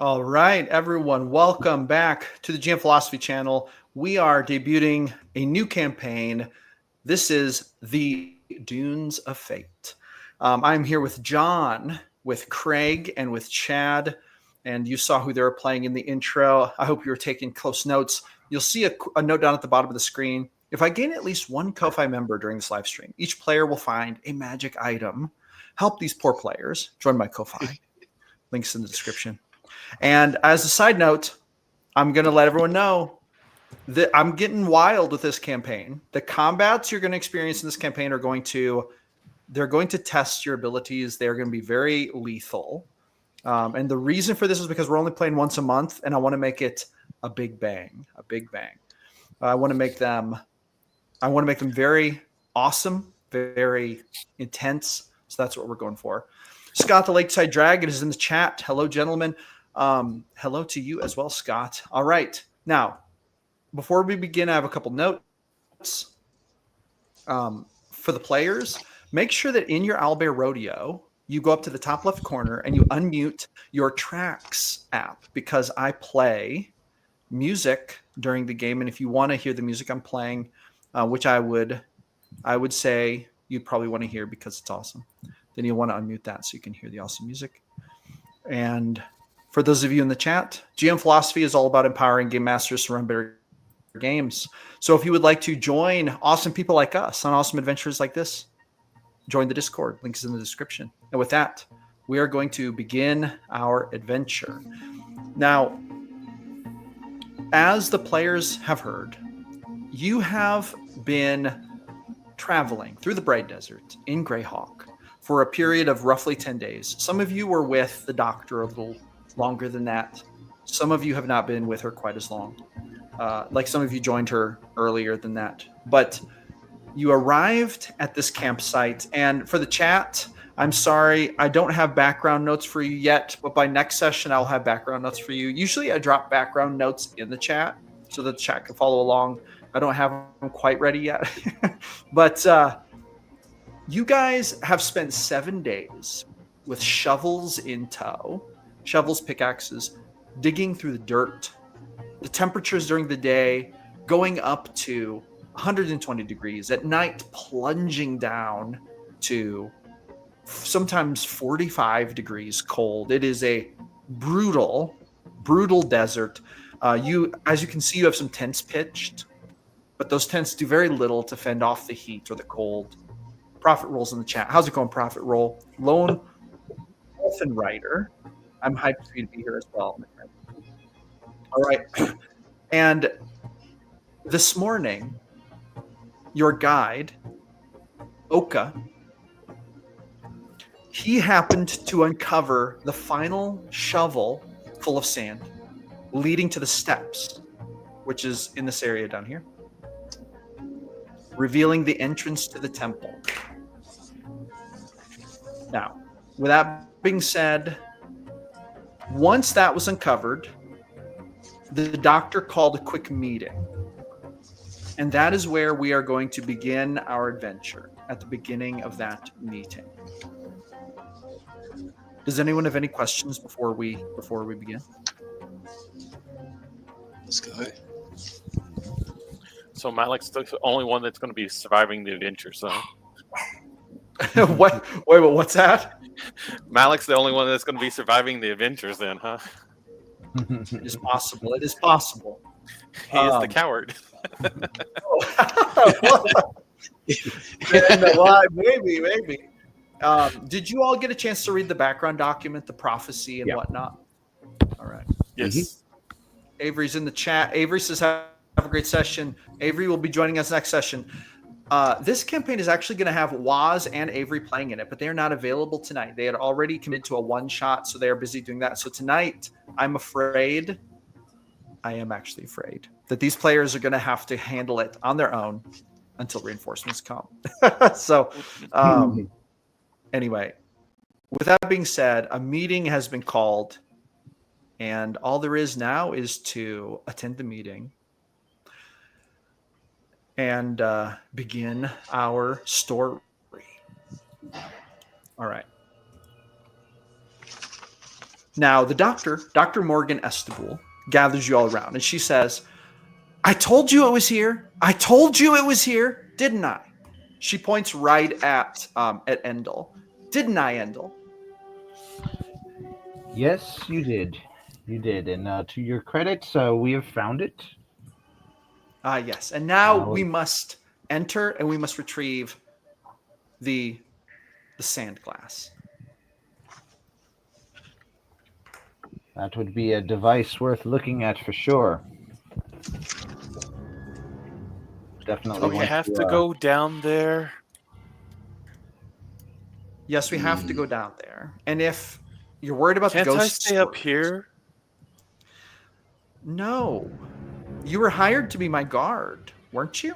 All right, everyone, welcome back to the GM Philosophy channel. We are debuting a new campaign. This is the Dunes of Fate. I'm here with John, with Craig, and with Chad. And you saw who they were playing in the intro. I hope you were taking close notes. You'll see a note down at the bottom of the screen. If I gain at least one Ko-Fi member during this live stream, each player will find a magic item. Help these poor players. Join my Ko-Fi. Links in the description. And as a side note, I'm going to let everyone know that I'm getting wild with this campaign. The combats you're going to experience in this campaign are going to test your abilities. They're going to be very lethal. And the reason for this is because we're only playing once a month, and I want to make it a big bang. I want to make them very awesome, very intense. So that's what we're going for. Scott, the Lakeside Dragon, is in the chat. Hello, gentlemen. Hello to you as well, Scott. All right. Now, before we begin, I have a couple notes for the players. Make sure that in your Owlbear Rodeo, you go up to the top left corner and you unmute your Tracks app, because I play music during the game. And if you want to hear the music I'm playing, which I would say you'd probably want to hear because it's awesome, then you'll want to unmute that so you can hear the awesome music. And for those of you in the chat, GM Philosophy is all about empowering game masters to run better games. So if you would like to join awesome people like us on awesome adventures like this, join the Discord. Links in the description. And with that, we are going to begin our adventure. Now, as the players have heard, you have been traveling through the Bright Desert in Greyhawk for a period of roughly 10 days. Some of you were with the doctor a little longer than that. Some of you have not been with her quite as long. Like some of you joined her earlier than that. But you arrived at this campsite, and for the chat, I'm sorry, I don't have background notes for you yet, but by next session, I'll have background notes for you. Usually I drop background notes in the chat so that the chat can follow along. I don't have them quite ready yet. But you guys have spent 7 days with shovels in tow, shovels, pickaxes, digging through the dirt. The temperatures during the day going up to 120 degrees, at night plunging down to sometimes 45 degrees cold. It is a brutal desert. As you can see, you have some tents pitched, but those tents do very little to fend off the heat or the cold. Profit rolls in the chat. How's it going, Profit Roll? Lone Wolf and Rider. I'm hyped for you to be here as well, my friend. All right. And this morning, your guide, Oka, he happened to uncover the final shovel full of sand leading to the steps, which is in this area down here, revealing the entrance to the temple. Now, with that being said, once that was uncovered, the doctor called a quick meeting. And that is where we are going to begin our adventure, at the beginning of that meeting. Does anyone have any questions before we begin? Let's go. So Malik's the only one that's going to be surviving the adventure, so. What? Wait, what's that? Malik's the only one that's going to be surviving the adventures then, huh? It is possible. It is possible. He is the coward. Maybe. Did you all get a chance to read the background document, the prophecy and whatnot? All right. Yes. Mm-hmm. Avery's in the chat. Avery says, have a great session. Avery will be joining us next session. This campaign is actually going to have Waz and Avery playing in it, but they are not available tonight. They had already committed to a one-shot, so they are busy doing that. So tonight, I am actually afraid that these players are going to have to handle it on their own until reinforcements come. So anyway, with that being said, a meeting has been called, and all there is now is to attend the meeting and begin our story. All right. Now, the doctor, Dr. Morgan Estabul, gathers you all around, and she says, I told you it was here. I told you it was here, didn't I? She points right at Endel. Didn't I, Endel? Yes, you did. You did. And to your credit, we have found it. Yes. And now we must enter and we must retrieve the sand glass. That would be a device worth looking at for sure. Definitely. Do we have to go down there? Yes, we have to go down there. And if you're worried about Can't the ghost I stay up here? No. You were hired to be my guard, weren't you?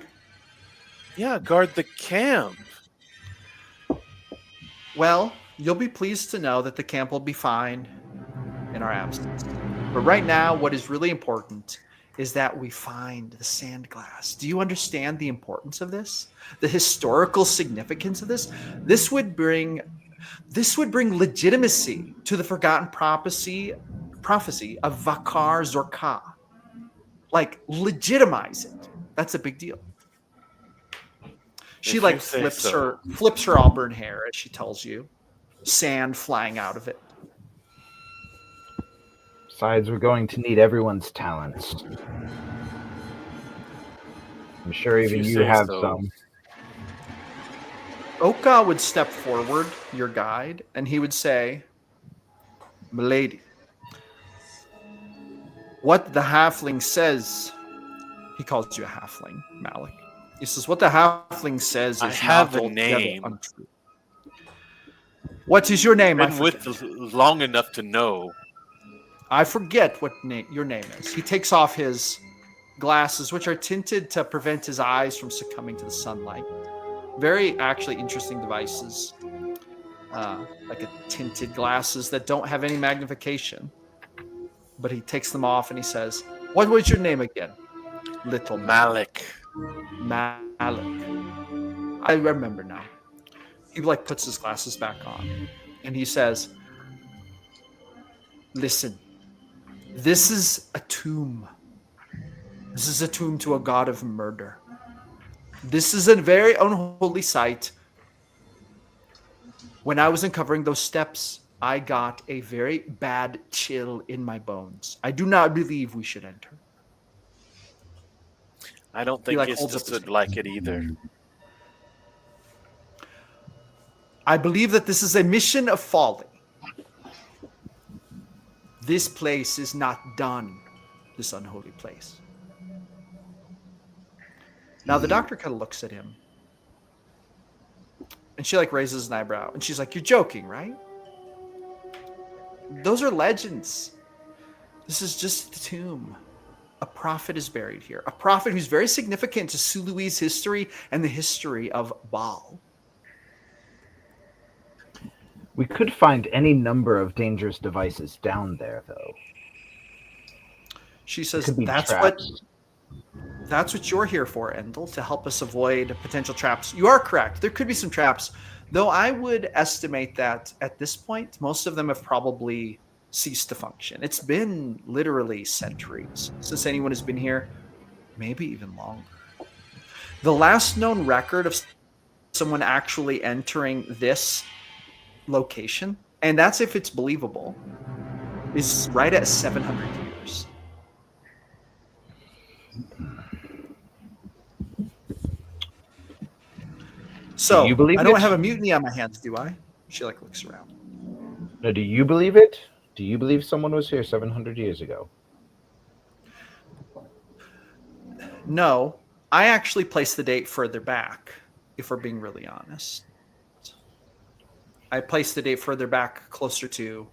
Yeah, guard the camp. Well, you'll be pleased to know that the camp will be fine in our absence. But right now, what is really important is that we find the sand glass. Do you understand the importance of this? The historical significance of this? This would bring legitimacy to the forgotten prophecy of Vakar Zorka. Like, legitimize it. That's a big deal. She flips her auburn hair as she tells you, sand flying out of it. Besides, we're going to need everyone's talents. I'm sure even you have some. Oka would step forward, your guide, and he would say, Milady, what the halfling says, he calls you a halfling, Malik. He says, what the halfling says is I have a name. Untrue. What is your name? I've been with long enough to know. I forget what your name is. He takes off his glasses, which are tinted to prevent his eyes from succumbing to the sunlight. Very actually interesting devices. Like a tinted glasses that don't have any magnification. But he takes them off and he says, what was your name again? Little Malik. Malik. I remember now. He puts his glasses back on and he says, listen, this is a tomb. This is a tomb to a god of murder. This is a very unholy sight. When I was uncovering those steps, I got a very bad chill in my bones. I do not believe we should enter. I don't think Istis would like it either. I believe that this is a mission of folly. This place is not done, this unholy place. Now the doctor kind of looks at him. And she raises an eyebrow. And she's like, you're joking, right? Those are legends. This is just the tomb. A prophet is buried here. A prophet who's very significant to Sului's history and the history of Baal. We could find any number of dangerous devices down there, though. She says, that's what you're here for, Endel, to help us avoid potential traps. You are correct. There could be some traps, though I would estimate that at this point, most of them have probably ceased to function. It's been literally centuries since anyone has been here, maybe even longer. The last known record of someone actually entering this location, and that's if it's believable, is right at 700 years. So, I don't have a mutiny on my hands, do I? She looks around. No, do you believe it? Do you believe someone was here 700 years ago? No, I actually placed the date further back, if we're being really honest. I placed the date further back closer to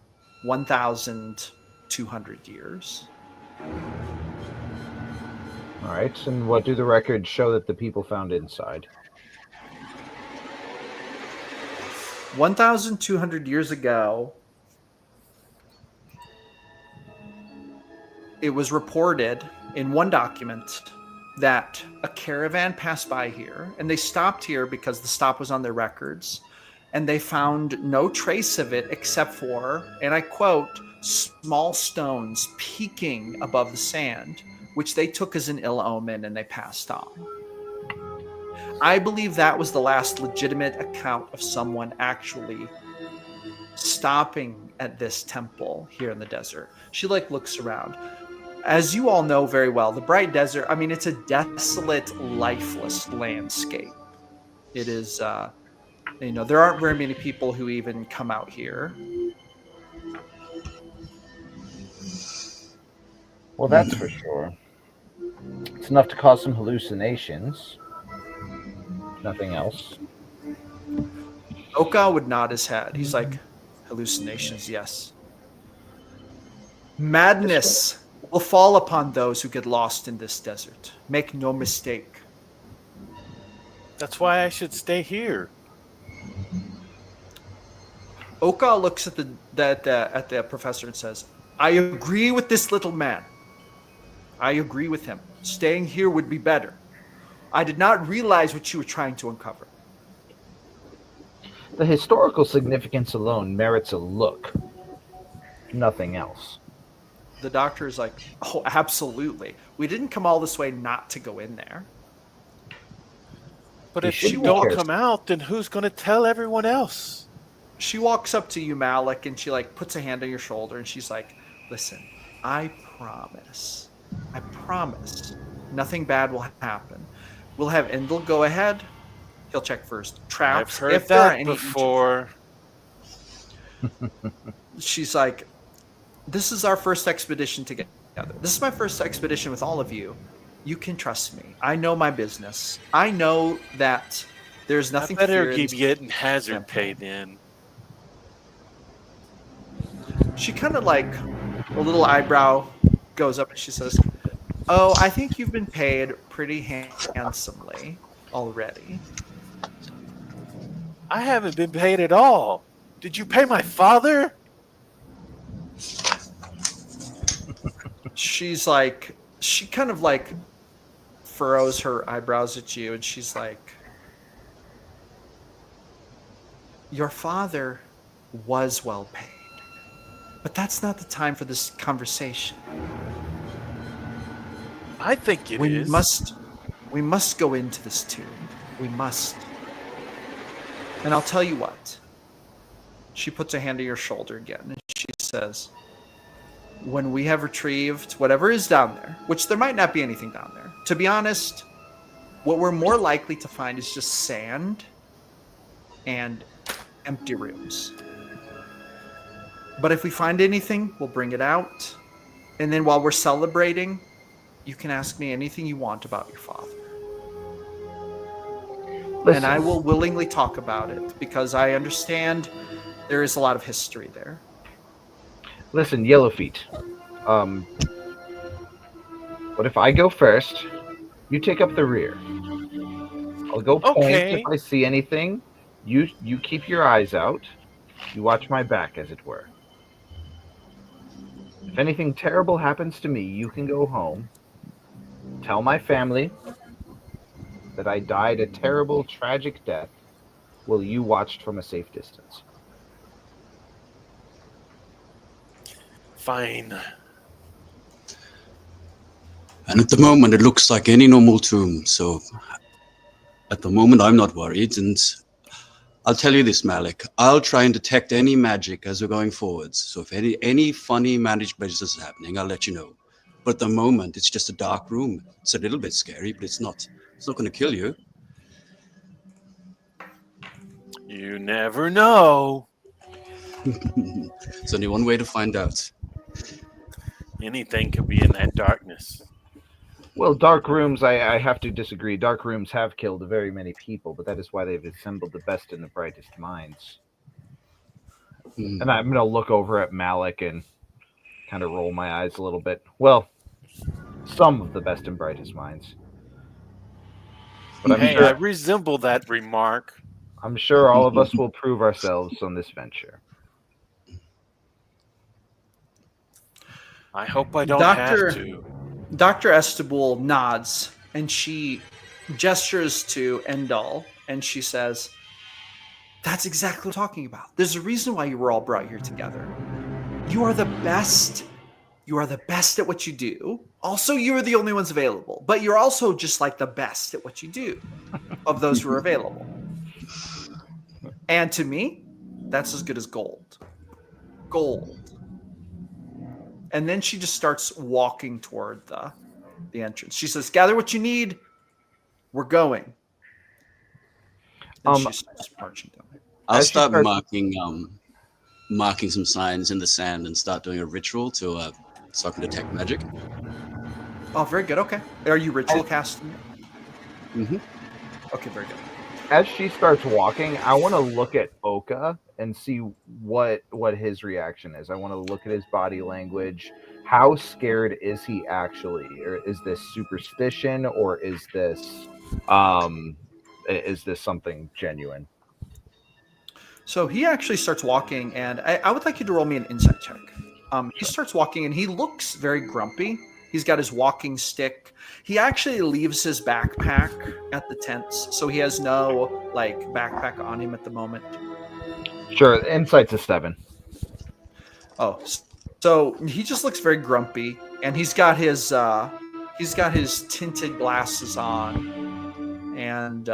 1,200 years. All right, and what do the records show that the people found inside? 1,200 years ago, it was reported in one document that a caravan passed by here, and they stopped here because the stop was on their records, and they found no trace of it except for, and I quote, small stones peeking above the sand, which they took as an ill omen and they passed on. I believe that was the last legitimate account of someone actually stopping at this temple here in the desert. She looks around. As you all know very well, the Bright Desert, I mean, it's a desolate, lifeless landscape. It is, there aren't very many people who even come out here. Well, that's for sure. It's enough to cause some hallucinations. Nothing else. Oka would nod his head. He's like, hallucinations, yes. Madness will fall upon those who get lost in this desert. Make no mistake. That's why I should stay here. Oka looks at the professor and says, I agree with this little man. I agree with him. Staying here would be better. I did not realize what you were trying to uncover. The historical significance alone merits a look. Nothing else. The doctor is like, oh, absolutely. We didn't come all this way not to go in there. But if you don't come out, then who's going to tell everyone else? She walks up to you, Malik, and she puts a hand on your shoulder, and she's like, listen, I promise, nothing bad will happen. We'll have Endel go ahead. He'll check first. Traps. I've heard that before. She's like, this is our first expedition together. This is my first expedition with all of you. You can trust me. I know my business. I know that there's nothing I better keep getting hazard pay then. She kind of a little eyebrow goes up and she says, oh, I think you've been paid pretty handsomely already. I haven't been paid at all. Did you pay my father? She's she kind of furrows her eyebrows at you and she's like, your father was well paid, but that's not the time for this conversation. I think it is. We must go into this tomb. We must. And I'll tell you what. She puts a hand on your shoulder again and she says, when we have retrieved whatever is down there, which there might not be anything down there. To be honest, what we're more likely to find is just sand and empty rooms. But if we find anything, we'll bring it out. And then while we're celebrating, you can ask me anything you want about your father. Listen. And I will willingly talk about it because I understand there is a lot of history there. Listen, Yellowfeet. What if I go first? You take up the rear. I'll go point if I see anything. You keep your eyes out. You watch my back, as it were. If anything terrible happens to me, you can go home. Tell my family that I died a terrible, tragic death while you watched from a safe distance. Fine. And at the moment, it looks like any normal tomb. So at the moment, I'm not worried. And I'll tell you this, Malik. I'll try and detect any magic as we're going forwards. So if any funny magic business is happening, I'll let you know. But at the moment, it's just a dark room. It's a little bit scary, but it's not going to kill you. You never know. There's only one way to find out. Anything could be in that darkness. Well, dark rooms, I have to disagree. Dark rooms have killed very many people, but that is why they've assembled the best and the brightest minds. And I'm going to look over at Malik and kind of roll my eyes a little bit. Well, some of the best and brightest minds. But I resemble that remark. I'm sure all of us will prove ourselves on this venture. I hope I don't have to. Dr. Estabul nods and she gestures to Endal and she says, that's exactly what I'm talking about. There's a reason why you were all brought here together. You are the best. You are the best at what you do. Also, you're the only ones available, but you're also just like the best at what you do of those who are available. And to me, that's as good as gold. Gold. And then she just starts walking toward the entrance. She says, "Gather what you need. We're going." And she starts marching down there. I'll As she start starts- marking some signs in the sand and start doing a ritual to so I can detect magic. Oh, very good. Okay. Are you ritual casting? Mm-hmm. Okay, very good. As she starts walking, I want to look at Oka and see what his reaction is. I want to look at his body language. How scared is he actually? Or is this superstition, or is this something genuine? So he actually starts walking, and I would like you to roll me an insight check. He starts walking, and he looks very grumpy. He's got his walking stick. He actually leaves his backpack at the tents, so he has no backpack on him at the moment. Sure, insight's a 7. Oh, so he just looks very grumpy, and he's got his tinted glasses on, and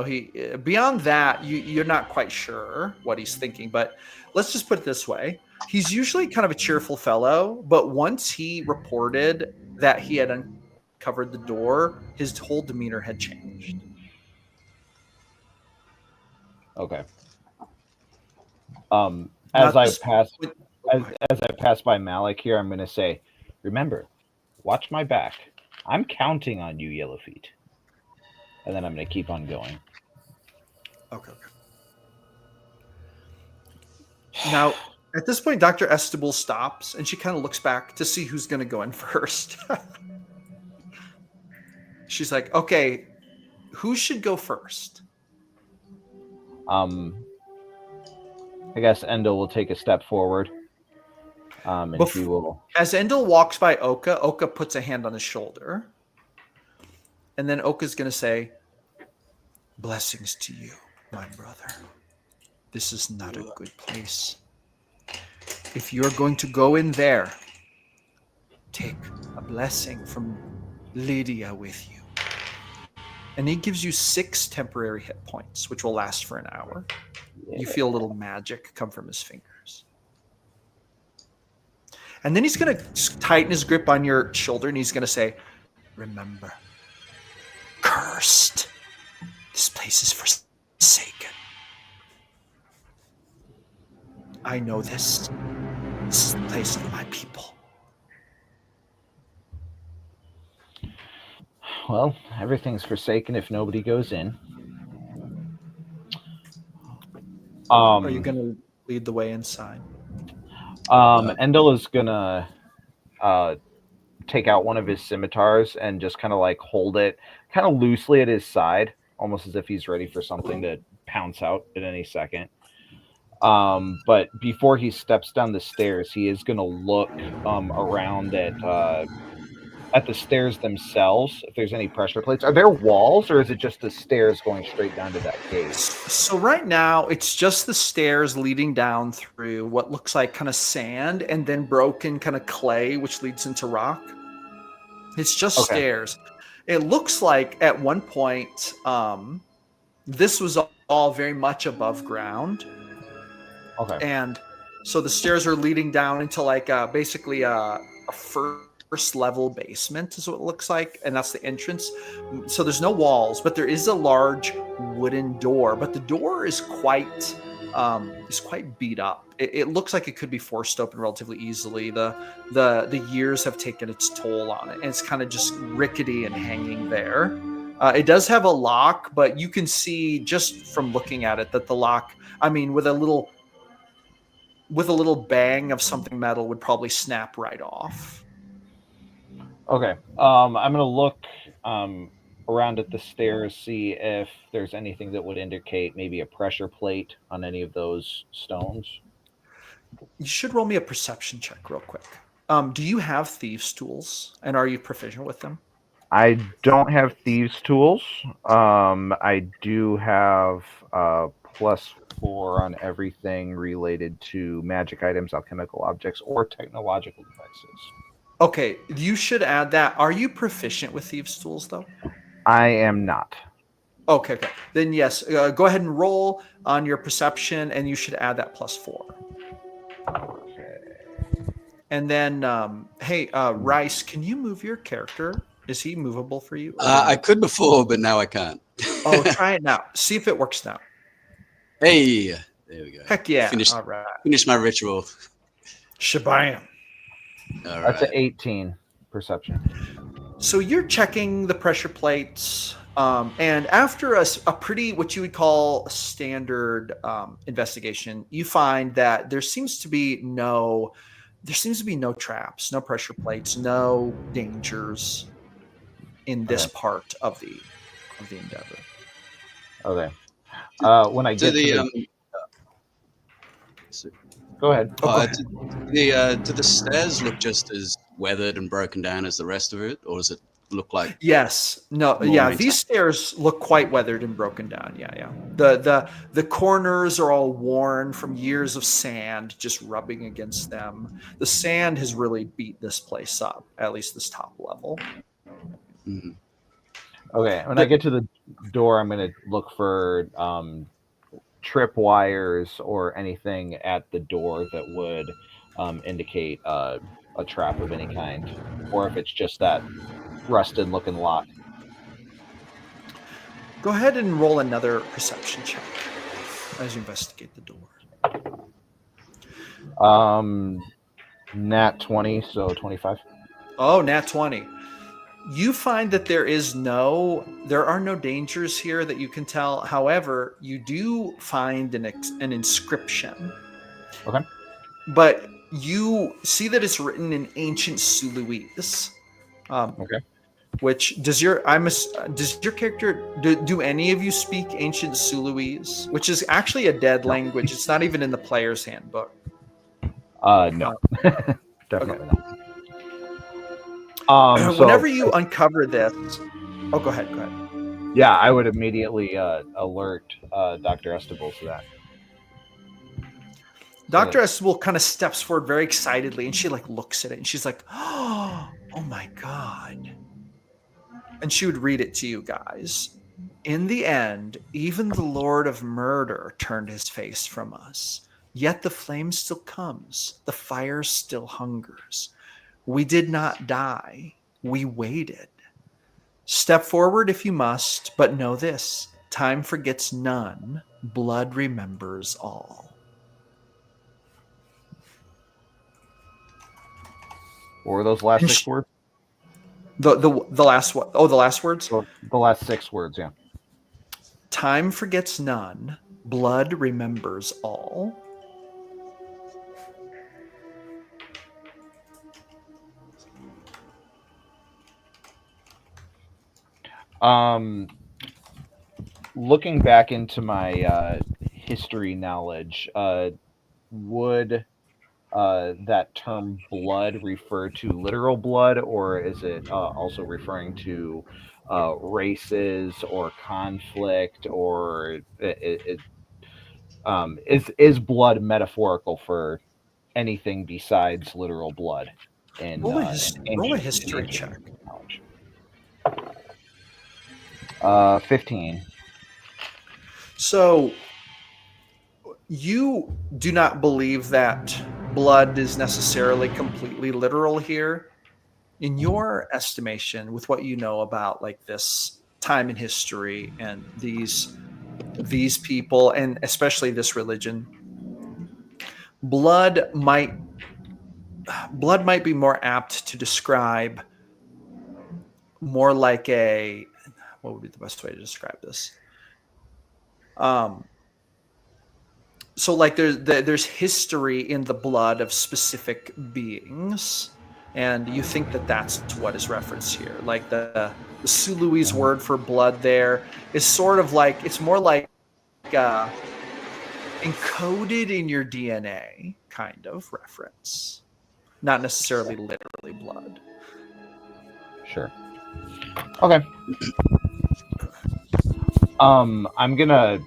he beyond that you're not quite sure what he's thinking, but let's just put it this way. He's usually kind of a cheerful fellow, but once he reported that he had uncovered the door, his whole demeanor had changed. Okay. As I pass by Malik here, I'm going to say, remember, watch my back. I'm counting on you, Yellowfeet. And then I'm going to keep on going. Okay. Now, at this point, Dr. Estable stops, and she kind of looks back to see who's going to go in first. She's like, okay, who should go first? I guess Endel will take a step forward. And she will. As Endel walks by Oka, Oka puts a hand on his shoulder. And then Oka's going to say, "Blessings to you, my brother. This is not a good place. If you're going to go in there, take a blessing from Lydia with you." And he gives you 6 temporary hit points, which will last for an hour. Yeah. You feel a little magic come from his fingers. And then he's going to tighten his grip on your shoulder, and he's going to say, "Remember, cursed. This place is forsaken. I know this. This is the place of my people." Well, everything's forsaken if nobody goes in. Are you going to lead the way inside? Endel is going to take out one of his scimitars and just kind of hold it kind of loosely at his side, almost as if he's ready for something to pounce out at any second. But before he steps down the stairs, he is going to look around at the stairs themselves, if there's any pressure plates. Are there walls, or is it just the stairs going straight down to that cave? So right now, it's just the stairs leading down through what looks like kind of sand and then broken kind of clay, which leads into rock. It's just stairs. It looks like at one point, this was all very much above ground. Okay. And so the stairs are leading down into basically a first level basement is what it looks like, and that's the entrance. So there's no walls, but there is a large wooden door, but the door is quite beat up. It looks like it could be forced open relatively easily. The years have taken its toll on it, and it's kind of just rickety and hanging there. It does have a lock, but you can see just from looking at it that the lock, with a little bang of something metal, would probably snap right off. Okay. I'm going to look around at the stairs, see if there's anything that would indicate maybe a pressure plate on any of those stones. You should roll me a perception check real quick. Do you have thieves' tools, and are you proficient with them? I don't have thieves' tools. I do have +4 on everything related to magic items, alchemical objects, or technological devices. Okay, you should add that. Are you proficient with thieves' tools, though? I am not. Okay. Then yes, go ahead and roll on your perception, and you should add that +4. Okay. And then, hey, Rice, can you move your character? Is he movable for you? I could before, but now I can't. Oh, try it now. See if it works now. Hey, there we go. Heck yeah! Finish All right. my ritual. Shabam. All That's right. an 18 perception. So you're checking the pressure plates, and after a pretty, what you would call a standard investigation, you find that there seems to be no traps, no pressure plates, no dangers in this part of the endeavor. Okay. When I Do get to the go ahead. do the stairs look just as weathered and broken down as the rest of it, or does it look like? Yes. No. More Yeah. maintained. These stairs look quite weathered and broken down. Yeah. The corners are all worn from years of sand just rubbing against them. The sand has really beat this place up, at least this top level. Mm-hmm. Okay. When I get to the door, I'm going to look for trip wires or anything at the door that would indicate a trap of any kind, or if it's just that rusted looking lock. Go ahead and roll another perception check as you investigate the door. Nat 20, so 25. Oh, nat 20. You find that there are no dangers here that you can tell. However, you do find an inscription. Okay. But you see that it's written in ancient Suluese. Okay. Which does your character do any of you speak ancient Suluese, which is actually a dead language? It's not even in the player's handbook. No. Definitely not. Whenever you uncover this, go ahead. Yeah, I would immediately alert Dr. Estable to that. Dr. Estable kind of steps forward very excitedly, and she looks at it, and she's like, "Oh my god!" And she would read it to you guys. In the end, even the Lord of Murder turned his face from us. Yet the flame still comes. The fire still hungers. We did not die. We waited. Step forward if you must, but know this. Time forgets none. Blood remembers all. What were those last 6 words? The last what? Oh, the last words? The last 6 words, yeah. Time forgets none. Blood remembers all. Looking back into my history knowledge, would that term blood refer to literal blood, or is it also referring to races or conflict, or is blood metaphorical for anything besides literal blood? Roll a history check. Knowledge. 15. So you do not believe that blood is necessarily completely literal here. In your estimation, with what you know about this time in history and these people, and especially this religion, blood might be more apt to describe more like a, what would be the best way to describe this? So there's history in the blood of specific beings, and you think that that's what is referenced here. Like the Suluese word for blood there is sort of like, it's more like encoded in your DNA kind of reference, not necessarily literally blood. Sure. Okay. I'm gonna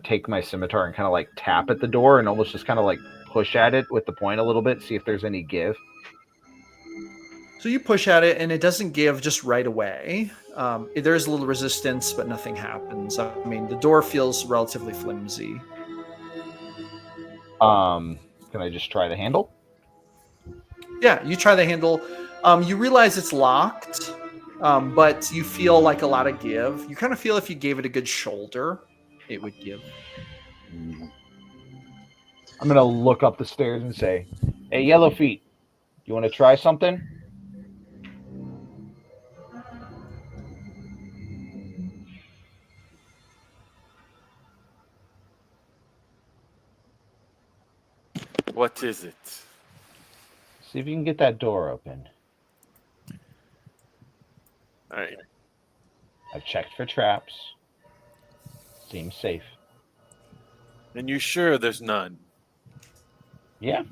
take my scimitar and kind of like tap at the door and almost just kind of like push at it with the point a little bit, see if there's any give. So you push at it and it doesn't give just right away. There's a little resistance, but nothing happens. I mean, the door feels relatively flimsy. Can I just try the handle? Yeah, you try the handle. You realize it's locked, but you feel like a lot of give. You kind of feel if you gave it a good shoulder, it would give. I'm gonna look up the stairs and say, "Hey, Yellow Feet, you want to try something?" What is it? See if you can get that door open. All right. I've checked for traps. Seems safe. And you sure there's none? Yeah.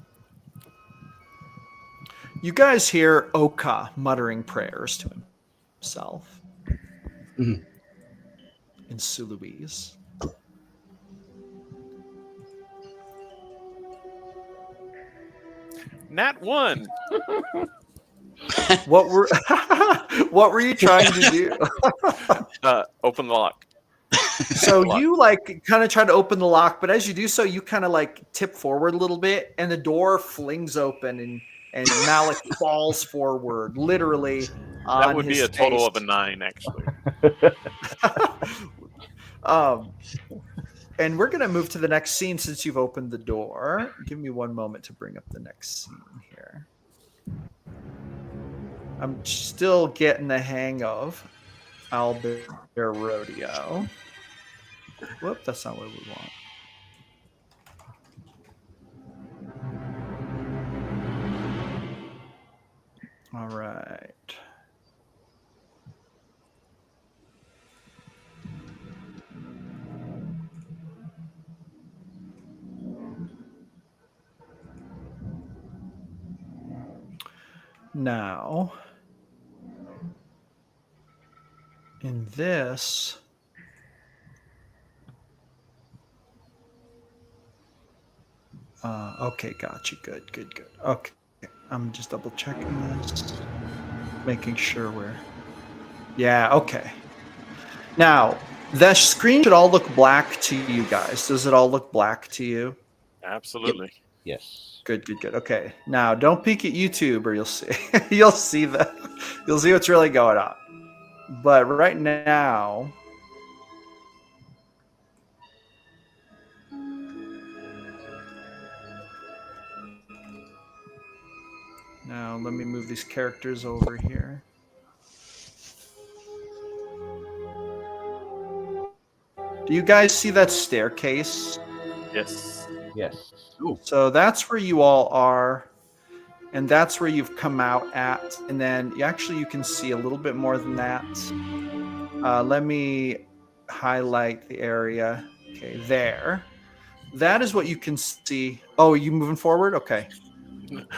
You guys hear Oka muttering prayers to himself in Suluese. Nat 1. What were you trying to do? Open the lock. So you like kind of try to open the lock, but as you do so, you kind of like tip forward a little bit, and the door flings open, and Malik falls forward, literally. That would be a total face. of a 9, actually. And we're gonna move to the next scene since you've opened the door. Give me one moment to bring up the next scene here. I'm still getting the hang of Owlbear Rodeo. Whoop, that's not what we want. All right. Now, in this, okay, gotcha. Good. Okay, I'm just double checking this, making sure we're, yeah, okay. Now, the screen should all look black to you guys. Does it all look black to you? Absolutely. Yes. Good. Okay. Now, don't peek at YouTube, or you'll see you'll see what's really going on. But right now, let me move these characters over here. Do you guys see that staircase? Yes. Yes. Ooh. So that's where you all are, and that's where you've come out at. And then you can see a little bit more than that. Let me highlight the area. Okay, there. That is what you can see. Oh, are you moving forward? Okay.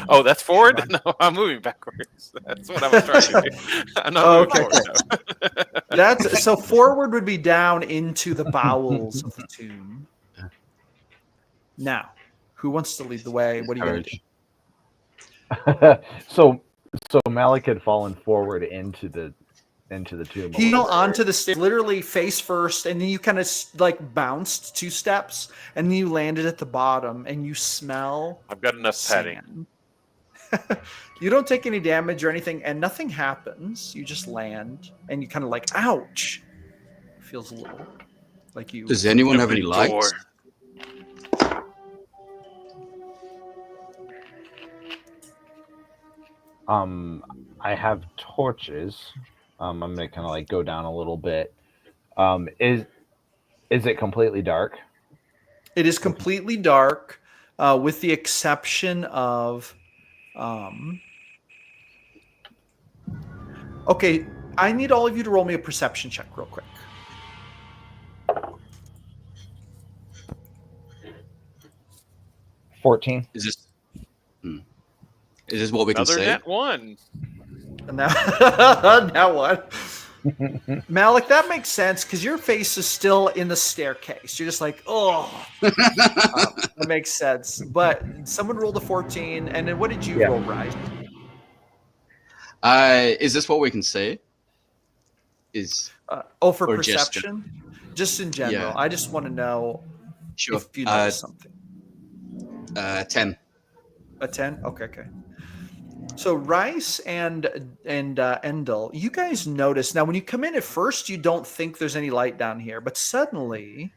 Oh, that's forward? No, I'm moving backwards. That's what I was trying to do. I'm not moving forward. No. So forward would be down into the bowels of the tomb. Now, who wants to lead the way? What are you going to do? So Malik had fallen forward into the tomb. He fell onto the stairs, literally face first, and then you kind of like bounced 2 steps, and then you landed at the bottom, and you smell. I've got enough padding. You don't take any damage or anything, and nothing happens. You just land, and you kind of like, ouch. Feels a little like you. Does anyone have any lights? I have torches. I'm gonna kind of like go down a little bit. Is it completely dark? It is completely dark, with the exception of. Okay, I need all of you to roll me a perception check real quick. $14. Is this what we Another can say? net 1. And now what? Malik, that makes sense because your face is still in the staircase. You're just like, oh, that makes sense. But someone rolled a 14, and then what did you roll, Rise? Is this what we can say? Is for or perception? Just in general. Yeah. I just want to know sure. if you notice something. 10. A 10? Okay. So Rice and Endel, you guys notice now when you come in at first, you don't think there's any light down here, but suddenly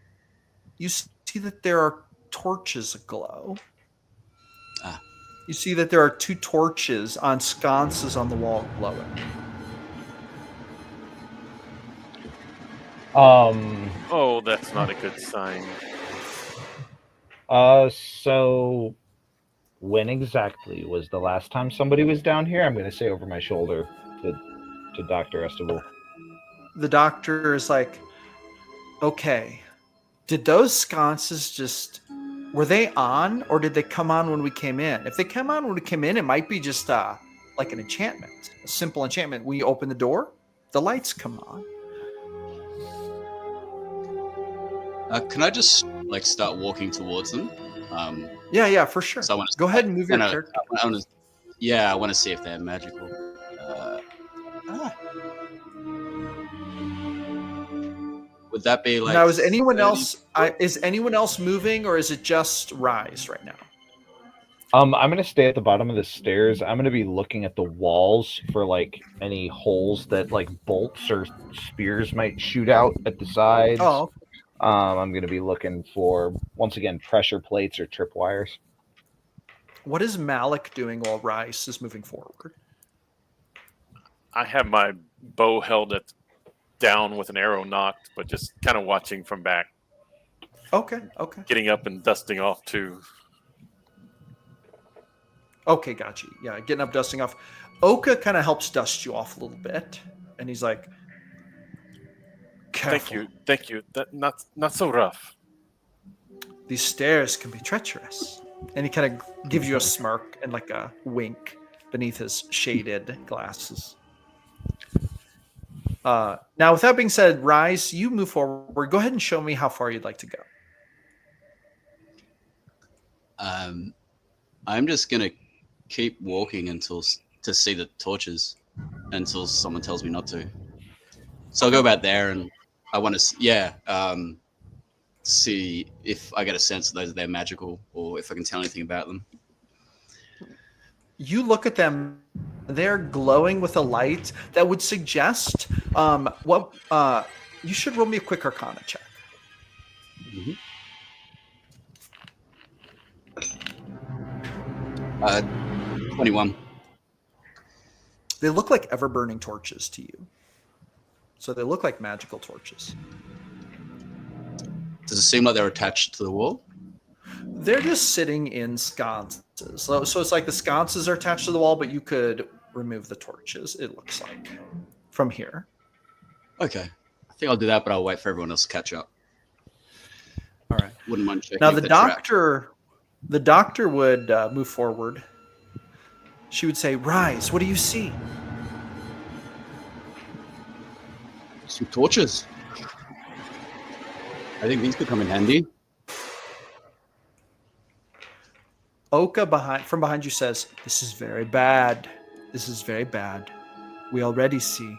you see that there are torches aglow. You see that there are 2 torches on sconces on the wall glowing. Oh, that's not a good sign. So when exactly was the last time somebody was down here? I'm going to say over my shoulder to Dr. Estival. The doctor is like, okay, did those sconces were they on or did they come on when we came in? If they come on when we came in, it might be just like an enchantment, a simple enchantment. When you open the door, the lights come on. Can I just start walking towards them? Yeah, for sure. So Go ahead and move your character. I want to see if they're magical. Would that be like? Now, is anyone 30? else? Is anyone else moving, or is it just Rise right now? I'm going to stay at the bottom of the stairs. I'm going to be looking at the walls for any holes that bolts or spears might shoot out at the sides. Oh. I'm going to be looking for, once again, pressure plates or tripwires. What is Malik doing while Rice is moving forward? I have my bow held down with an arrow knocked, but just kind of watching from back. Okay. Getting up and dusting off too. Okay, got you. Yeah, getting up, dusting off. Oka kind of helps dust you off a little bit, and he's like, careful. Thank you. That not so rough. These stairs can be treacherous. And he kind of gives you a smirk and a wink beneath his shaded glasses. Now, with that being said, Rise, you move forward. Go ahead and show me how far you'd like to go. I'm just gonna keep walking to see the torches until someone tells me not to. So I'll go back there, and I want to, see if I get a sense that they're magical, or if I can tell anything about them. You look at them; they're glowing with a light that would suggest you should roll me a quick Arcana check. Mm-hmm. 21. They look like ever-burning torches to you. So they look like magical torches. Does it seem like they're attached to the wall? They're just sitting in sconces. So it's like the sconces are attached to the wall, but you could remove the torches, it looks like, from here. Okay. I think I'll do that, but I'll wait for everyone else to catch up. All right. Wouldn't mind checking. Now the doctor would move forward. She would say, Rise, what do you see? Some torches. I think these could come in handy. Oka from behind you says, This is very bad. This is very bad. We already see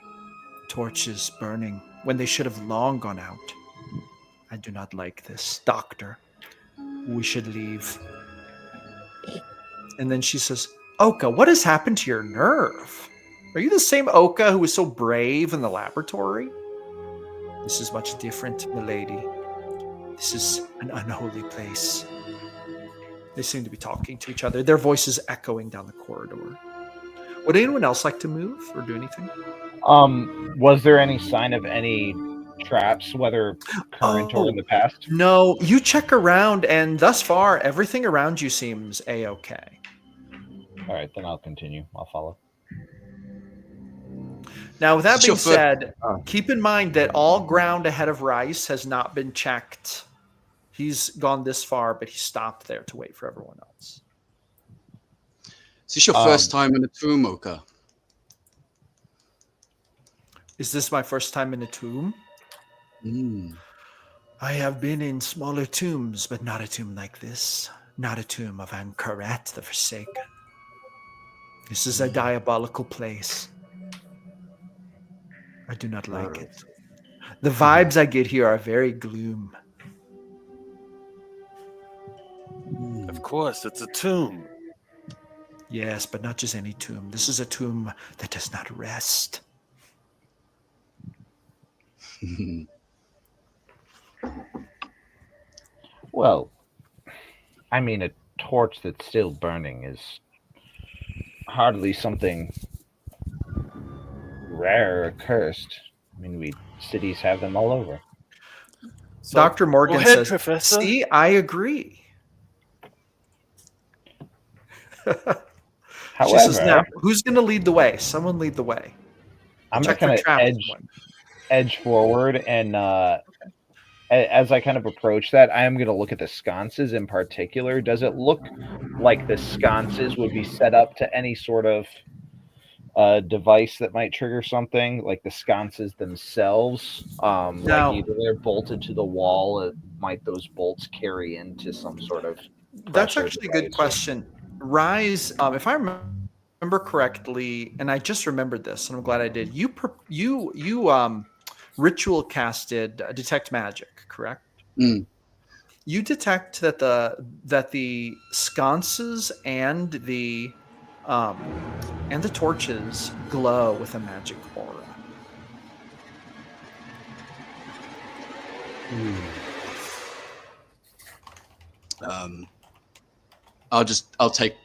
torches burning when they should have long gone out. I do not like this. Doctor, we should leave. And then she says, Oka, what has happened to your nerve? Are you the same Oka who was so brave in the laboratory? This is much different, milady. This is an unholy place. They seem to be talking to each other, their voices echoing down the corridor. Would anyone else like to move or do anything? Was there any sign of any traps, whether current or in the past? No, you check around, and thus far, everything around you seems A-okay. All right, then I'll continue. I'll follow. Now, with that being said, keep in mind that all ground ahead of Rice has not been checked. He's gone this far, but he stopped there to wait for everyone else. Is this your first time in the tomb, Oka? Is this my first time in a tomb? I have been in smaller tombs, but not a tomb like this. Not a tomb of Ankarat the Forsaken. This is a diabolical place. I do not like it. The vibes I get here are very gloom. Of course, it's a tomb. Yes, but not just any tomb. This is a tomb that does not rest. Well, I mean, a torch that's still burning is hardly something rare or cursed. I mean, cities have them all over. So, Dr. Morgan go ahead, says, Professor. see, I agree. She says, However, now, who's going to lead the way? Someone lead the way. I'm Check not going for to traps. edge forward, and as I kind of approach that, I am going to look at the sconces in particular. Does it look like the sconces would be set up to any sort of device that might trigger something, like the sconces themselves? No. Like either they're bolted to the wall, might those bolts carry into some sort of That's actually a good question. Rise, if I remember correctly, and I just remembered this, and I'm glad I did. You ritual casted detect magic, correct? You detect that the sconces and the torches glow with a magic aura. I'll take.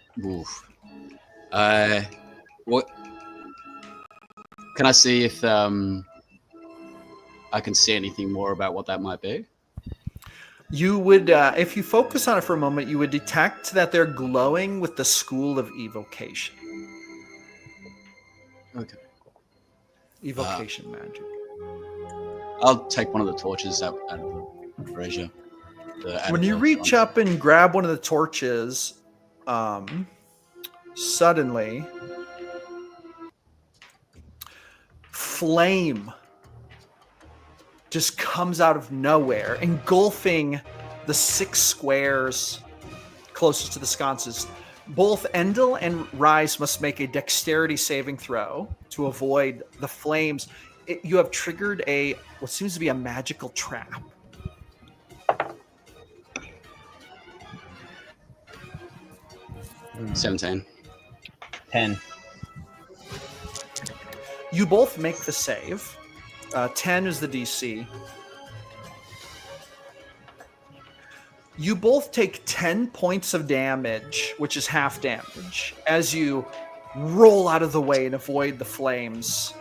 What? Can I see if I can see anything more about what that might be? You would, if you focus on it for a moment, you would detect that they're glowing with the school of evocation. Okay. Evocation magic. I'll take one of the torches out of the brazier. When you reach up and grab one of the torches, suddenly, flame just comes out of nowhere, engulfing the 6 squares closest to the sconces. Both Endel and Rise must make a dexterity saving throw to avoid the flames. You have triggered what seems to be a magical trap. Mm. 17. 10. You both make the save. 10 is the DC. You both take 10 points of damage, which is half damage, as you roll out of the way and avoid the flames.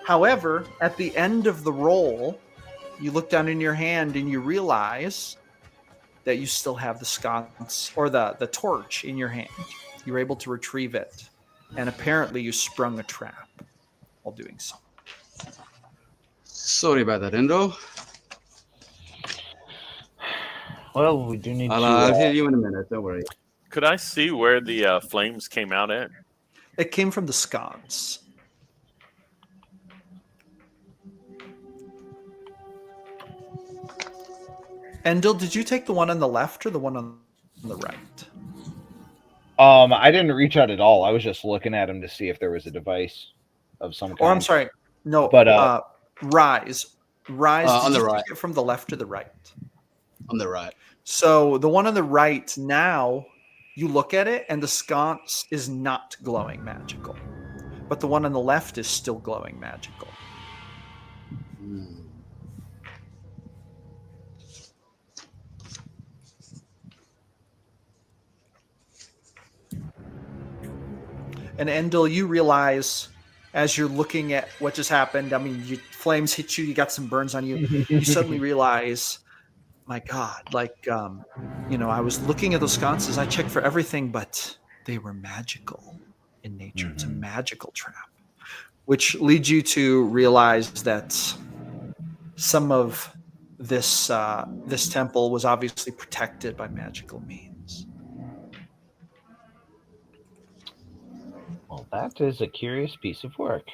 However, at the end of the roll, you look down in your hand and you realize that you still have the sconce or the torch in your hand. You're able to retrieve it, and apparently you sprung a trap while doing so. Sorry about that, Endo. Well, we do need I'll hear you in a minute. Don't worry. Could I see where the flames came out at? It came from the sconce. Endil, did you take the one on the left or the one on the right? I didn't reach out at all. I was just looking at him to see if there was a device of some kind. Or I'm sorry, no. But Rise. Did on the you right. take it from the left to the right? On the right. So the one on the right now, you look at it and the sconce is not glowing magical, but the one on the left is still glowing magical. And Endil, you realize as you're looking at what just happened, I mean, flames hit you, you got some burns on you. You suddenly realize, my God, I was looking at those sconces. I checked for everything, but they were magical in nature. It's a magical trap, which leads you to realize that some of this temple was obviously protected by magical means. Well, that is a curious piece of work.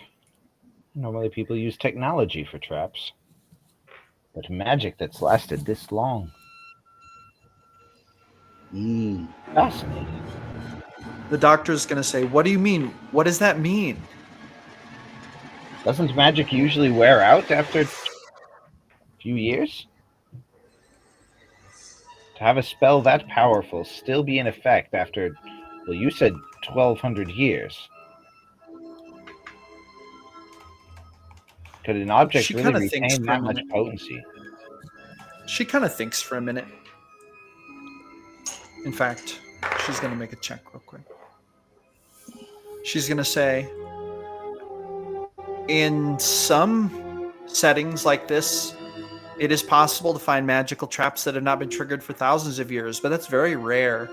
Normally people use technology for traps. But magic that's lasted this long. Fascinating. The doctor's going to say, what do you mean? What does that mean? Doesn't magic usually wear out after a few years? To have a spell that powerful still be in effect after, well, you said 1,200 years. Could an object She really kinda thinks retain for a that much minute. potency? She kind of thinks for a minute. In fact, she's going to make a check real quick. She's going to say, in some settings like this, it is possible to find magical traps that have not been triggered for thousands of years, but that's very rare.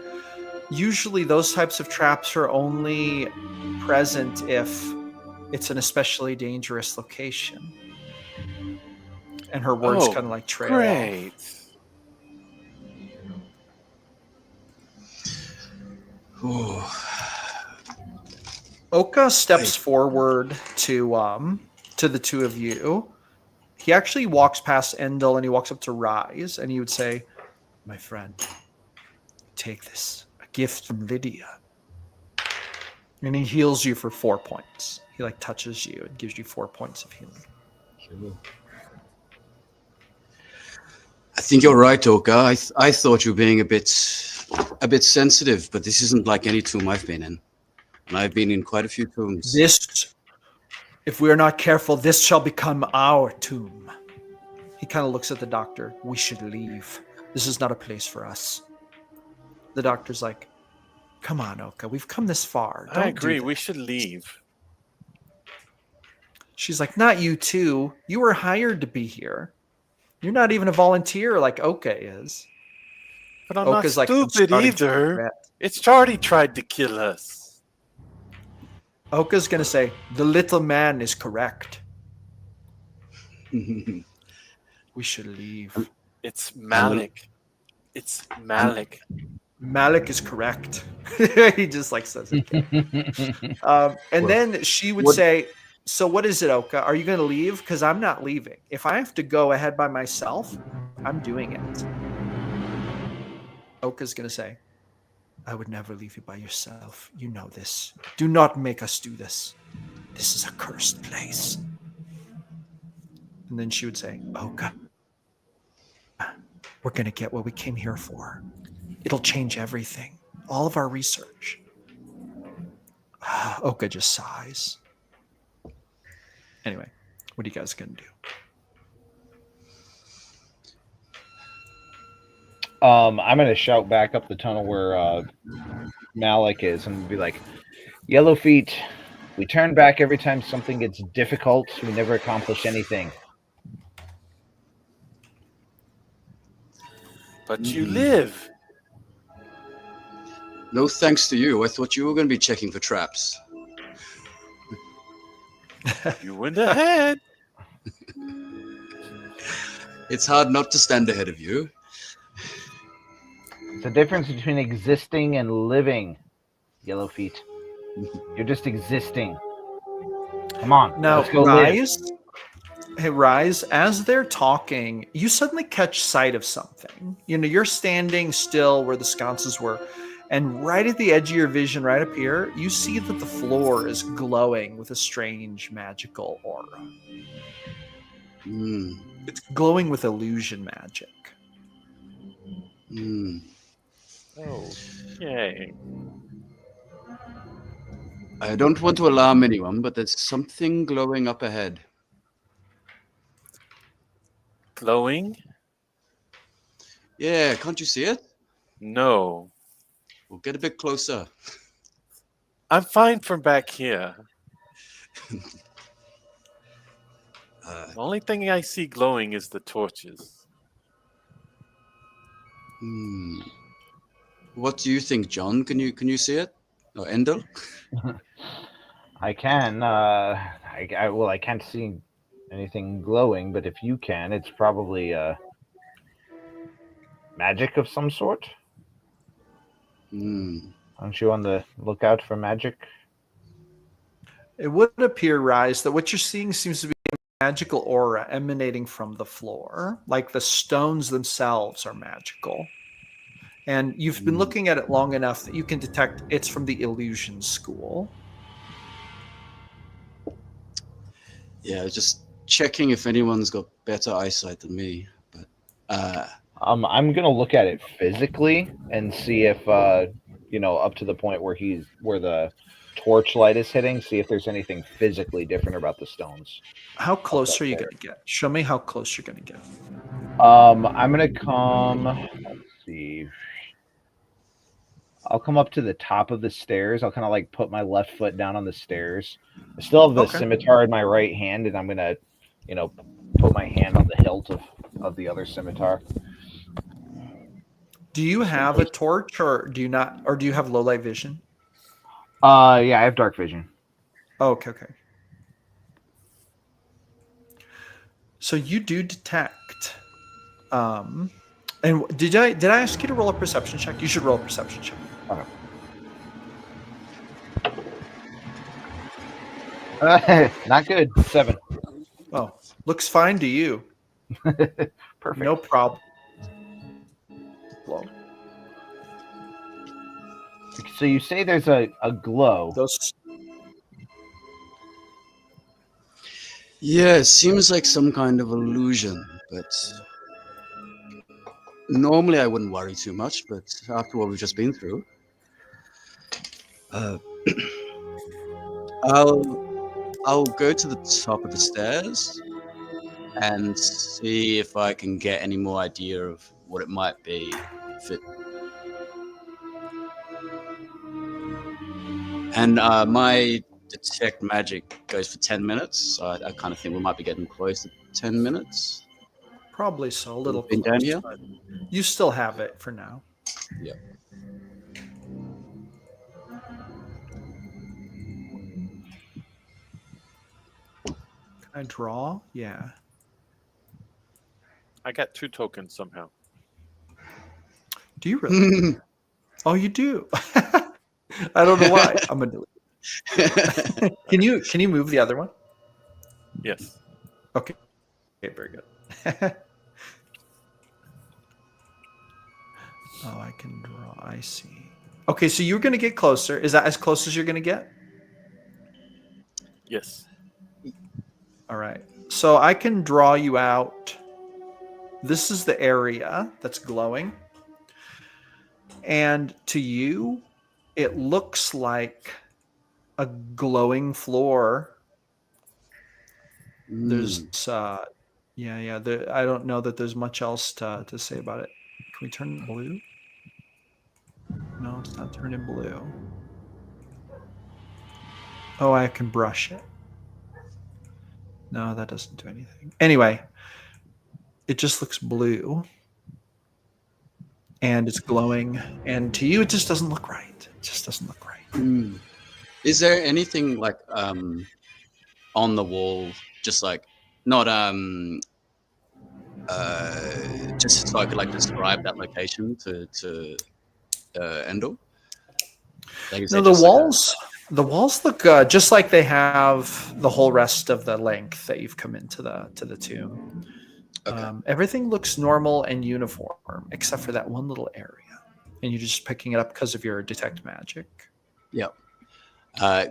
Usually those types of traps are only present if it's an especially dangerous location. And her words kind of like trail off. Great. Oka steps forward to the two of you. He actually walks past Endel and he walks up to Rise and he would say, my friend, take this, a gift from Lydia. And he heals you for 4 points. He like touches you and gives you 4 points of healing. Cool. I think you're right, Oka. I thought you were being a bit sensitive, but this isn't like any tomb I've been in. And I've been in quite a few tombs. This, if we are not careful, this shall become our tomb. He kind of looks at the doctor. We should leave. This is not a place for us. The doctor's like, come on, Oka. We've come this far. I agree. We should leave. She's like, not you two. You were hired to be here. You're not even a volunteer like Oka is. But I'm Oka's not like, stupid either. It's Charlie tried to kill us. Oka's going to say, the little man is correct. We should leave. It's Malik. It's Malik. Malik is correct. He just like says it. And then she would say, so what is it, Oka? Are you going to leave? Because I'm not leaving. If I have to go ahead by myself, I'm doing it. Oka's going to say, I would never leave you by yourself. You know this. Do not make us do this. This is a cursed place. And then she would say, Oka, we're going to get what we came here for. It'll change everything. All of our research. Oka just sighs. Anyway, what are you guys going to do? I'm going to shout back up the tunnel where Malik is and be like, Yellowfeet, we turn back every time something gets difficult. We never accomplish anything. But you live. No thanks to you. I thought you were going to be checking for traps. You went ahead. It's hard not to stand ahead of you. It's the difference between existing and living, Yellowfeet. You're just existing. Come on. Now, let's go Rise. live. Hey, Rise, as they're talking, you suddenly catch sight of something. You know, you're standing still where the sconces were. And right at the edge of your vision, right up here, you see that the floor is glowing with a strange magical aura. It's glowing with illusion magic. Oh, yay. I don't want to alarm anyone, but there's something glowing up ahead. Glowing? Yeah, can't you see it? No. We'll get a bit closer. I'm fine from back here. The only thing I see glowing is the torches. What do you think, John? Can you see it? Or Endel? I can. I can't see anything glowing, but if you can, it's probably magic of some sort. Aren't you on the lookout for magic? It would appear, Rise, that what you're seeing seems to be a magical aura emanating from the floor, like the stones themselves are magical. And you've been looking at it long enough that you can detect it's from the illusion school. Yeah, just checking if anyone's got better eyesight than me. But I'm gonna look at it physically and see if up to the point where the torchlight is hitting, see if there's anything physically different about the stones. How close are you going to get? Show me how close you're going to get. I'm gonna come. Let's see. I'll come up to the top of the stairs. I'll kind of like put my left foot down on the stairs. I still have the scimitar in my right hand, and I'm gonna, put my hand on the hilt of the other scimitar. Do you have a torch, or do you not, or do you have low light vision? Yeah, I have dark vision. Oh, okay. So you do detect. And did I ask you to roll a perception check? You should roll a perception check. Okay. Not good. 7. Oh, looks fine to you. Perfect. No problem. So you say there's a glow. Yeah, it seems like some kind of illusion, but normally I wouldn't worry too much, but after what we've just been through, I'll go to the top of the stairs and see if I can get any more idea of what it might be. And my detect magic goes for 10 minutes, so I kind of think we might be getting close to 10 minutes. Probably so, a little close, down here. But you still have it for now. Yeah. Can I draw? Yeah. I got 2 tokens somehow. Do you really? Oh, you do. I don't know why. I'm gonna delete it. Can you move the other one? Yes. Okay, very good. Oh, I can draw. I see. Okay, so you're going to get closer. Is that as close as you're going to get? Yes. All right. So I can draw you out. This is the area that's glowing. And to you, it looks like a glowing floor. There's I don't know that there's much else to say about it. Can we turn it blue? No, it's not turning blue. Oh, I can brush it. No, that doesn't do anything. Anyway, it just looks blue. And it's glowing. And to you, it just doesn't look right. It just doesn't look right. Is there anything like on the wall, just like not just so I could like describe that location to Endor? Like, no, the walls look just like they have the whole rest of the length that you've come into the tomb. Okay. Everything looks normal and uniform except for that one little area, and you're just picking it up because of your detect magic. Yep.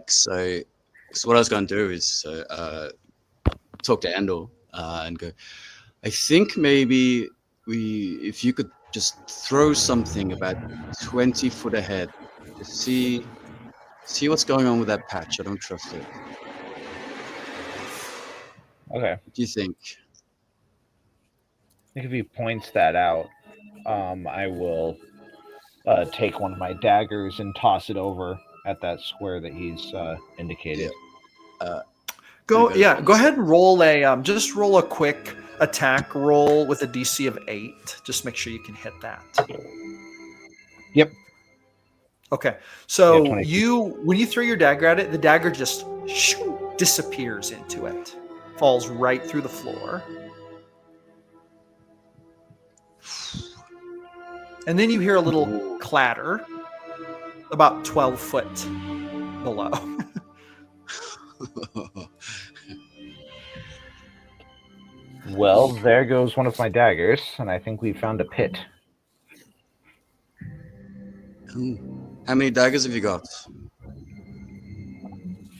So what I was going to do is talk to Endor and go, I think maybe if you could just throw something about 20 foot ahead to see what's going on with that patch. I don't trust it. Okay. What do you think? I think if he points that out, I will take one of my daggers and toss it over at that square that he's indicated. Yeah. Go ahead and roll just roll a quick attack roll with a DC of 8. Just make sure you can hit that. Yep. Okay. So when you throw your dagger at it, the dagger just disappears into it. Falls right through the floor. And then you hear a little clatter about 12 foot below. Well, there goes one of my daggers, and I think we found a pit. How many daggers have you got?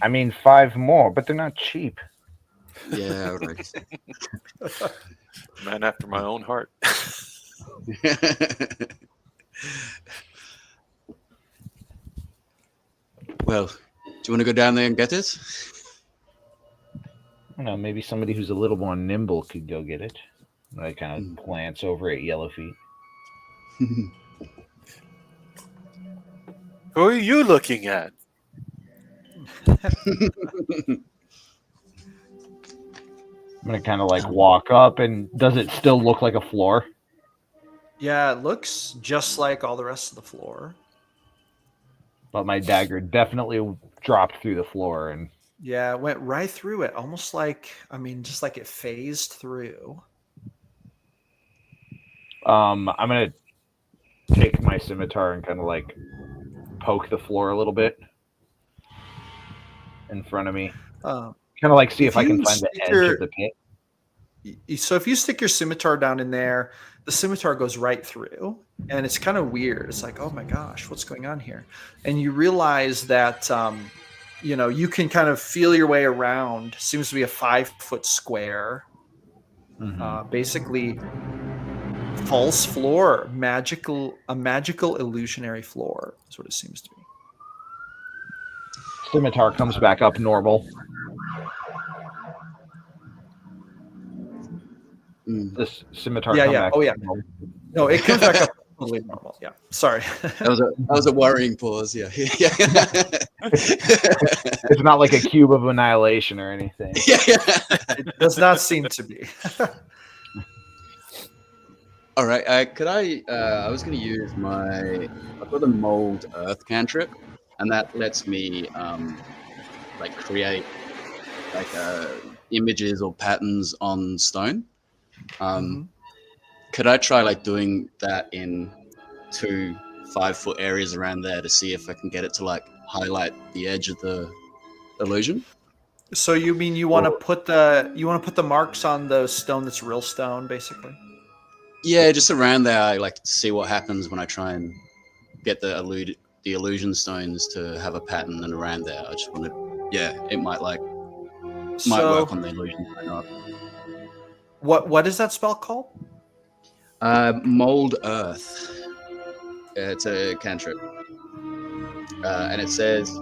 I mean, 5 more, but they're not cheap. Yeah, right. Man after my own heart. Well, do you want to go down there and get it? I don't know, maybe somebody who's a little more nimble could go get it. I kind of glance over at Yellow Feet. Who are you looking at? I'm gonna kind of like walk up, and does it still look like a floor? Yeah, it looks just like all the rest of the floor. But my dagger definitely dropped through the floor, and Yeah, it went right through it, almost like, I mean, just like it phased through. I'm gonna take my scimitar and kind of like poke the floor a little bit in front of me. Kind of like see if I can find the edge of the pit. So if you stick your scimitar down in there, the scimitar goes right through, and it's kind of weird. It's like, oh my gosh, what's going on here? And you realize that, you can kind of feel your way around. Seems to be a 5-foot square, basically false floor, a magical illusionary floor is what it seems to be. Scimitar comes back up normal. This scimitar comes back. Oh yeah. No, it comes back up totally normal. Yeah. Sorry. That was a worrying pause. Yeah. It's not like a cube of annihilation or anything. It does not seem to be. All right. Could I? I was going to use I've got a mold earth cantrip, and that lets me create images or patterns on stone. Could I try doing that in 2 5-foot areas around there to see if I can get it to highlight the edge of the illusion? So you mean you want to put the marks on the stone that's real stone, basically? Yeah, just around there. I like to see what happens when I try and get the illusion stones to have a pattern, and around there, I just want to. Yeah, it might work on the illusion. Might not. What is that spell called? Mold Earth. It's a cantrip, and it says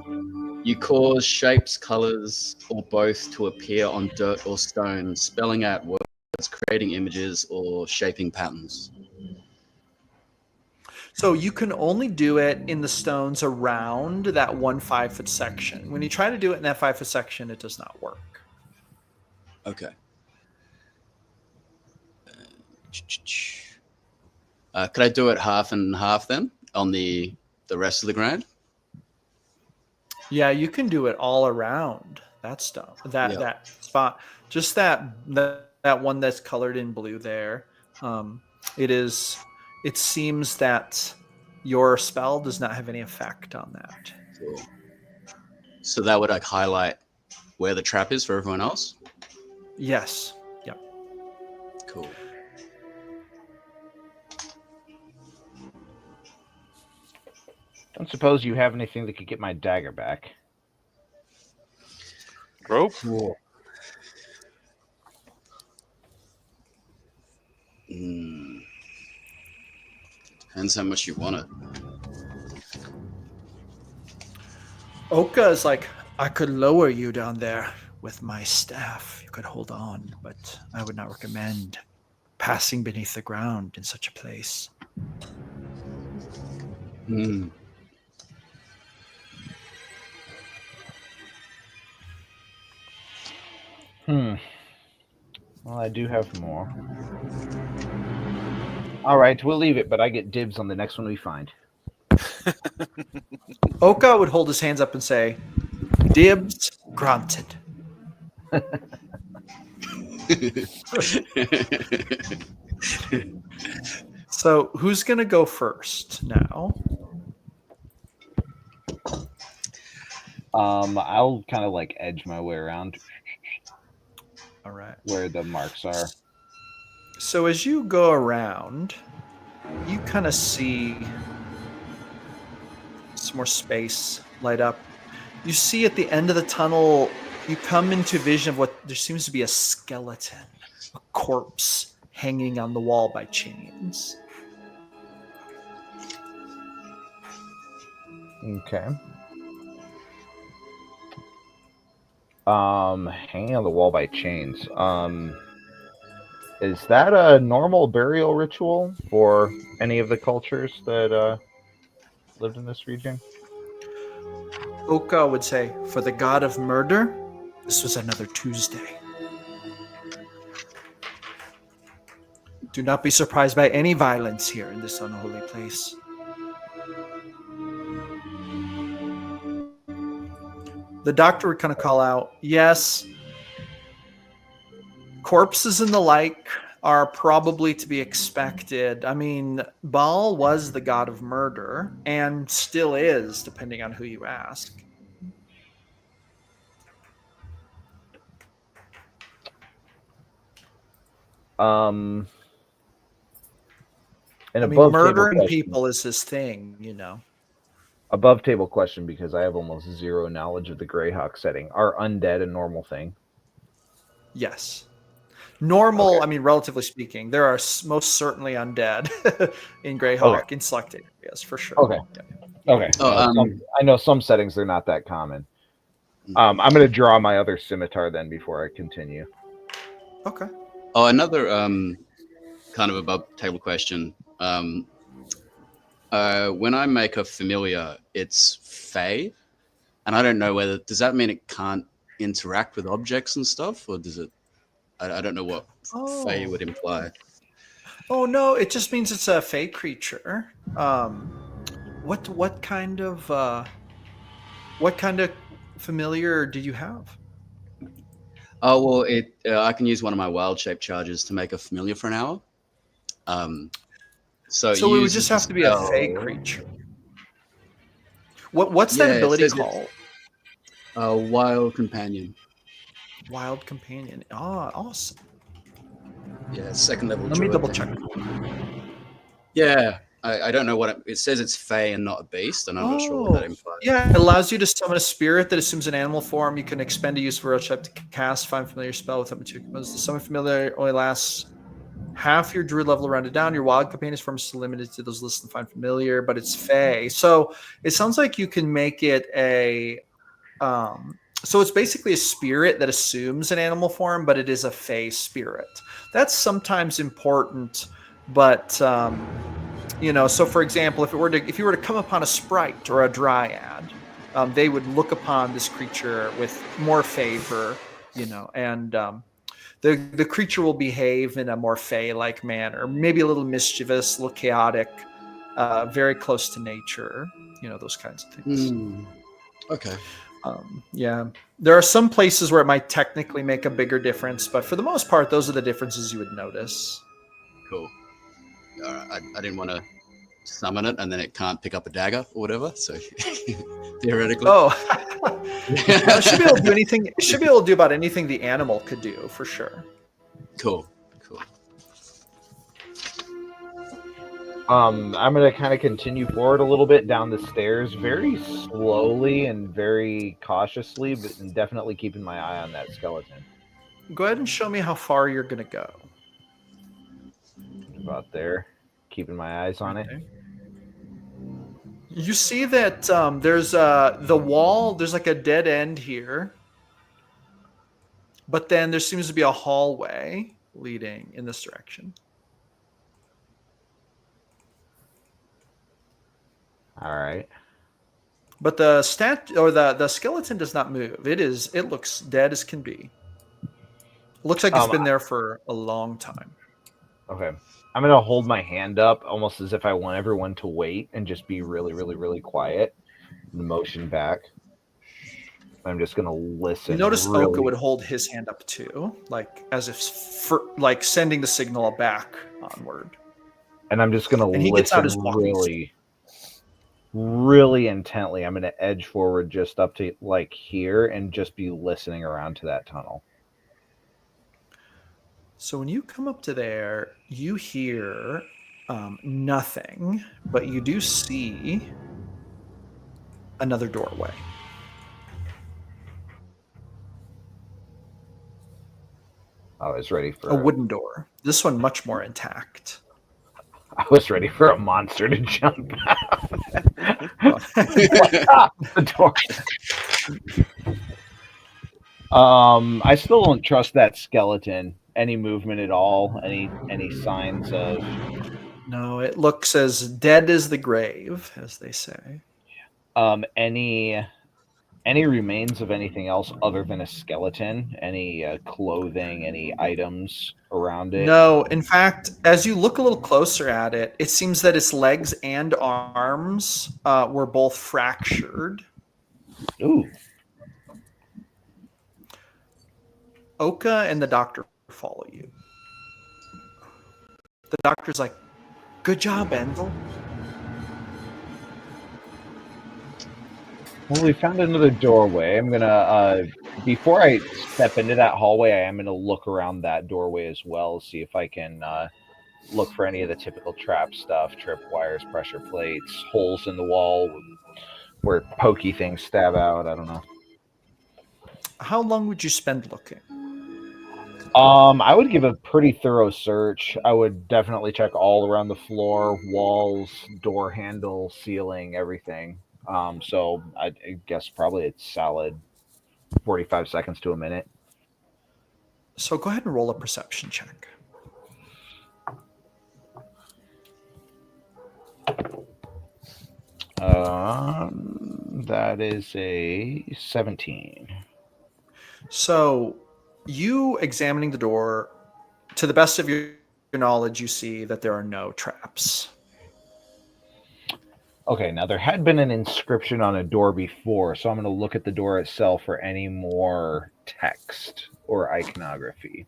you cause shapes, colors, or both to appear on dirt or stone, spelling out words, creating images, or shaping patterns. So you can only do it in the stones around that 1 5-foot section. When you try to do it in that 5-foot section, it does not work. Okay. Could I do it half and half then on the rest of the ground? Yeah, you can do it all around that stuff, that spot, just that one that's colored in blue there. It seems that your spell does not have any effect on that. Cool. So that would highlight where the trap is for everyone else? Yes. Yep. Cool. Don't suppose you have anything that could get my dagger back. Rope? Cool. Depends how much you want it. Oka is like, I could lower you down there with my staff. You could hold on, but I would not recommend passing beneath the ground in such a place. Well, I do have more. All right, we'll leave it, but I get dibs on the next one we find. Oka would hold his hands up and say, dibs granted. So who's going to go first now? I'll kind of like edge my way around. All right. Where the marks are. So as you go around, you kind of see some more space light up. You see at the end of the tunnel, you come into vision of what there seems to be a skeleton, a corpse hanging on the wall by chains. Okay. Hanging on the wall by chains. Is that a normal burial ritual for any of the cultures that lived in this region? Oka would say, for the god of murder, this was another Tuesday. Do not be surprised by any violence here in this unholy place. The doctor would kind of call out, yes, corpses and the like are probably to be expected. I mean, Baal was the god of murder and still is, depending on who you ask. And I mean, murdering people is his thing, you know. Above table question, because I have almost zero knowledge of the Greyhawk setting. Are undead a normal thing? Yes. Normal, okay. I mean, relatively speaking, there are most certainly undead in Greyhawk, in select areas, for sure. Okay. Yeah. Okay. I know some settings they're not that common. I'm going to draw my other scimitar then before I continue. Okay. Oh, another kind of above table question. When I make a familiar, it's Fey, and I don't know whether does that mean it can't interact with objects and stuff, or does it? I don't know what Fey would imply. Oh no, it just means it's a Fey creature. What kind of familiar do you have? Oh well, I can use one of my wild shape charges to make a familiar for an hour. So it would just have to be a Fey creature. What's that ability called? Wild Companion. Wild Companion. Ah, awesome. Yeah, second level. Let me double check. Yeah, I don't know what it says. It's Fey and not a beast, and I'm not sure what that implies. Yeah, it allows you to summon a spirit that assumes an animal form. You can expend a use of a check to cast find familiar spell with that material. The summon familiar only lasts half your druid level rounded down. Your wild companion's form is still limited to those listed and find familiar, but it's Fey. So it sounds like you can make it a so it's basically a spirit that assumes an animal form, but it is a Fey spirit. That's sometimes important, but so for example, if you were to come upon a sprite or a dryad, they would look upon this creature with more favor, and the creature will behave in a more Fey-like manner, maybe a little mischievous, a little chaotic, very close to nature, those kinds of things. Okay. Yeah, there are some places where it might technically make a bigger difference, but for the most part, those are the differences you would notice. Cool. I didn't want to summon it and then it can't pick up a dagger or whatever, so theoretically. It should be able to do anything. It should be able to do about anything the animal could do, for sure. Cool. I'm going to kind of continue forward a little bit down the stairs, very slowly and very cautiously, but definitely keeping my eye on that skeleton. Go ahead and show me how far you're going to go. About there, keeping my eyes on it. You see that there's the wall, there's like a dead end here, but then there seems to be a hallway leading in this direction. All right. But the skeleton does not move. It looks dead as can be. Looks like it's been there for a long time. Okay. I'm going to hold my hand up almost as if I want everyone to wait and just be really, really, really quiet and motion back. I'm just going to listen. You notice Oka would hold his hand up too, like as if sending the signal back onward. And I'm just going to listen he gets out his really. really intently, I'm going to edge forward just up to like here and just be listening around to that tunnel. So when you come up to there, you hear nothing, but you do see another doorway. I was ready for A wooden door. This one much more intact. I was ready for a monster to jump out. The door. I still don't trust that skeleton. Any movement at all? Any signs of? No, it looks as dead as the grave, as they say. Any remains of anything else other than a skeleton? Any clothing? Any items around it? No, in fact, as you look a little closer at it, it seems that its legs and arms were both fractured. Ooh. Oka and the doctor follow you. The doctor's like, "Good job, Endel." Well, we found another doorway. I'm gonna before I step into that hallway, I am gonna look around that doorway as well, see if I can look for any of the typical trap stuff, tripwires, pressure plates, holes in the wall where pokey things stab out. I don't know. How long would you spend looking? I would give a pretty thorough search. I would definitely check all around the floor, walls, door handle, ceiling, everything. So I guess probably it's solid 45 seconds to a minute. So go ahead and roll a perception check. That is a 17. So you examining the door, to the best of your knowledge, you see that there are no traps. Okay, now there had been an inscription on a door before, so I'm going to look at the door itself for any more text or iconography.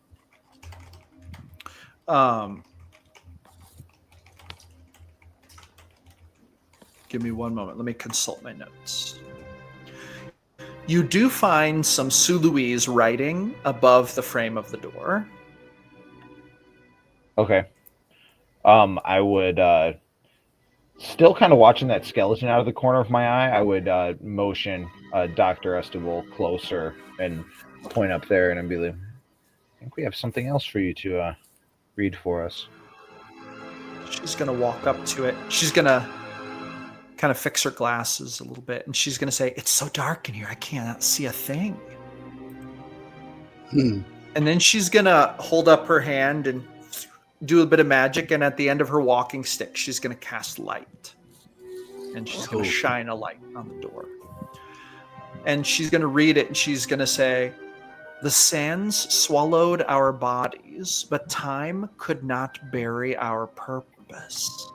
Give me one moment. Let me consult my notes. You do find some Suluese writing above the frame of the door. Okay. I would, still kind of watching that skeleton out of the corner of my eye, I would motion Dr. Estable closer and point up there and I'd be like, I think we have something else for you to read for us. She's going to walk up to it. She's going to kind of fix her glasses a little bit, and she's going to say, "It's so dark in here, I cannot see a thing." And then she's going to hold up her hand and do a bit of magic, and at the end of her walking stick, she's going to cast light. And she's going to shine a light on the door. And she's going to read it, and she's going to say, "The sands swallowed our bodies, but time could not bury our purpose."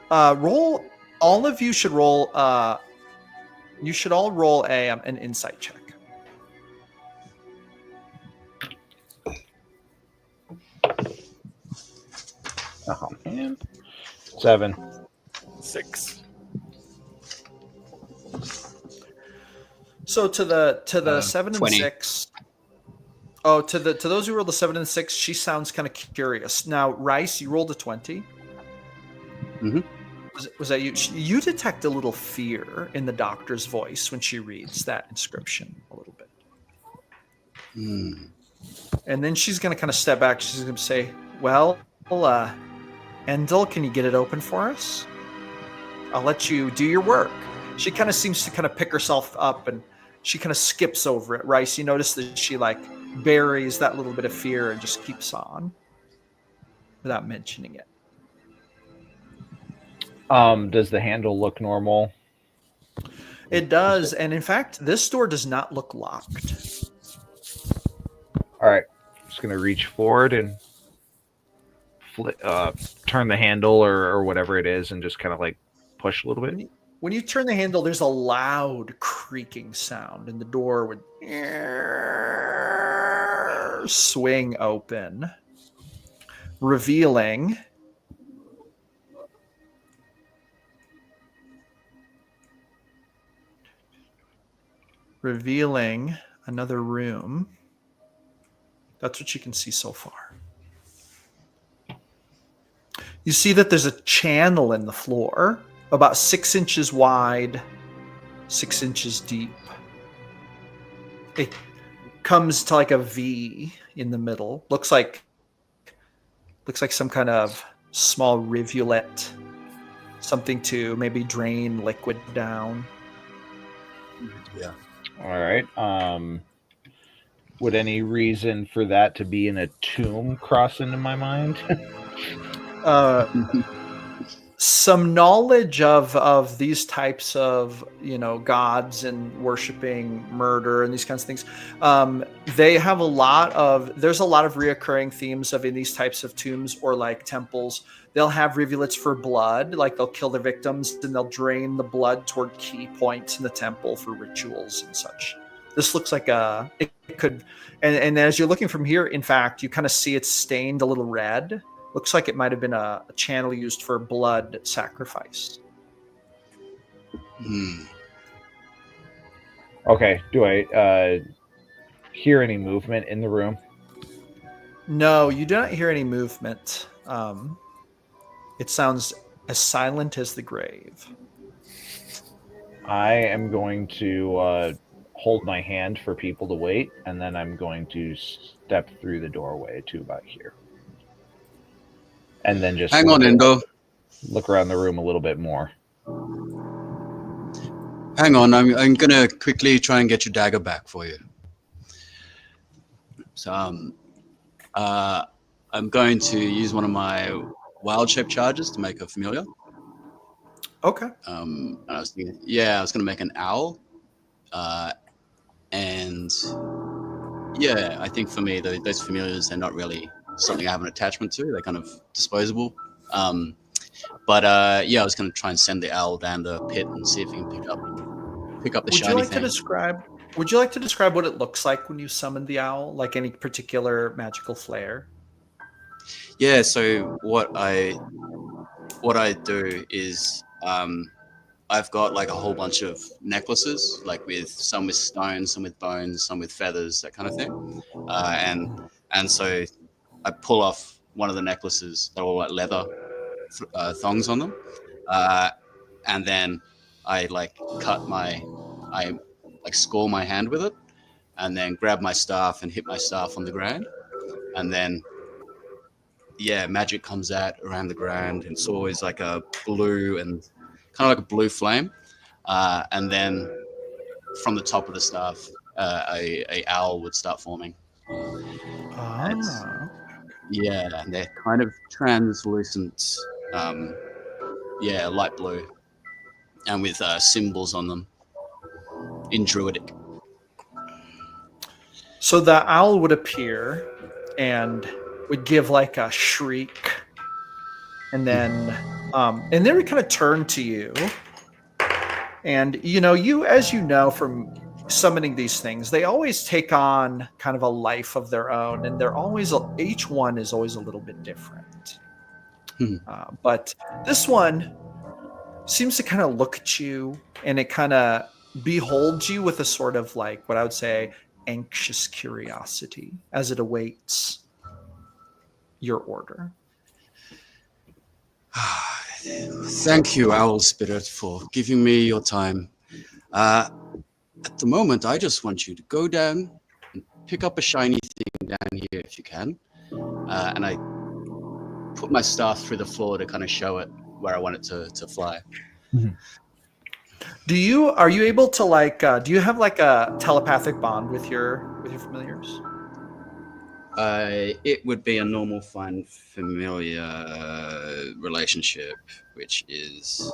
Roll. All of you should roll. You should all roll an insight check. Oh man, 7. 6. So to the 7 and 20. 6. Oh, to those who rolled the 7 and 6, she sounds kind of curious. Now, Rice, you rolled a 20. Mm-hmm. Was that you? You detect a little fear in the doctor's voice when she reads that inscription a little bit. And then she's going to kind of step back. She's going to say, "Well, Endel, can you get it open for us? I'll let you do your work." She kind of seems to kind of pick herself up, and she kind of skips over it. Rice, you notice that she like buries that little bit of fear and just keeps on without mentioning it. Does the handle look normal? It does, and in fact, this door does not look locked. All right, I'm just gonna reach forward and turn the handle or whatever it is, and just kind of like push a little bit. When you turn the handle, there's a loud creaking sound, and the door would swing open. revealing another room. That's what you can see so far. You see that there's a channel in the floor, about 6 inches wide, 6 inches deep. It comes to like a V in the middle. Looks like some kind of small rivulet, something to maybe drain liquid down. Yeah. All right. Would any reason for that to be in a tomb cross into my mind? Some knowledge of these types of gods and worshiping murder and these kinds of things. They have there's a lot of reoccurring themes of in these types of tombs or like temples. They'll have rivulets for blood, like they'll kill their victims and they'll drain the blood toward key points in the temple for rituals and such. This looks like it could, and as you're looking from here, in fact, you kind of see it's stained a little red. Looks like it might have been a channel used for blood sacrifice. Okay. Do I hear any movement in the room? No, you do not hear any movement. It sounds as silent as the grave. I am going to hold my hand for people to wait, and then I'm going to step through the doorway to about here. And then just hang on, Endo. Look around the room a little bit more. Hang on, I'm gonna quickly try and get your dagger back for you. So I'm going to use one of my wild shape charges to make a familiar. Okay. I was gonna make an owl, and yeah, I think for me those familiars, they're not really something I have an attachment to. They're kind of disposable. But I was going to try and send the owl down the pit and see if he can pick up the shiny thing. Would you like to describe what it looks like when you summon the owl? Like any particular magical flair? Yeah. So what I do is I've got like a whole bunch of necklaces, like some with stones, some with bones, some with feathers, that kind of thing. And so I pull off one of the necklaces that are all like leather thongs on them, and then I score my hand with it, and then grab my staff and hit my staff on the ground, and then magic comes out around the ground, and it's always like a blue and kind of like a blue flame, and then from the top of the staff, a owl would start forming. Yeah, and they're kind of translucent, light blue, and with symbols on them in Druidic. So the owl would appear and would give like a shriek, and then it would kind of turn to you, and as you know from summoning these things, they always take on kind of a life of their own, and each one is always a little bit different. But this one seems to kind of look at you, and it kind of beholds you with a sort of like what I would say anxious curiosity as it awaits your order. Thank you, Owl Spirit, for giving me your time. At the moment, I just want you to go down and pick up a shiny thing down here if you can. And I put my staff through the floor to kind of show it where I want it to fly. Are you able to do you have like a telepathic bond with your familiars? It would be a normal find familiar relationship, which is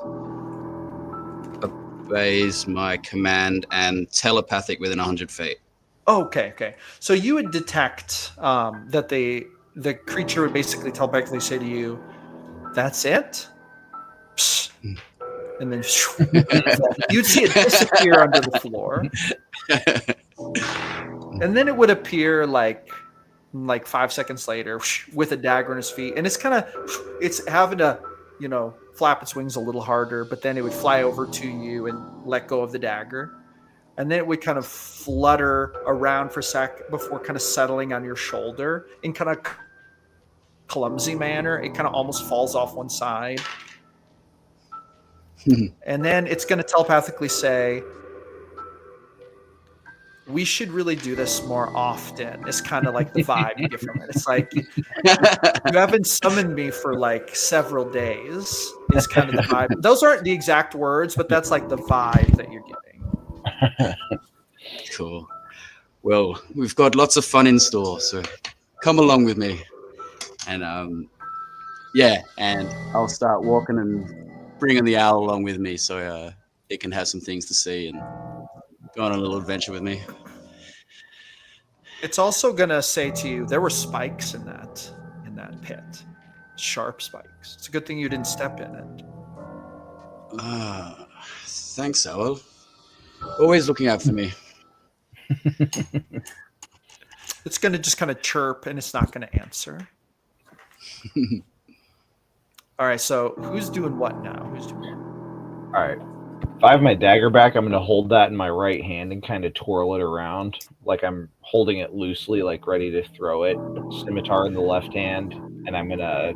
obeys my command and telepathic within 100 feet. Okay. So you would detect that the creature would basically telepathically say to you, "That's it," Psst. And then you'd see it disappear under the floor, and then it would appear like And like 5 seconds later, with a dagger in his feet, and it's having to, flap its wings a little harder, but then it would fly over to you and let go of the dagger. And then it would kind of flutter around for a sec before kind of settling on your shoulder in kind of clumsy manner. It kind of almost falls off one side. And then it's going to telepathically say, we should really do this more often. It's kind of like the vibe you get from it. It's like, you haven't summoned me for like several days is kind of the vibe. Those aren't the exact words, but that's like the vibe that you're getting. Cool. Well, we've got lots of fun in store, so come along with me. And and I'll start walking and bringing the owl along with me so it can have some things to see and go on a little adventure with me. It's also gonna say to you, there were spikes in that pit, sharp spikes. It's a good thing you didn't step in it. Thanks, Owl. Always looking out for me. It's gonna just kind of chirp, and it's not gonna answer. All right, so who's doing what now? All right. If I have my dagger back, I'm going to hold that in my right hand and kind of twirl it around like I'm holding it loosely, like ready to throw it. Scimitar in the left hand, and I'm going to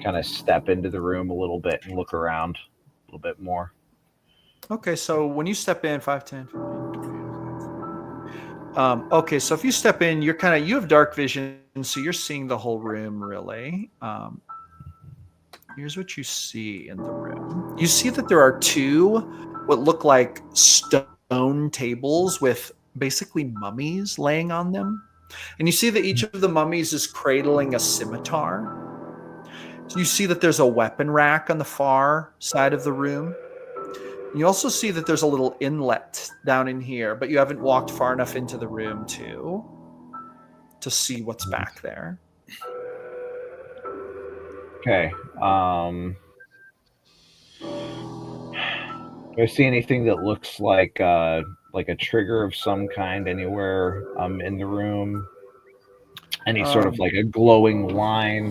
kind of step into the room a little bit and look around a little bit more. Okay, so when you step in, 5, 10, 15, 20, okay, so if you step in, you have dark vision, so you're seeing the whole room, really. Here's what you see in the room. You see that there are 2 what look like stone tables with basically mummies laying on them. And you see that each of the mummies is cradling a scimitar. So you see that there's a weapon rack on the far side of the room. You also see that there's a little inlet down in here, but you haven't walked far enough into the room to see what's back there. Okay. Do I see anything that looks like a trigger of some kind anywhere in the room? Any sort of like a glowing line?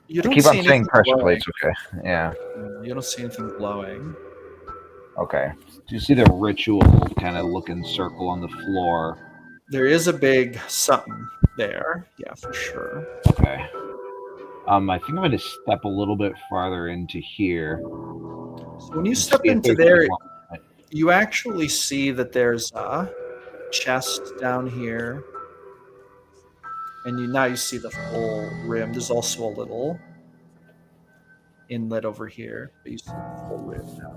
You don't keep see on saying pressure glowing. plates. Okay. Yeah. You don't see anything glowing. Okay. Do you see the ritual kind of looking circle on the floor? There is a big something there. Yeah, for sure. Okay. I think I'm going to step a little bit farther into here. So when you step into there, you actually see that there's a chest down here. And now you see the full rim. There's also a little inlet over here, but you see the full rim now.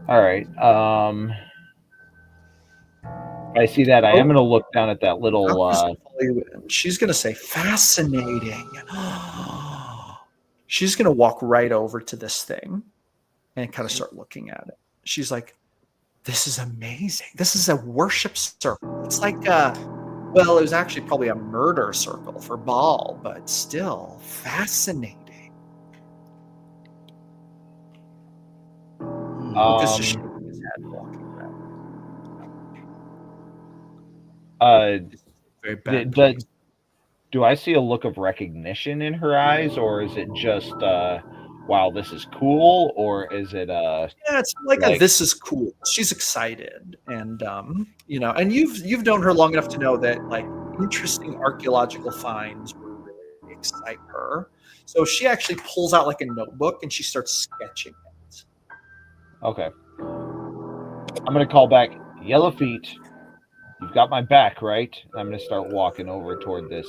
All right. I see that. I am going to look down at that little. She's going to say, fascinating. She's going to walk right over to this thing and kind of start looking at it. She's like, this is amazing. This is a worship circle. It's like, it was actually probably a murder circle for Baal, but still fascinating. Lucas just shaking his head walking around. Very bad. Do I see a look of recognition in her eyes, or is it just wow, this is cool, or is it yeah, it's like this is cool. She's excited, and and you've known her long enough to know that like interesting archaeological finds will really excite her. So she actually pulls out like a notebook and she starts sketching it. Okay. I'm gonna call back, Yellow Feet. You've got my back, right? I'm going to start walking over toward this,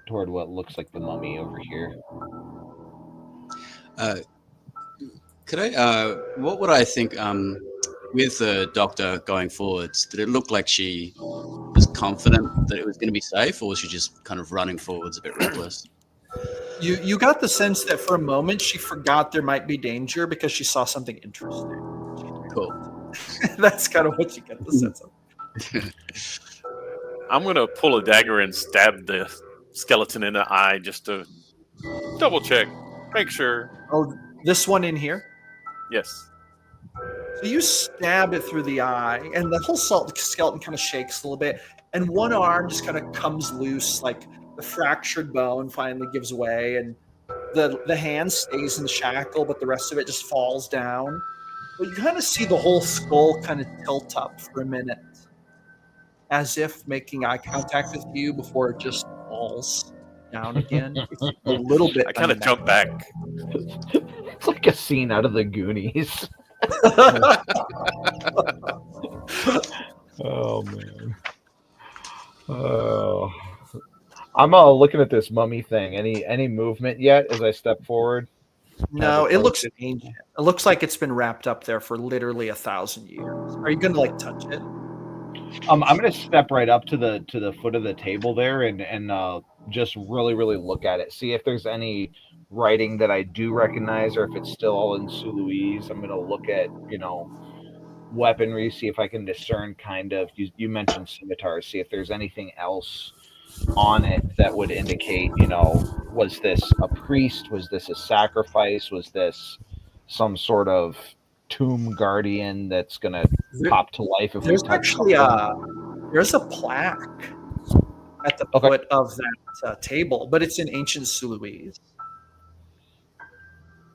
toward what looks like the mummy over here. Could I, what would I think, with the doctor going forwards, did it look like she was confident that it was going to be safe, or was she just kind of running forwards a bit reckless? You got the sense that for a moment she forgot there might be danger because she saw something interesting. Cool. That's kind of what you get the sense of. I'm going to pull a dagger and stab the skeleton in the eye just to double check, make sure. Oh, this one in here? Yes. So you stab it through the eye, and the whole skeleton kind of shakes a little bit, and one arm just kind of comes loose, like the fractured bone finally gives way, and the hand stays in the shackle, but the rest of it just falls down. But you kind of see the whole skull kind of tilt up for a minute, as if making eye contact with you before it just falls down again. It's a little bit I kind of jump back. It's like a scene out of the Goonies. Oh man. Oh. I'm looking at this mummy thing. Any movement yet as I step forward? No, it looks ancient. It looks like it's been wrapped up there for literally 1,000 years. Are you gonna like touch it? I'm gonna step right up to the foot of the table there and just really look at it. See if there's any writing that I do recognize, or if it's still all in Suluese. I'm gonna look at weaponry, see if I can discern kind of. You mentioned scimitars. See if there's anything else on it that would indicate, was this a priest? Was this a sacrifice? Was this some sort of tomb guardian that's going to pop to life if there's we touch actually something? There's a plaque at the foot of that table, but it's in ancient Suluese.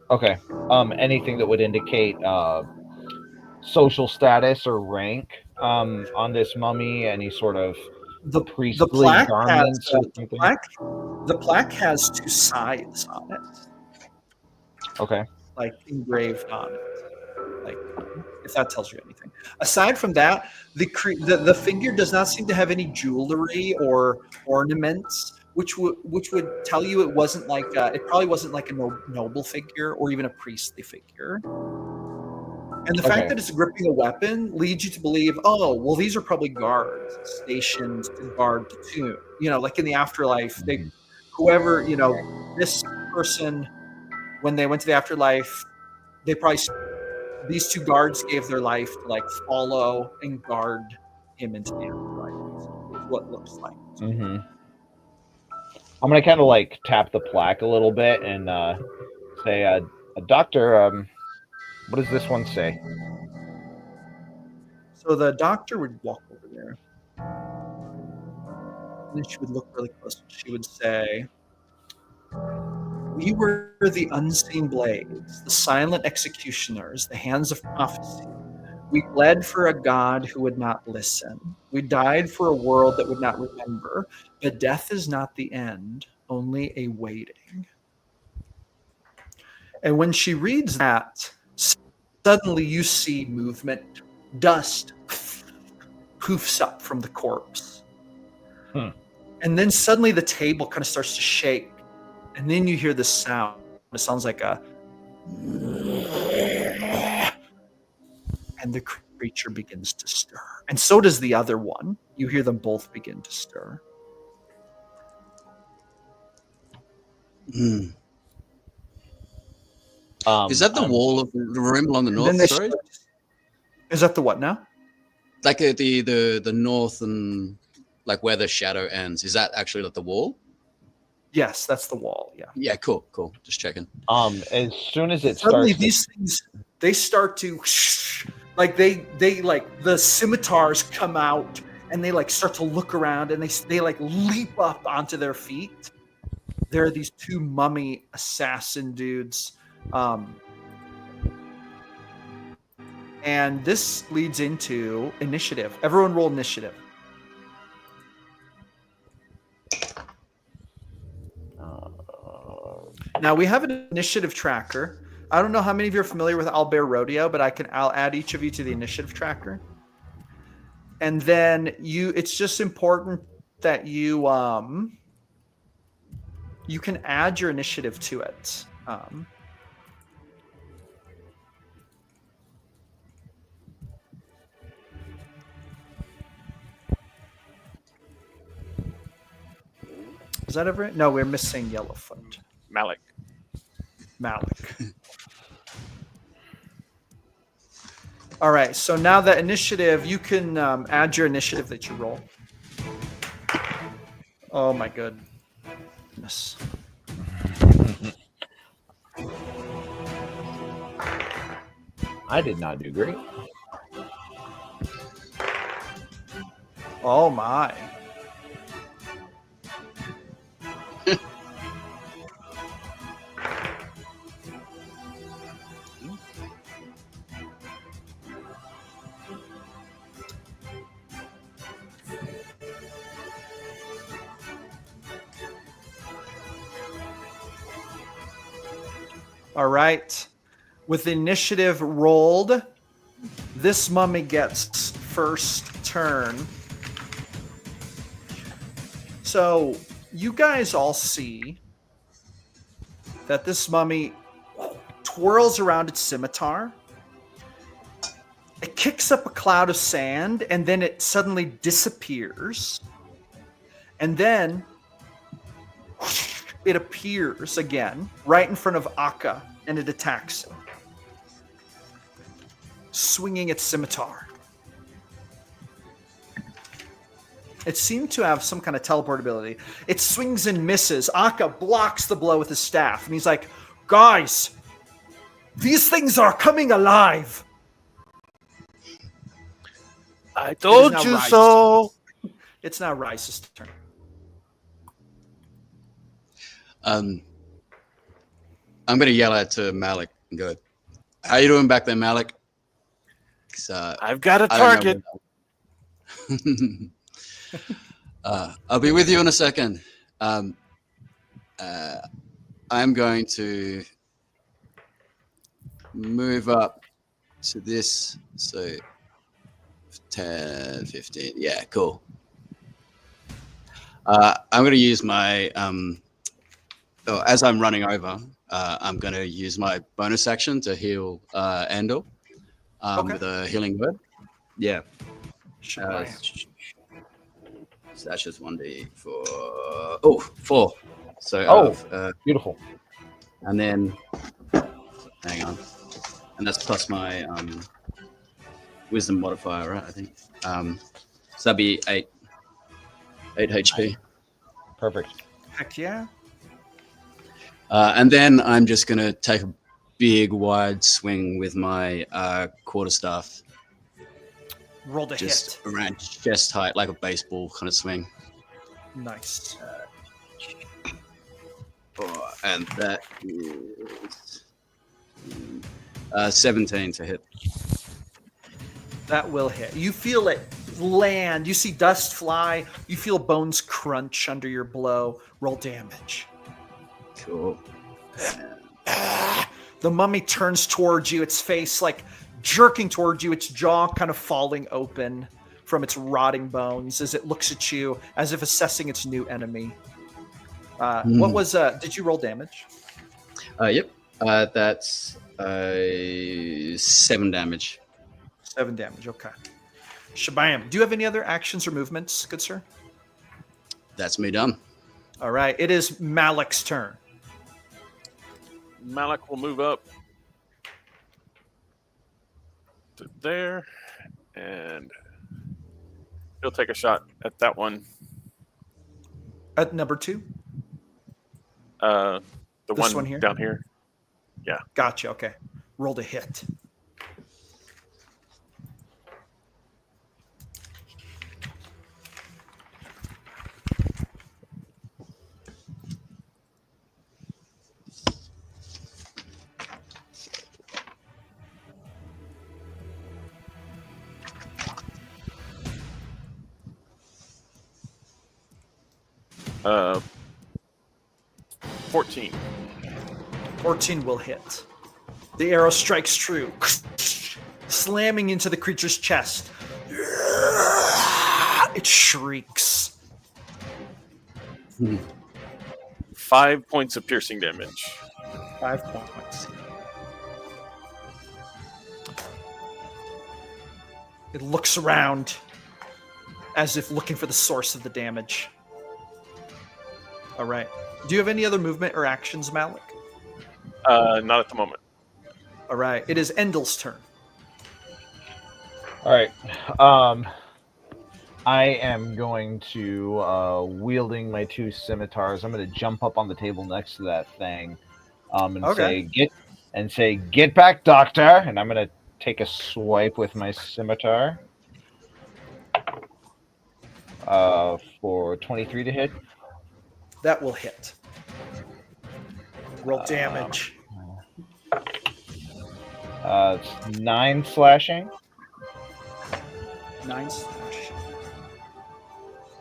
Okay. Anything that would indicate social status or rank on this mummy? Any sort of priestly garments? The plaque has 2 sides on it. Okay. Like engraved on it. Like, if that tells you anything. Aside from that, the figure does not seem to have any jewelry or ornaments, which would tell you it wasn't like it probably wasn't like a noble figure or even a priestly figure. And the fact that it's gripping a weapon leads you to believe, oh, well, these are probably guards stationed to guard the tomb. Like in the afterlife, whoever, this person, when they went to the afterlife, these 2 guards gave their life to like follow and guard him into the afterlife. Is what it looks like. Mm-hmm. I'm gonna kind of like tap the plaque a little bit and say, "Doctor, what does this one say?" So the doctor would walk over there, and then she would look really close. She would say, "We were the unseen blades, the silent executioners, the hands of prophecy. We bled for a God who would not listen. We died for a world that would not remember. But death is not the end, only a waiting." And when she reads that, suddenly you see movement. Dust poofs up from the corpse. And then suddenly the table kind of starts to shake. And then you hear this sound. It sounds like a... And the creature begins to stir. And so does the other one. You hear them both begin to stir. Is that the wall of the rim on the north? Sorry? Is that the what now? Like the north and like where the shadow ends. Is that actually like the wall? Yes, that's the wall. Yeah. Yeah. Cool. Just checking. As soon as it suddenly starts, these things they start to like they like the scimitars come out and they like start to look around and they like leap up onto their feet. There are these 2 mummy assassin dudes. And this leads into initiative. Everyone roll initiative. Now we have an initiative tracker. I don't know how many of you are familiar with Owlbear Rodeo, but I'll add each of you to the initiative tracker. And then it's just important that you can add your initiative to it. Is that ever? No, we're missing Yellowfoot. Malik. All right. So now that initiative, you can add your initiative that you roll. Oh my goodness. I did not do great. Oh my. All right. With initiative rolled, this mummy gets first turn. So you guys all see that this mummy twirls around its scimitar. It kicks up a cloud of sand, and then it suddenly disappears. And then it appears again right in front of Akka, and it attacks him, swinging its scimitar. It seemed to have some kind of teleportability. It swings and misses. Akka blocks the blow with his staff, and he's like, "Guys, these things are coming alive." I told you so. It's now Rice's turn. I'm going to yell at Malik and go, "How you doing back there, Malik?" I've got a target. I'll be with you in a second. I'm going to move up to this. So 10, 15. Yeah, cool. I'm going to use my... as I'm running over, I'm going to use my bonus action to heal Andor with a healing word. Yeah. So that's just 1d4. Oh, 4. So, beautiful. And then, hang on. And that's plus my wisdom modifier, right? I think. So that'd be 8 HP. Perfect. Heck yeah. And then I'm just going to take a big, wide swing with my quarterstaff. Roll to just hit. Around chest height, like a baseball kind of swing. Nice. And that is 17 to hit. That will hit. You feel it land. You see dust fly. You feel bones crunch under your blow. Roll damage. Cool. The mummy turns towards you, its face like jerking towards you, its jaw kind of falling open from its rotting bones as it looks at you as if assessing its new enemy. What was, did you roll damage? Yep. That's 7 damage. 7 damage, okay. Shabam. Do you have any other actions or movements, good sir? That's me done. All right, it is Malik's turn. Malik will move up to there, and he'll take a shot at that one. At number 2? The This one one here? down here. Yeah. Gotcha, okay. Roll to hit. Uh, 14. 14 will hit. The arrow strikes true, slamming into the creature's chest. It shrieks. 5 points of piercing damage. 5 points. It looks around as if looking for the source of the damage. All right. Do you have any other movement or actions, Malik? Not at the moment. All right. It is Endel's turn. All right. I am going to, wielding my 2 scimitars, I'm going to jump up on the table next to that thing and say, get back, doctor. And I'm going to take a swipe with my scimitar. For 23 to hit. That will hit. Roll damage. It's 9 slashing. 9 slash.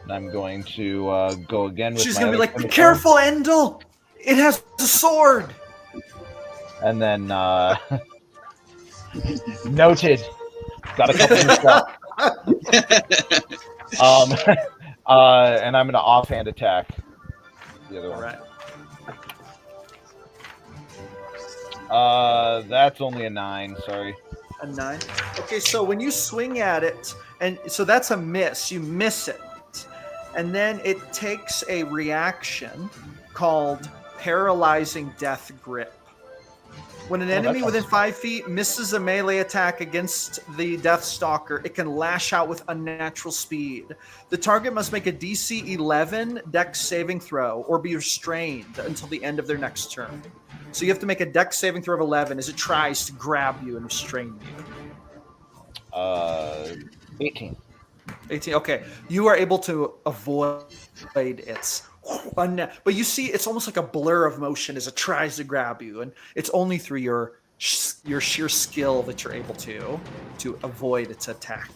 And I'm going to go again with She's my going to be other like, be scimitar. careful, Endel! It has a sword! And then, noted. Got a couple of stuff. And I'm going to offhand attack the other one. Alright. That's only a 9, sorry. A 9. Okay, so when you swing at it, and so that's a miss. You miss it. And then it takes a reaction called Paralyzing Death Grip. When an enemy within 5 feet misses a melee attack against the Death Stalker, it can lash out with unnatural speed. The target must make a DC 11 Dex saving throw or be restrained until the end of their next turn. So you have to make a Dex saving throw of 11 as it tries to grab you and restrain you. 18. 18. Okay, you are able to avoid its. But you see, it's almost like a blur of motion as it tries to grab you, and it's only through your sheer skill that you're able to avoid its attack.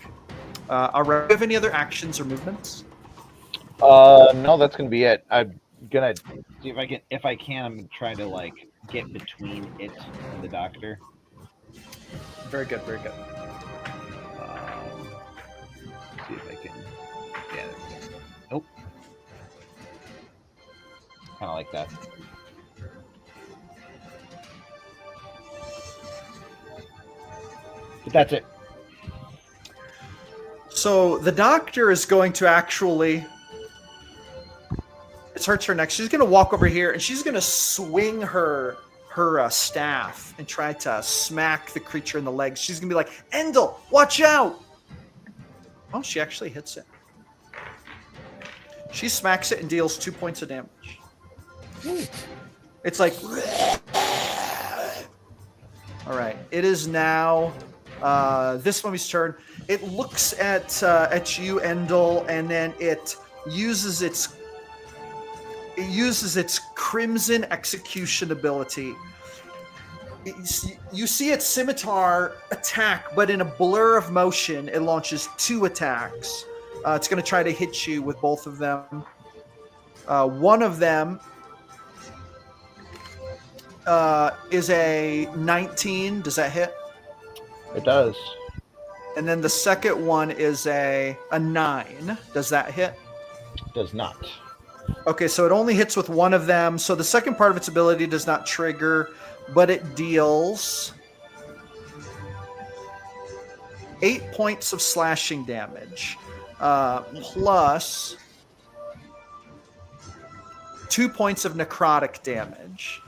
All right. Do you have any other actions or movements? No, that's gonna be it. I'm gonna see if I can. I'm gonna try to like get between it and the doctor. Very good. Very good. See if I can. Yeah. Nope. Kind of like that. But that's it. So the doctor is going to actually. It's her turn next. She's going to walk over here and she's going to swing her staff and try to smack the creature in the legs. She's going to be like, Endel, watch out! Oh, she actually hits it. She smacks it and deals 2 points of damage. It's like... All right. It is now this mummy's turn. It looks at you, Endel, and then it uses its Crimson Execution ability. You see its scimitar attack, but in a blur of motion, it launches 2 attacks. It's going to try to hit you with both of them. One of them is a 19. Does that hit? It does. And then the second one is a 9. Does that hit? Does not. Okay, so it only hits with one of them. So the second part of its ability does not trigger, but it deals 8 points of slashing damage, plus 2 points of necrotic damage,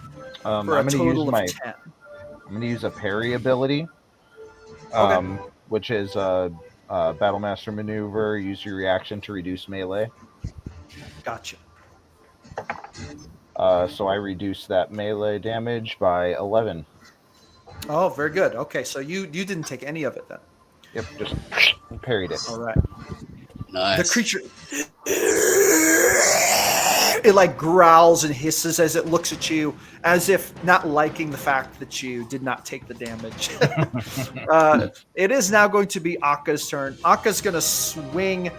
for a total of 10. I'm going to use a parry ability, which is a Battlemaster maneuver. Use your reaction to reduce melee. Gotcha. So I reduce that melee damage by 11. Oh, very good. Okay, so you didn't take any of it then. Yep, just parried it. All right. Nice. The creature, it like growls and hisses as it looks at you, as if not liking the fact that you did not take the damage. It is now going to be Akka's turn. Akka's going to swing.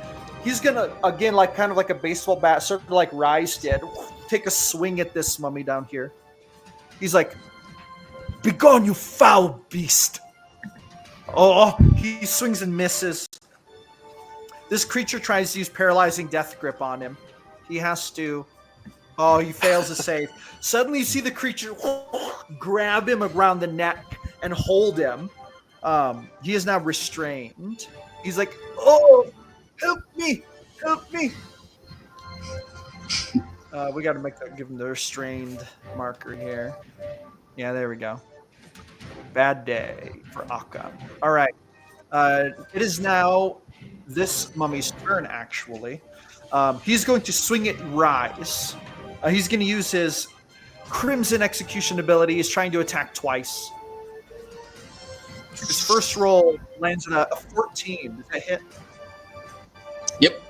He's going to, again, like kind of like a baseball bat, sort of like Rise did, take a swing at this mummy down here. He's like, "Begone, you foul beast!" Oh, he swings and misses. This creature tries to use Paralyzing Death Grip on him. He has to... Oh, he fails to save. Suddenly you see the creature grab him around the neck and hold him. He is now restrained. He's like, "Oh, help me! Help me!" We got to give him the restrained marker here. Yeah, there we go. Bad day for Akka. All right. It is now this mummy's turn, actually. He's going to swing at Rise. He's going to use his Crimson Execution ability. He's trying to attack twice. His first roll lands at a 14. Does that hit? Yep.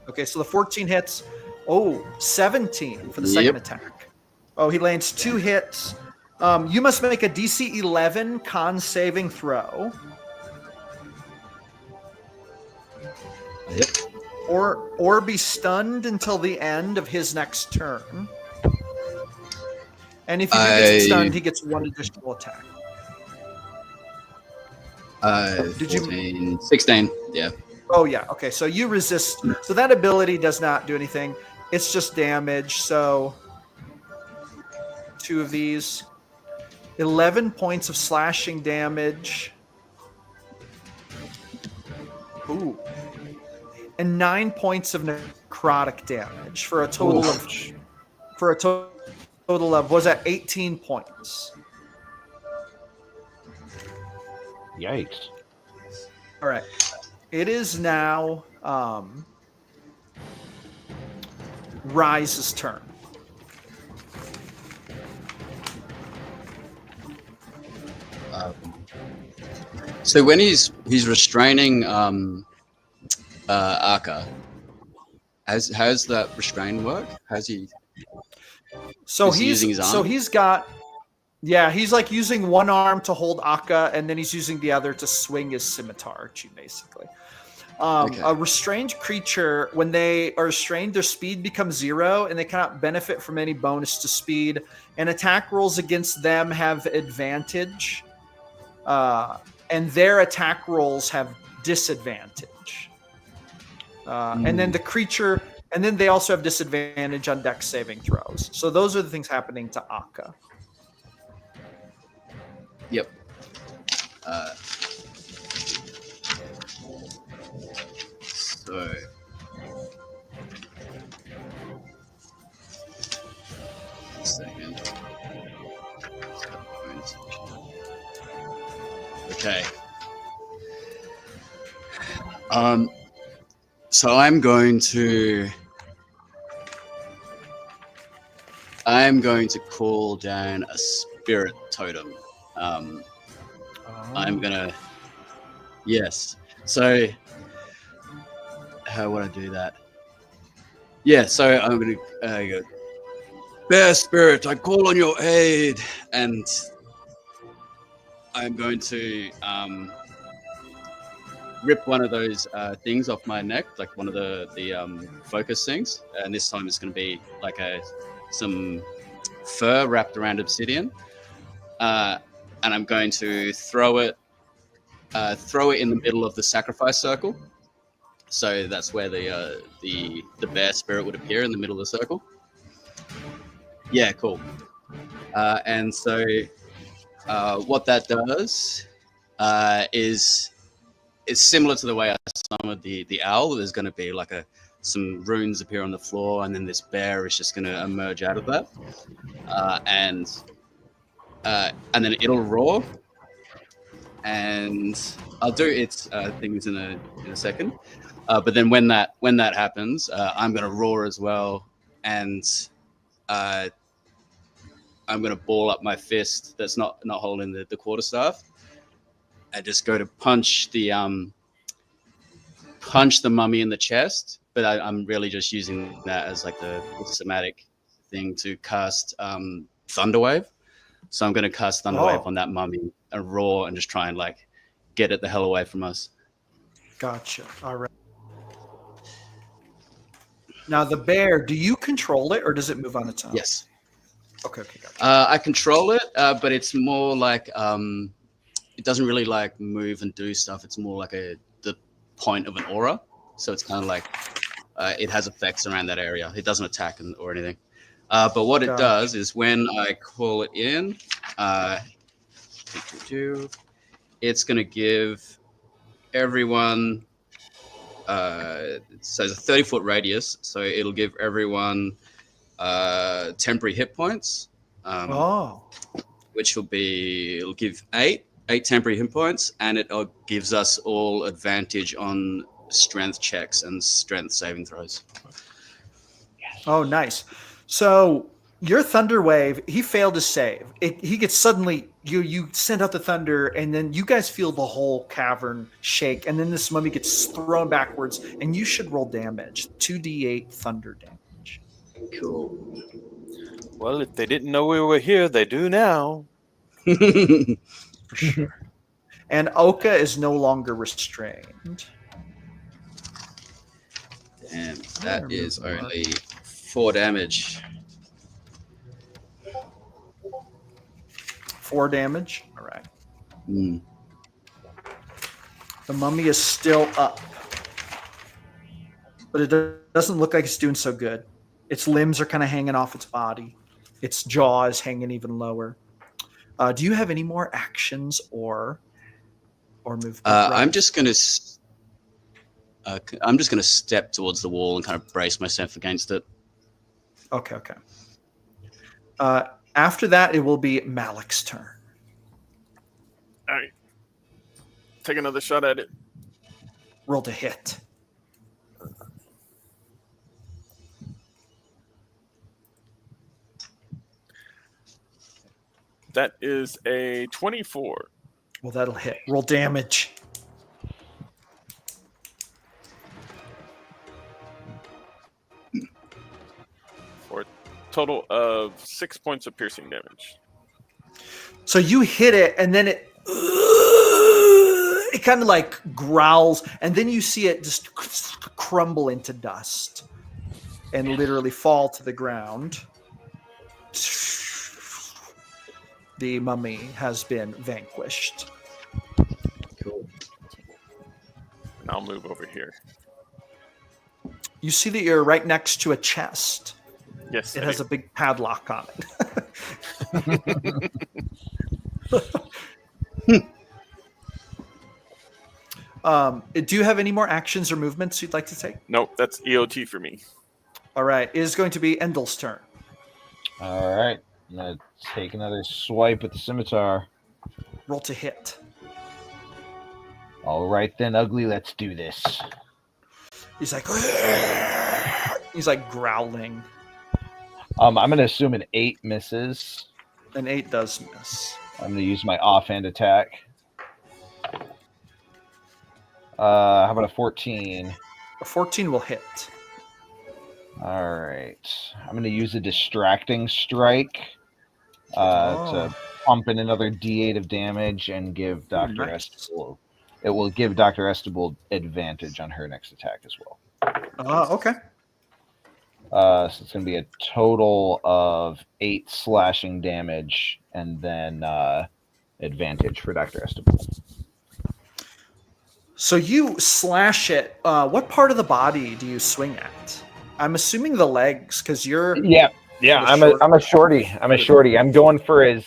Okay, so the 14 hits. Oh, 17 for the second attack. Oh, he lands 2 hits. You must make a DC 11 con saving throw. Yep. Or be stunned until the end of his next turn. And if you do get stunned, he gets 1 additional attack. 14, 16, yeah. Oh, yeah. Okay, so you resist. So that ability does not do anything. It's just damage. So 2 of these. 11 points of slashing damage. Ooh. And 9 points of necrotic damage for a total of was that 18 points. Yikes. All right. It is now Rise's turn. So when he's restraining Arca, how's that restrain work? How's he? So he's using his arm? So he's got. Yeah, he's like using one arm to hold Akka, and then he's using the other to swing his scimitar at you, basically. Okay. A restrained creature, when they are restrained, their speed becomes 0, and they cannot benefit from any bonus to speed. And attack rolls against them have advantage, and their attack rolls have disadvantage. And then the creature, and then they also have disadvantage on dex saving throws. So those are the things happening to Akka. Yep. So. Second. Okay. So I'm going to call down a spirit totem. I'm gonna, yes. So how would I do that? Yeah. So I'm gonna go, bear spirit, I call on your aid, and I'm going to rip one of those things off my neck, like one of the focus things, and this time it's going to be like some fur wrapped around obsidian. And I'm going to throw it in the middle of the sacrifice circle. So that's where the bear spirit would appear, in the middle of the circle. Yeah, cool. And so what that does is similar to the way I summoned the owl. There's going to be like some runes appear on the floor, and then this bear is just going to emerge out of that. And then it'll roar, and I'll do its things in a second. But then when that happens, I'm gonna roar as well, and I'm gonna ball up my fist that's not holding the quarterstaff, and just go to punch the mummy in the chest. But I'm really just using that as like the somatic thing to cast Thunderwave. So I'm going to cast Thunderwave on that mummy and roar and just try and like get it the hell away from us. Gotcha. All right. Now the bear, do you control it or does it move on its own? Yes. Okay. Gotcha. I control it, but it's more like it doesn't really like move and do stuff. It's more like the point of an aura. So it's kind of like it has effects around that area. It doesn't attack or anything. But what it does is when I call it in, it's going to give everyone, it says a 30-foot radius, so it'll give everyone temporary hit points, which it'll give eight temporary hit points, and it gives us all advantage on strength checks and strength saving throws. Oh, nice. So your Thunder Wave, he failed to save. He gets suddenly you send out the thunder, and then you guys feel the whole cavern shake, and then this mummy gets thrown backwards, and you should roll damage. 2d8 thunder damage. Cool. Well, if they didn't know we were here, they do now. For sure. And Oka is no longer restrained. And that is only 4 damage. 4 damage. All right. Mm. The mummy is still up, but it doesn't look like it's doing so good. Its limbs are kind of hanging off its body. Its jaw is hanging even lower. Do you have any more actions or movement? I'm just gonna step towards the wall and kind of brace myself against it. Okay. After that, it will be Malik's turn. All right. Take another shot at it. Roll to hit. That is a 24. Well, that'll hit. Roll damage. For a total of 6 points of piercing damage. So you hit it, and then it kind of like growls, and then you see it just crumble into dust and literally fall to the ground. The mummy has been vanquished. Cool. And I'll move over here. You see that you're right next to a chest. Yes. It has a big padlock on it. Do you have any more actions or movements you'd like to take? Nope, that's EOT for me. All right. It is going to be Endel's turn. All right. I'm going to take another swipe at the scimitar. Roll to hit. All right, then, Ugly. Let's do this. He's like growling. I'm going to assume an 8 misses. An 8 does miss. I'm going to use my offhand attack. How about a 14? A 14 will hit. All right. I'm going to use a distracting strike to pump in another D8 of damage and give Dr. Estable. It will give Dr. Estable advantage on her next attack as well. Okay. So it's going to be a total of 8 slashing damage and then advantage for Dr. Estable. So you slash it. What part of the body do you swing at? I'm assuming the legs, because you're Yeah. I'm a shorty. I'm going for his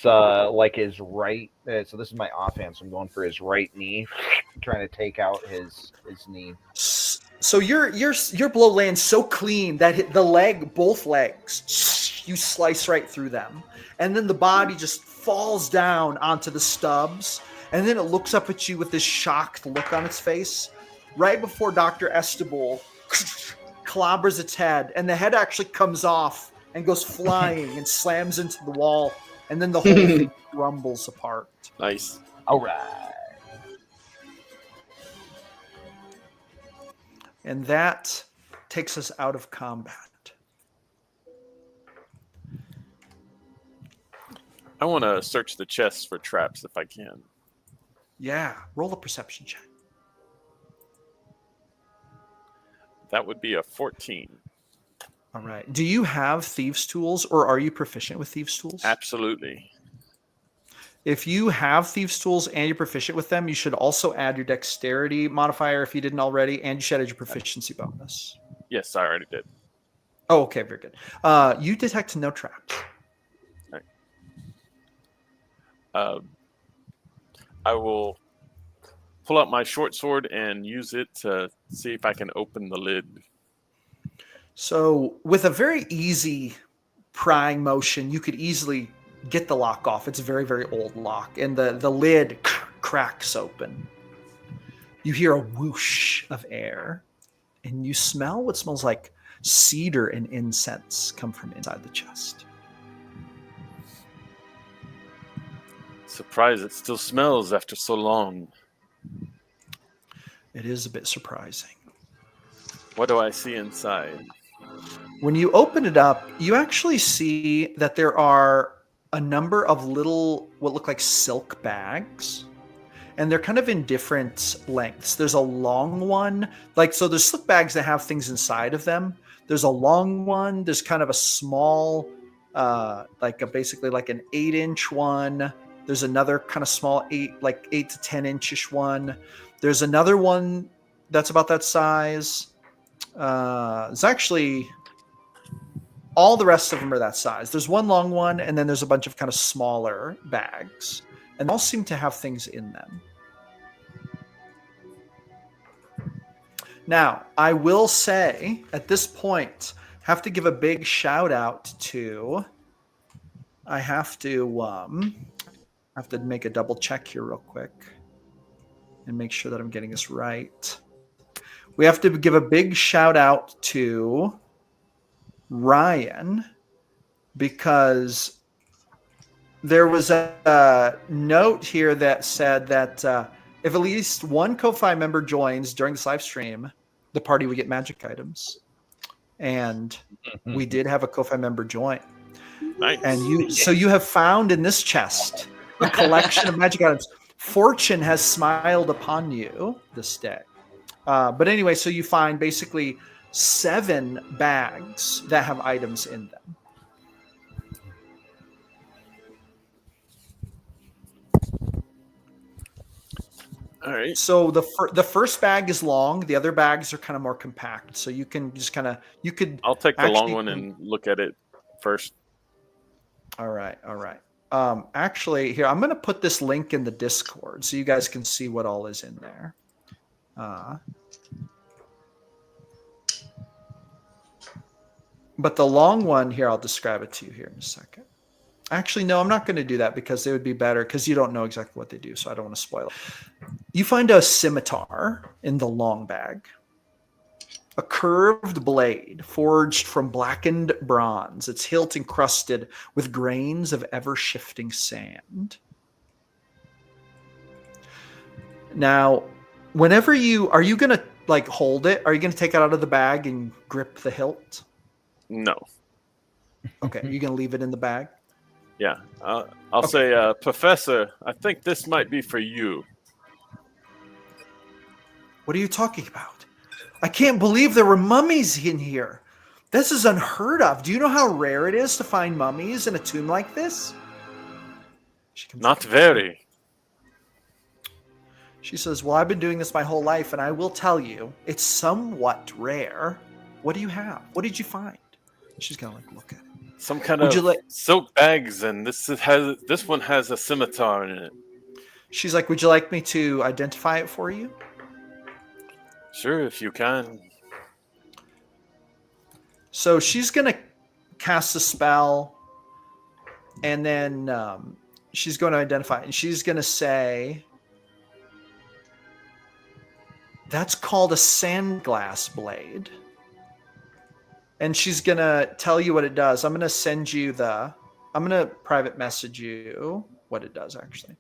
his right. So this is my offhand. So I'm going for his right knee, trying to take out his knee. So your blow lands so clean that both legs, you slice right through them, and then the body just falls down onto the stubs, and then it looks up at you with this shocked look on its face. Right before Dr. Estable clobbers its head, and the head actually comes off and goes flying and slams into the wall, and then the whole thing crumbles apart. Nice. All right. And that takes us out of combat. I want to search the chests for traps if I can. Yeah, roll a perception check. That would be a 14. All right. Do you have thieves' tools, or are you proficient with thieves' tools? Absolutely. If you have thieves' tools and you're proficient with them, you should also add your dexterity modifier if you didn't already, and you should add your proficiency bonus. Yes, I already did. Oh, okay, very good. You detect no traps. All right. I will pull out my short sword and use it to see if I can open the lid. So with a very easy prying motion, you could easily get the lock off. It's a very, very old lock, and the lid cracks open. You hear a whoosh of air, and you smell what smells like cedar and incense come from inside the chest. Surprised it still smells after so long. It is a bit surprising. What do I see inside? When you open it up, you actually see that there are a number of little, what look like silk bags. And they're kind of in different lengths. There's a long one, so there's silk bags that have things inside of them. There's a long one. There's kind of a small, basically like an 8-inch one. There's another kind of small 8 to 10 inchish one. There's another one that's about that size. It's actually all the rest of them are that size. There's one long one, and then there's a bunch of kind of smaller bags. And they all seem to have things in them. Now, I will say at this point, have to give a big shout out to. I have to make a double check here real quick and make sure that I'm getting this right. We have to give a big shout out to Ryan because there was a note here that said that if at least one Ko-Fi member joins during this live stream, the party would get magic items. And we did have a Ko-Fi member join. Nice. And you have found in this chest a collection of magic items. Fortune has smiled upon you this day. But anyway, so you find basically 7 bags that have items in them. All right. So the first bag is long. The other bags are kind of more compact. So you can just I'll take the long one and look at it first. All right. Actually, here I'm going to put this link in the Discord so you guys can see what all is in there. But the long one here, I'll describe it to you here in a second. Actually, no, I'm not going to do that because it would be better because you don't know exactly what they do, so I don't want to spoil it. You find a scimitar in the long bag, a curved blade forged from blackened bronze, its hilt encrusted with grains of ever-shifting sand. Now, are you going to hold it? Are you going to take it out of the bag and grip the hilt? No. Okay, you're going to leave it in the bag? Yeah, I'll say, Professor, I think this might be for you. What are you talking about? I can't believe there were mummies in here. This is unheard of. Do you know how rare it is to find mummies in a tomb like this? Not very. She says, well, I've been doing this my whole life, and I will tell you, it's somewhat rare. What do you have? What did you find? She's going to look at it. Some kind of silk bags, and this one has a scimitar in it. She's like, would you like me to identify it for you? Sure, if you can. So she's going to cast a spell, and then she's going to identify it, and she's going to say, that's called a sandglass blade. And she's going to tell you what it does. I'm going to send you I'm going to private message you what it does, actually.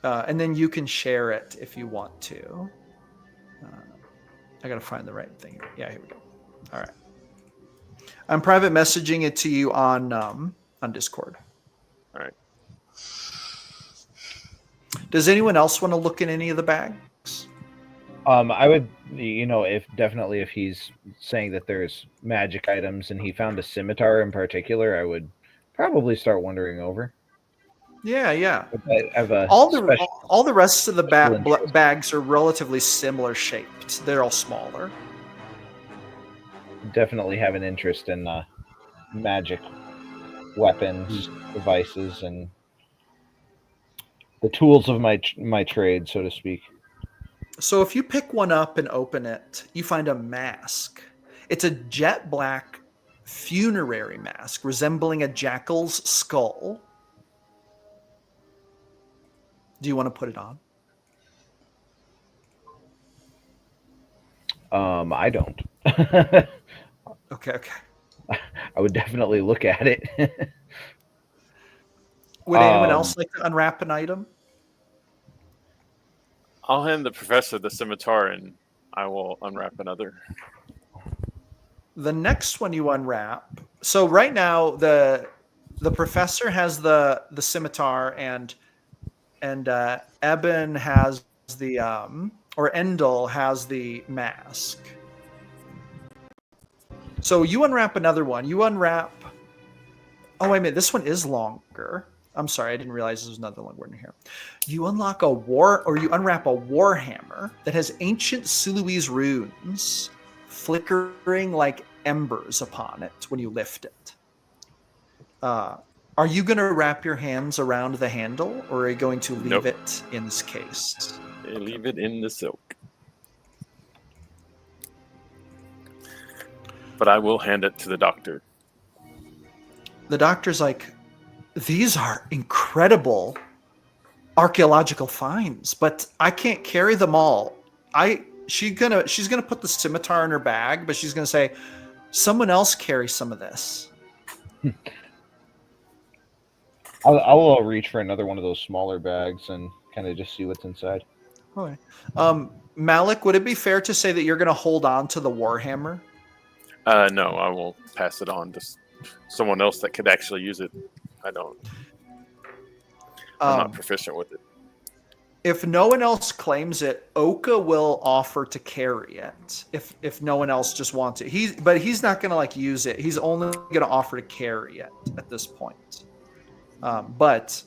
And then you can share it if you want to. I got to find the right thing. Yeah, here we go. All right. I'm private messaging it to you on Discord. All right. Does anyone else want to look in any of the bags? I would, if he's saying that there's magic items and he found a scimitar in particular, I would probably start wondering over. Yeah. I have all the rest of the bags are relatively similar shaped. They're all smaller. Definitely have an interest in magic weapons, devices, and the tools of my trade, so to speak. So if you pick one up and open it, you find a mask. It's a jet black funerary mask resembling a jackal's skull. Do you want to put it on? I don't. Okay. I would definitely look at it. Would anyone else like to unwrap an item? I'll hand the professor the scimitar, and I will unwrap another. The next one you unwrap. So right now the professor has the scimitar, and Eben has the or Endel has the mask. So you unwrap another one. You unwrap. Oh wait a minute, this one is longer. I'm sorry, I didn't realize there was another one in here. You unlock you unwrap a warhammer that has ancient Suluese runes flickering like embers upon it when you lift it. Are you going to wrap your hands around the handle, or are you going to leave it in this case? Leave it in the silk. But I will hand it to the doctor. The doctor's like, these are incredible archaeological finds, but I can't carry them all. She's gonna put the scimitar in her bag, but she's gonna say, someone else carry some of this. I'll reach for another one of those smaller bags and kind of just see what's inside. Okay. Malik, would it be fair to say that you're going to hold on to the warhammer? No, I will pass it on to someone else that could actually use it. I don't. I'm not proficient with it. If no one else claims it, Oka will offer to carry it. If no one else just wants it, but he's not going to like use it. He's only going to offer to carry it at this point. But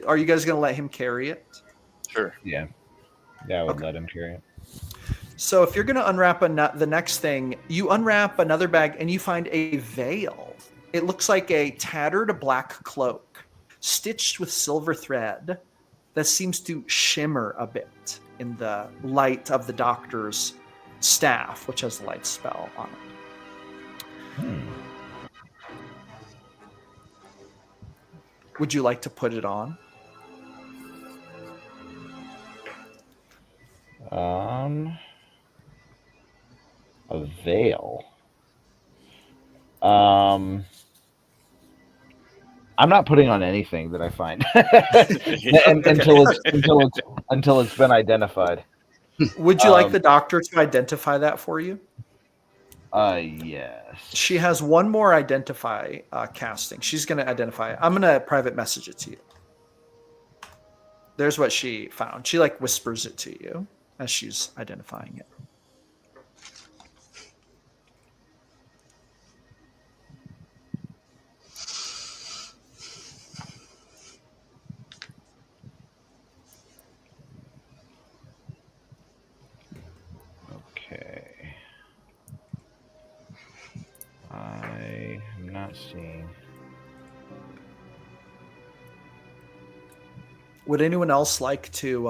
are you guys going to let him carry it? Sure. Yeah, I would let him carry it. So if you're going to unwrap the next thing, you unwrap another bag and you find a veil. It looks like a tattered black cloak stitched with silver thread that seems to shimmer a bit in the light of the doctor's staff, which has a light spell on it. Would you like to put it on? A veil. I'm not putting on anything that I find until it's been identified. Would you like the doctor to identify that for you? Yes. She has one more identify casting. She's going to identify it. I'm going to private message it to you. There's what she found. She like whispers it to you as she's identifying it. Okay. I am not seeing. Would anyone else like to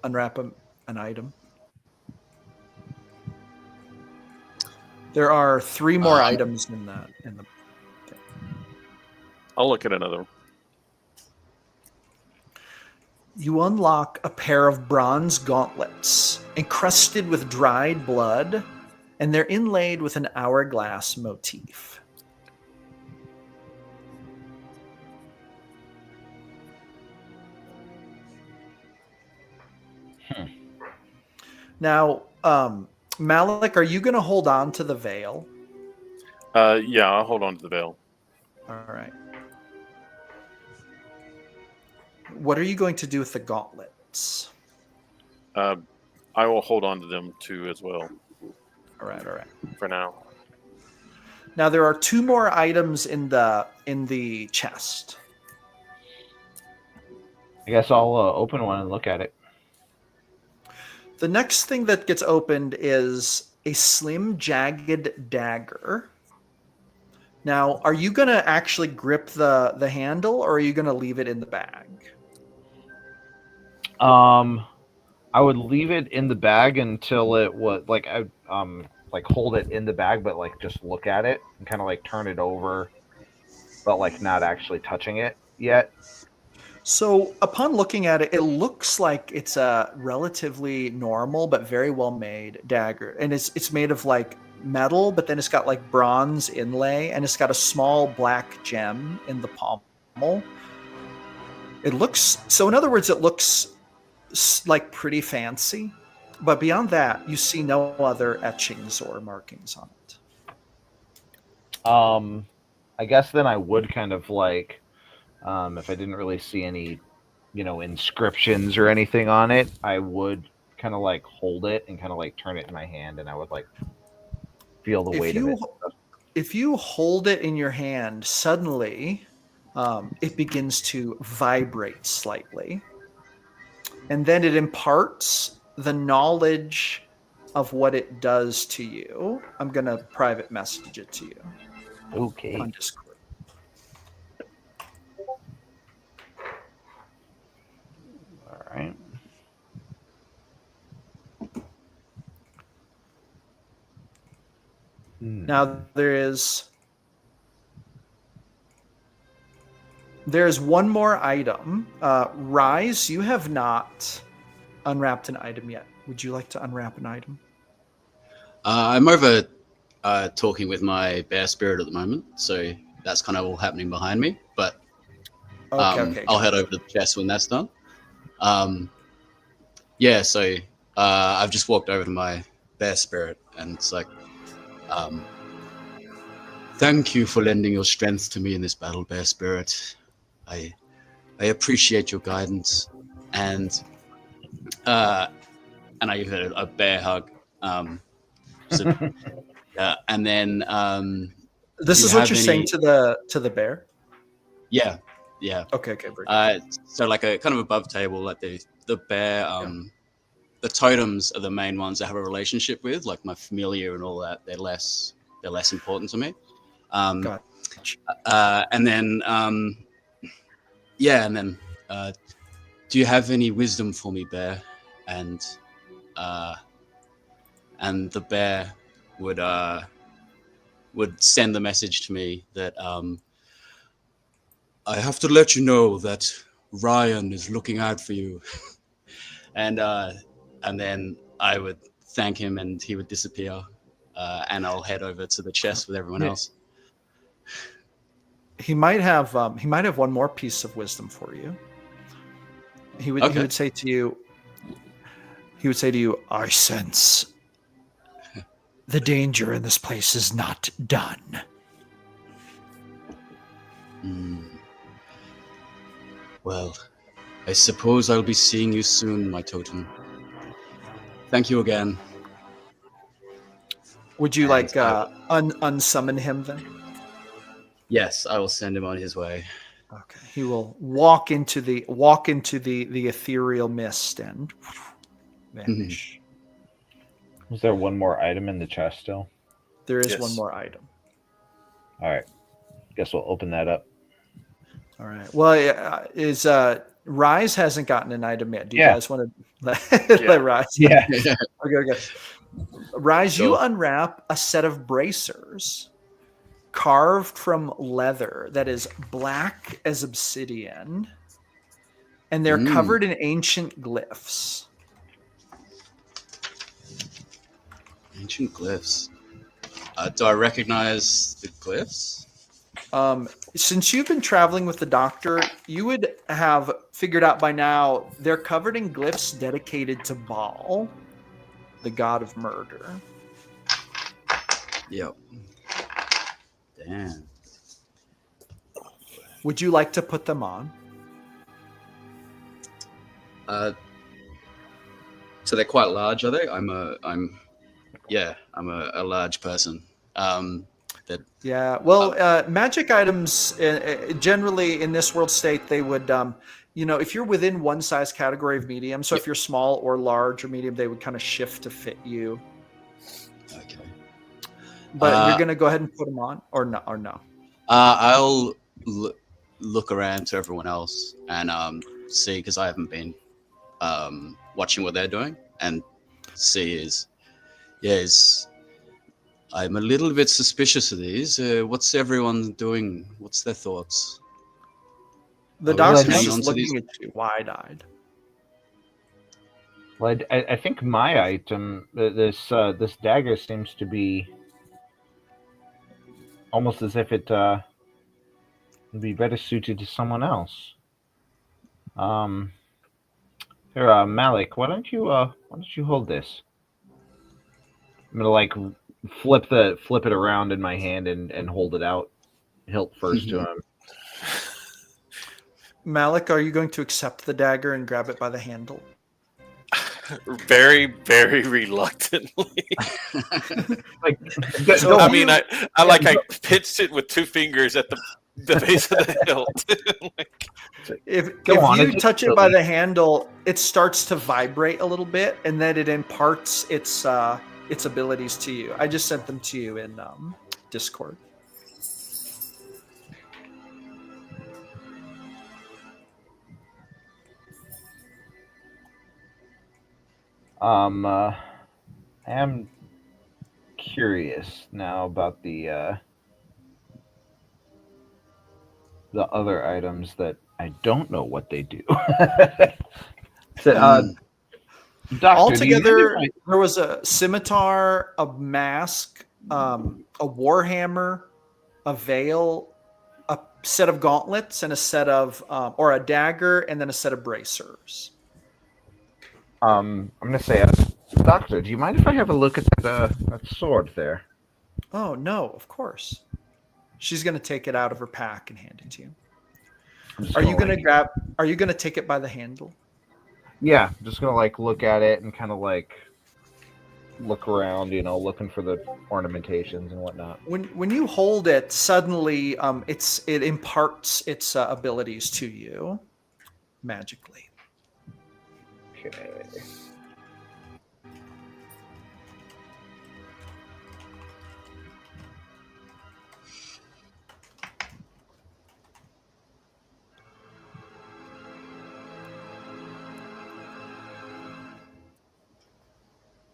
unwrap an item? There are 3 more items in the. I'll look at another one. You unlock a pair of bronze gauntlets encrusted with dried blood, and they're inlaid with an hourglass motif. Now, Malik, are you going to hold on to the veil? Yeah, I'll hold on to the veil. All right. What are you going to do with the gauntlets? I will hold on to them too as well. All right. For now. Now there are 2 more items in the chest. I guess I'll open one and look at it. The next thing that gets opened is a slim, jagged dagger. Now, are you going to actually grip the handle, or are you going to leave it in the bag? I would leave it in the bag until it was like hold it in the bag, but like just look at it and kind of like turn it over, but like not actually touching it yet. So upon looking at it, it looks like it's a relatively normal but very well made dagger, and it's made of like metal, but then it's got like bronze inlay, and it's got a small black gem in the pommel. It looks so. In other words, it looks like pretty fancy, but beyond that, you see no other etchings or markings on it. I guess then I would kind of like, if I didn't really see any, inscriptions or anything on it, I would kind of like hold it and kind of like turn it in my hand, and I would like feel the weight of it. If you hold it in your hand, suddenly it begins to vibrate slightly. And then it imparts the knowledge of what it does to you. I'm going to private message it to you. Okay. On Discord. All right. Now there's one more item. Rise, you have not unwrapped an item yet. Would you like to unwrap an item? I'm over talking with my bear spirit at the moment, so that's kind of all happening behind me. But okay, I'll head over to the chest when that's done. Yeah, so I've just walked over to my bear spirit, and it's like, thank you for lending your strength to me in this battle, bear spirit. I appreciate your guidance, and I give it a bear hug. And then this is what you're saying to the bear. Yeah. Okay. So like a kind of above table, like the bear. The totems are the main ones I have a relationship with, like my familiar and all that. They're less important to me. Gotcha. And then do you have any wisdom for me, bear? And the bear would send the message to me that I have to let you know that Ryan is looking out for you. And then I would thank him, and he would disappear, and I'll head over to the chest with everyone else. He might have one more piece of wisdom for you. He would say to you, I sense the danger in this place is not done. Well, I suppose I'll be seeing you soon, my totem. Thank you again. Would you like unsummon him then? Yes, I will send him on his way. Okay. He will walk into the ethereal mist and vanish. Is there one more item in the chest still? There is one more item. All right. Guess we'll open that up. All right. Well, Rise hasn't gotten an item yet. Do you guys want to let Rise? Yeah. Okay. Rise, you unwrap a set of bracers carved from leather that is black as obsidian, and they're covered in ancient glyphs. Ancient glyphs. Do I recognize the glyphs? Since you've been traveling with the doctor, you would have figured out by now they're covered in glyphs dedicated to Baal, the god of murder. Yep. Damn. Would you like to put them on? So they're quite large, are they? I'm a large person. Magic items generally in this world state, they would, if you're within one size category of medium, so if you're small or large or medium, they would kind of shift to fit you. Okay. But you're going to go ahead and put them on or no? I'll look around to everyone else and see, because I haven't been watching what they're doing, and see I'm a little bit suspicious of these. What's everyone doing? What's their thoughts? The doctor's just looking at you wide-eyed. Well, I think my item, this dagger, seems to be almost as if it would be better suited to someone else. Here, Malik, why don't you hold this? I'm gonna like flip it around in my hand and hold it out, hilt first to him. Malik, are you going to accept the dagger and grab it by the handle? Very, very reluctantly. Like, So I mean, I pitched it with 2 fingers at the base of the hilt. Like, if on, you touch it by the handle, it starts to vibrate a little bit, and then it imparts its abilities to you. I just sent them to you in Discord. I am curious now about the other items that I don't know what they do. So, Doctor, altogether, there was a scimitar, a mask, a warhammer, a veil, a set of gauntlets, and a set of or a dagger, and then a set of bracers. I'm gonna say, Doctor, do you mind if I have a look at that sword there? Oh no, of course. She's gonna take it out of her pack and hand it to you. Are you gonna take it by the handle? Yeah, I'm just gonna like look at it and kind of like look around, looking for the ornamentations and whatnot. When you hold it, suddenly it imparts its abilities to you magically. Okay.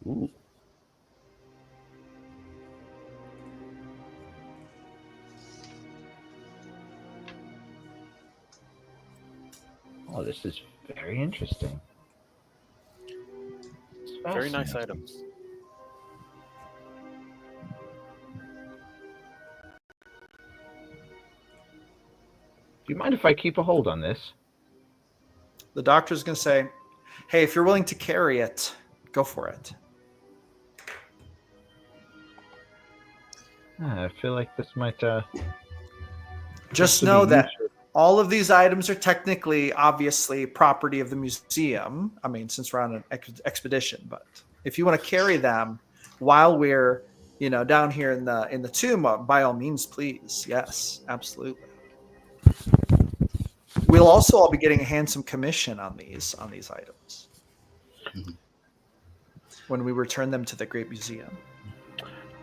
Ooh. Oh, this is very interesting. very nice items. Do you mind if I keep a hold on this? The doctor's going to say, hey, if you're willing to carry it, go for it. I feel like this might... Just know that all of these items are technically, obviously, property of the museum. I mean, since we're on an expedition. But if you want to carry them while we're, down here in the tomb, by all means, please. Yes, absolutely. We'll also all be getting a handsome commission on these items when we return them to the Great Museum.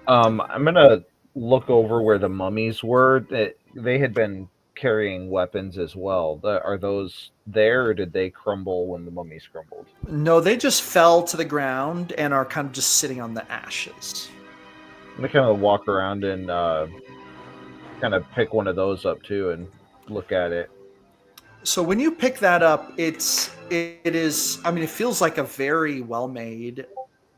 I'm gonna look over where the mummies were. They had been carrying weapons as well. Are those there, or did they crumble when the mummies crumbled? No, they just fell to the ground and are kind of just sitting on the ashes. I'm gonna kind of walk around and kind of pick one of those up too and look at it. So when you pick that up, it is. I mean, it feels like a very well-made,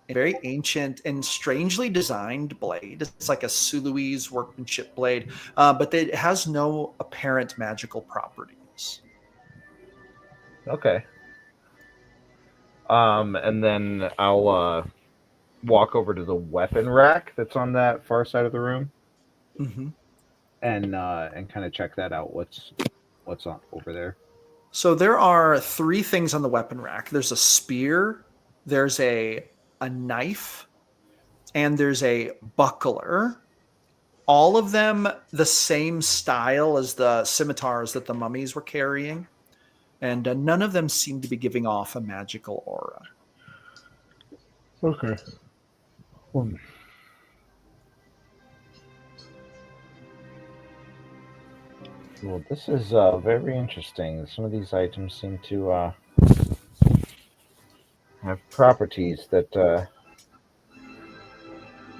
very ancient, and strangely designed blade. It's like a Sului's workmanship blade, but it has no apparent magical properties. Okay. And then I'll walk over to the weapon rack that's on that far side of the room, and kind of check that out. What's on over there? So there are 3 things on the weapon rack. There's a spear, there's a knife, and there's a buckler. All of them the same style as the scimitars that the mummies were carrying, and none of them seem to be giving off a magical aura. Okay. Well, this is very interesting. Some of these items seem to have properties that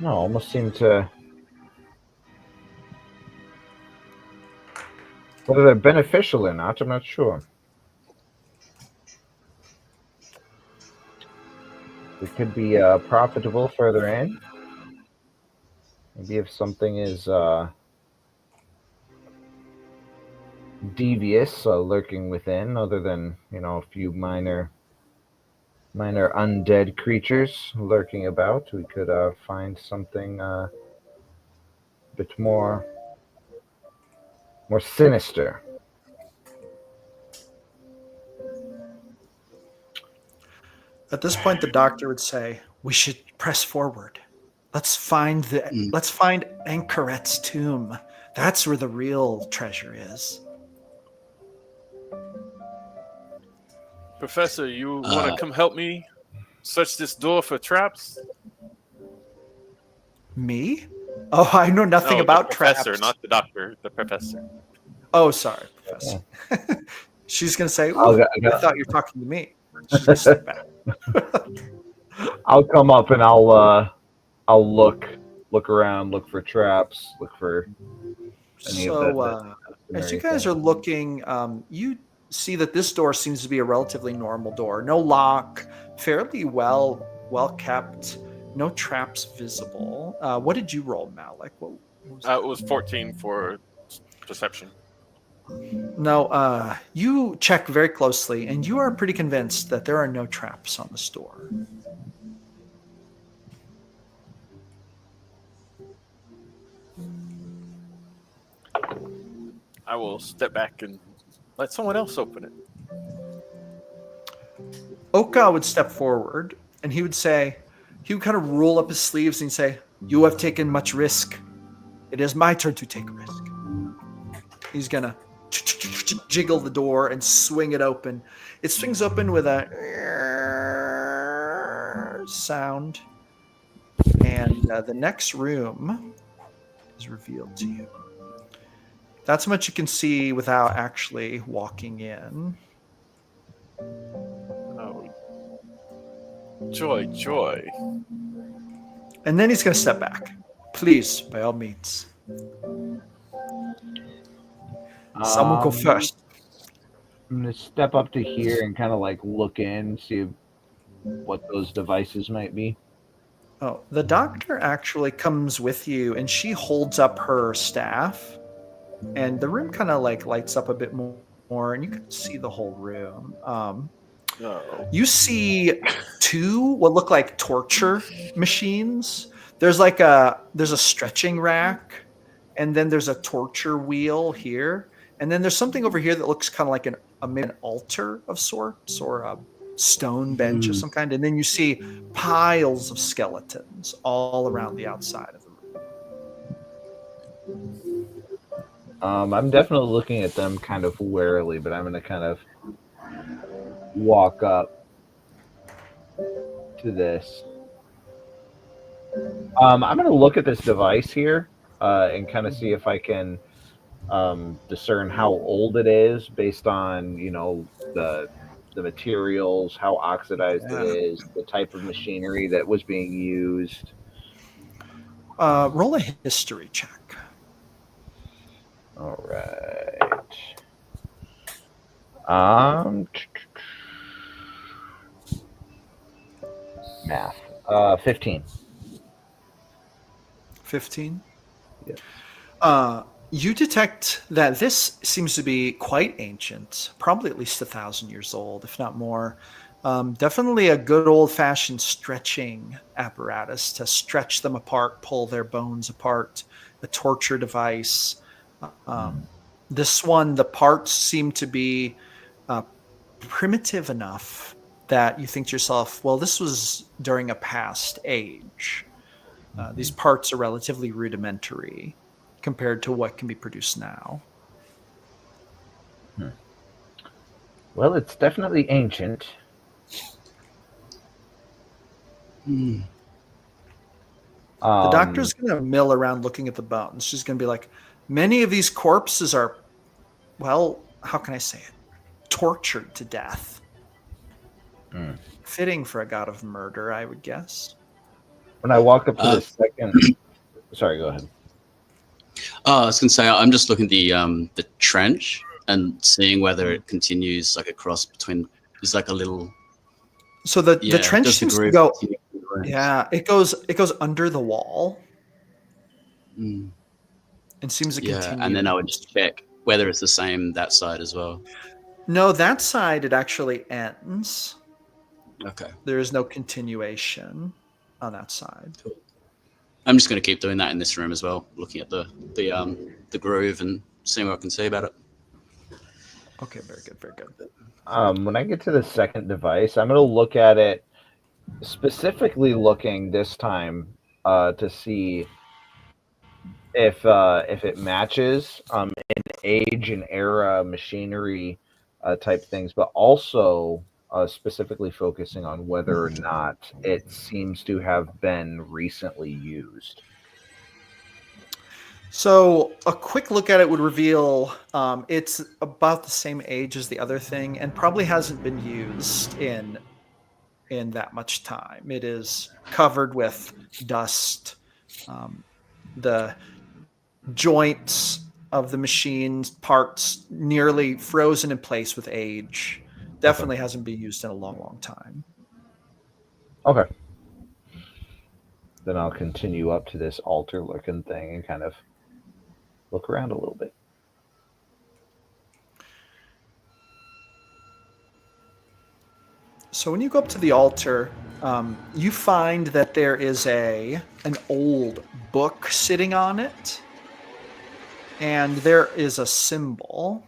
almost seem to... Whether they're beneficial or not, I'm not sure. It could be profitable further in. Maybe if something is devious lurking within, other than a few minor undead creatures lurking about. We could find something a bit more sinister. At this point, the doctor would say, "We should press forward. Let's find Anchorette's tomb. That's where the real treasure is." Professor, you want to come help me search this door for traps? Me? Oh, I know nothing about the professor, traps. not the doctor. The professor. Oh, sorry, Professor. She's gonna say, I I thought you were talking to me. She's gonna step back. I'll come up and I'll look around, look for traps, look for any of that. As you guys are looking, you see that this door seems to be a relatively normal door. No lock, fairly well kept, no traps visible. What did you roll, Malik? What was it was 14 for perception. No, you check very closely, and you are pretty convinced that there are no traps on this door. I will step back and let someone else open it. Oka would step forward, and he would kind of roll up his sleeves and say, "You have taken much risk. It is my turn to take risk." He's gonna jiggle the door and swing it open. It swings open with a sound, and the next room is revealed to you. That's how much you can see without actually walking in. Oh, joy. And then he's going to step back. Please, by all means. Someone go first. I'm going to step up to here and kind of look in, see what those devices might be. Oh, the doctor actually comes with you, and she holds up her staff, and the room kind of lights up a bit more, and you can see the whole room. You see two what look like torture machines. There's a stretching rack, and then there's a torture wheel here, and then there's something over here that looks kind of like an altar of sorts, or a stone bench of some kind, and then you see piles of skeletons all around the outside of the room. I'm definitely looking at them kind of warily, but I'm going to kind of walk up to this. I'm going to look at this device here and kind of see if I can discern how old it is based on, the materials, how oxidized it is, the type of machinery that was being used. Roll a history check. All right. Math. 15. 15? Yeah. You detect that this seems to be quite ancient, probably at least 1,000 years old, if not more. Definitely a good old-fashioned stretching apparatus to stretch them apart, pull their bones apart, a torture device. This one, the parts seem to be primitive enough that you think to yourself, well, this was during a past age. These parts are relatively rudimentary compared to what can be produced now. Well, it's definitely ancient. The doctor's going to mill around looking at the bones. She's going to be like, many of these corpses are, well, how can I say it? Tortured to death. Fitting for a god of murder, I would guess. When I walk up to the second... Sorry, go ahead. I was going to say, I'm just looking at the trench and seeing whether it continues across between. There's a little. So the trench seems to go. Yeah, it goes under the wall. And seems to continue. And then I would just check whether it's the same that side as well. No, that side it actually ends. Okay. There is no continuation on that side. Cool. I'm just going to keep doing that in this room as well, looking at the groove and seeing what I can see about it. Okay, very good, very good. When I get to the second device, I'm going to look at it, specifically looking this time to see if it matches in age and era, machinery type things, but also specifically focusing on whether or not it seems to have been recently used. So a quick look at it would reveal it's about the same age as the other thing and probably hasn't been used in that much time. It is covered with dust. The joints of the machine's parts nearly frozen in place with age. Definitely hasn't been used in a long, long time. Okay. Then I'll continue up to this altar-looking thing and kind of look around a little bit. So when you go up to the altar, you find that there is an old book sitting on it, and there is a symbol.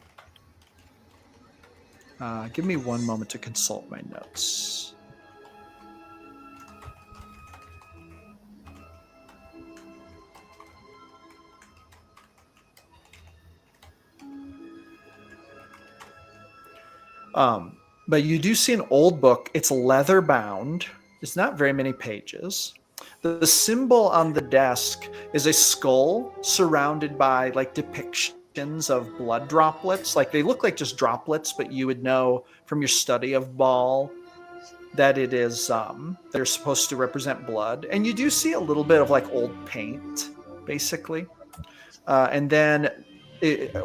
Give me one moment to consult my notes. But you do see an old book. It's leather bound. It's not very many pages. The symbol on the desk is a skull surrounded by like depictions of blood droplets. Like they look like just droplets, but you would know from your study of Baal that it is they're supposed to represent blood. And you do see a little bit of like old paint, basically. And then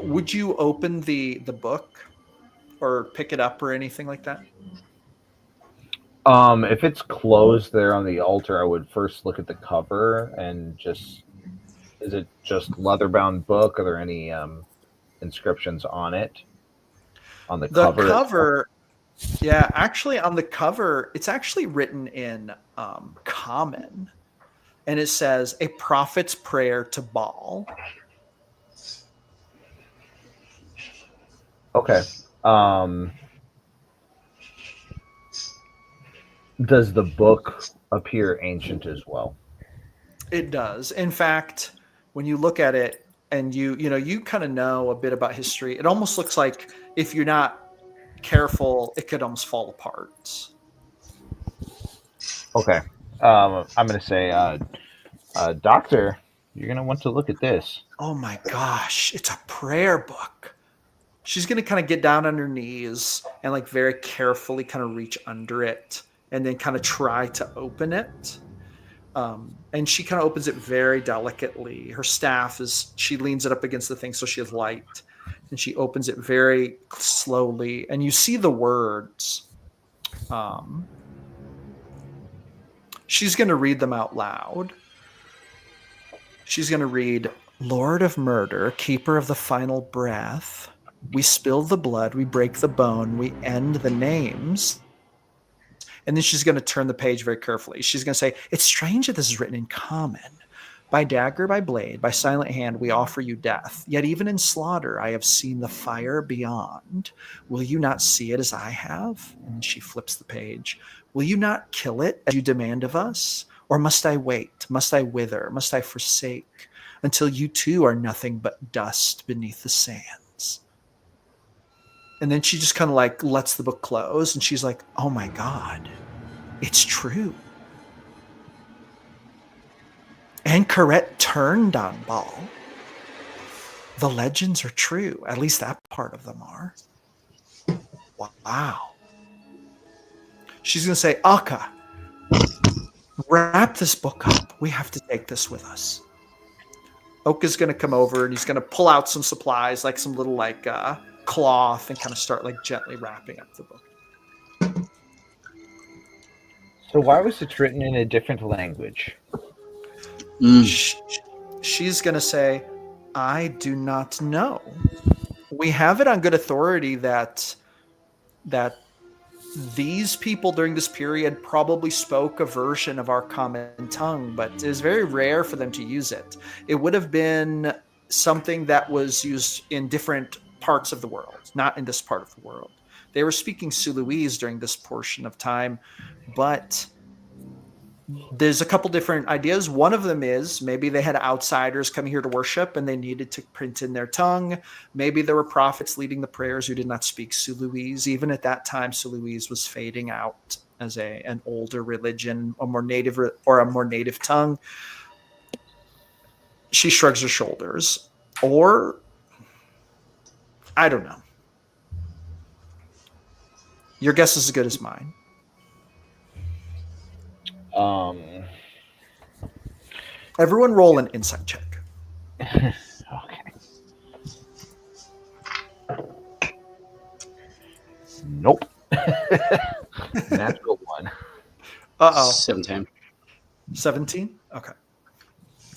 would you open the book or pick it up or anything like that? If it's closed there on the altar, I would first look at the cover and just, is it just leather-bound book? Are there any inscriptions on it? On the cover? The cover, yeah, actually on the cover, it's actually written in common. And it says, "A prophet's prayer to Baal." Okay. Does the book appear ancient as well? It does. In fact, when you look at it and you kind of know a bit about history, it almost looks like if you're not careful, it could almost fall apart. Okay. I'm going to say, Doctor, you're going to want to look at this. Oh my gosh, it's a prayer book. She's going to kind of get down on her knees and like very carefully kind of reach under it and then kind of try to open it. And she kind of opens it very delicately. Her staff she leans it up against the thing so she has light. And she opens it very slowly. And you see the words. She's going to read them out loud. She's going to read, "Lord of murder, keeper of the final breath. We spill the blood, we break the bone, we end the names." And then she's going to turn the page very carefully. She's going to say, "It's strange that this is written in common. By dagger, by blade, by silent hand, we offer you death. Yet even in slaughter, I have seen the fire beyond. Will you not see it as I have?" And she flips the page. "Will you not kill it as you demand of us? Or must I wait? Must I wither? Must I forsake? Until you too are nothing but dust beneath the sands?" And then she just kind of like lets the book close and she's like, "Oh my God, it's true." And Corette turned on Baal. The legends are true. At least that part of them are. Wow. She's going to say, "Akka, wrap this book up. We have to take this with us." Oka's going to come over and he's going to pull out some supplies, like some little like cloth, and kind of start like gently wrapping up the book. So why was it written in a different language? She's going to say, "I do not know." We have it on good authority that these people during this period probably spoke a version of our common tongue, but it is very rare for them to use it. It would have been something that was used in different parts of the world, not in this part of the world. They were speaking Suluese during this portion of time, but there's a couple different ideas. One of them is maybe they had outsiders coming here to worship and they needed to print in their tongue. Maybe there were prophets leading the prayers who did not speak Suluese. Even at that time, Suluese was fading out as an older religion, a more native tongue. She shrugs her shoulders. Or, I don't know. Your guess is as good as mine. Everyone roll an insight check. Okay. Nope. Natural one. 17. 17? Okay.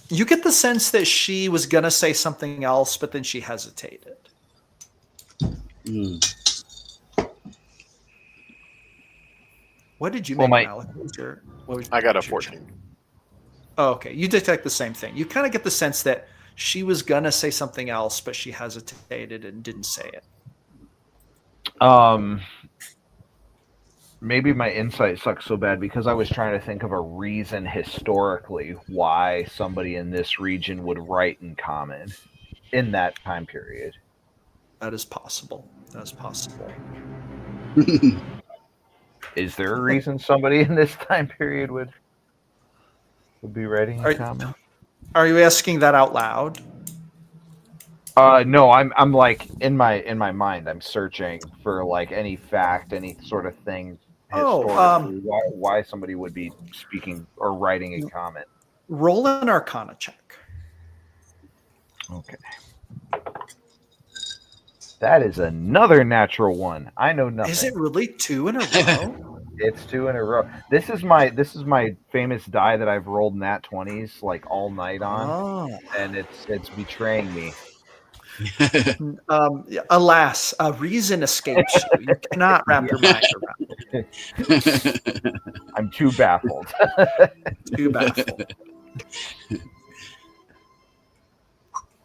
You get the sense that she was going to say something else, but then she hesitated. What did you make, Malik? I got a 14. Oh, okay. You detect the same thing. You kind of get the sense that she was going to say something else, but she hesitated and didn't say it. Maybe my insight sucks so bad because I was trying to think of a reason historically why somebody in this region would write in common in that time period. That is possible. Is there a reason somebody in this time period would be writing in common? Are you asking that out loud? No, I'm like in my mind. I'm searching for like any fact, any sort of thing historically, why somebody would be speaking or writing in common. Roll an Arcana check. Okay. That is another natural one. I know nothing. Is it really 2 in a row? It's 2 in a row. This is my famous die that I've rolled nat 20s like all night on, and it's betraying me. Alas, a reason escapes you. You cannot wrap your mind around it. I'm too baffled.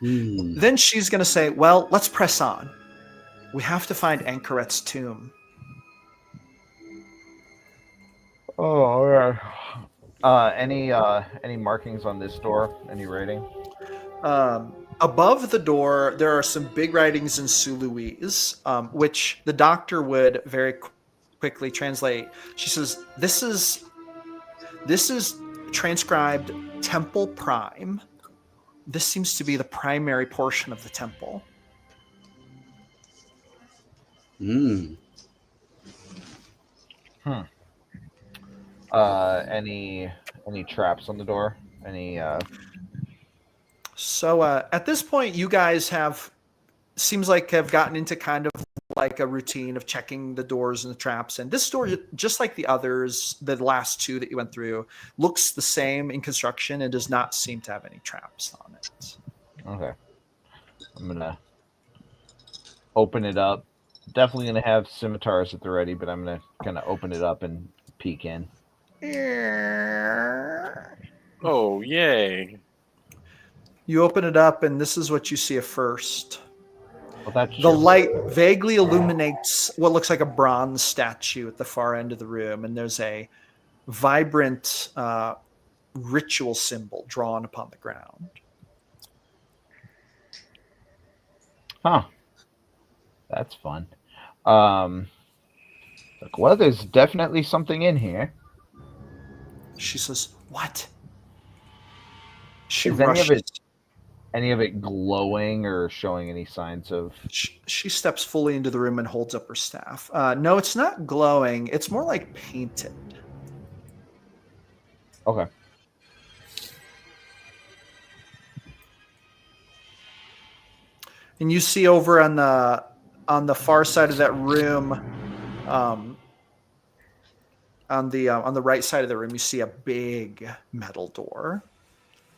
Then she's going to say, well, let's press on. We have to find Anchoret's tomb. Oh, any markings on this door? Any writing? Above the door, there are some big writings in Suluese, which the doctor would very quickly translate. She says, "This is transcribed Temple Prime. This seems to be the primary portion of the temple." Any traps on the door? So at this point, you guys have gotten into kind of like a routine of checking the doors and the traps. And this door, just like the others, the last 2 that you went through, looks the same in construction and does not seem to have any traps on it. Okay. I'm going to open it up. Definitely going to have scimitars at the ready, but I'm going to kind of open it up and peek in. Oh, yay. You open it up, and this is what you see at first. Well, the light vaguely illuminates what looks like a bronze statue at the far end of the room, and there's a vibrant ritual symbol drawn upon the ground. Huh. That's fun. Well, there's definitely something in here. She says, "What?" Is any of it glowing or showing any signs of... She steps fully into the room and holds up her staff. No, it's not glowing. It's more like painted. Okay. And you see over on the far side of that room, on the right side of the room, you see a big metal door.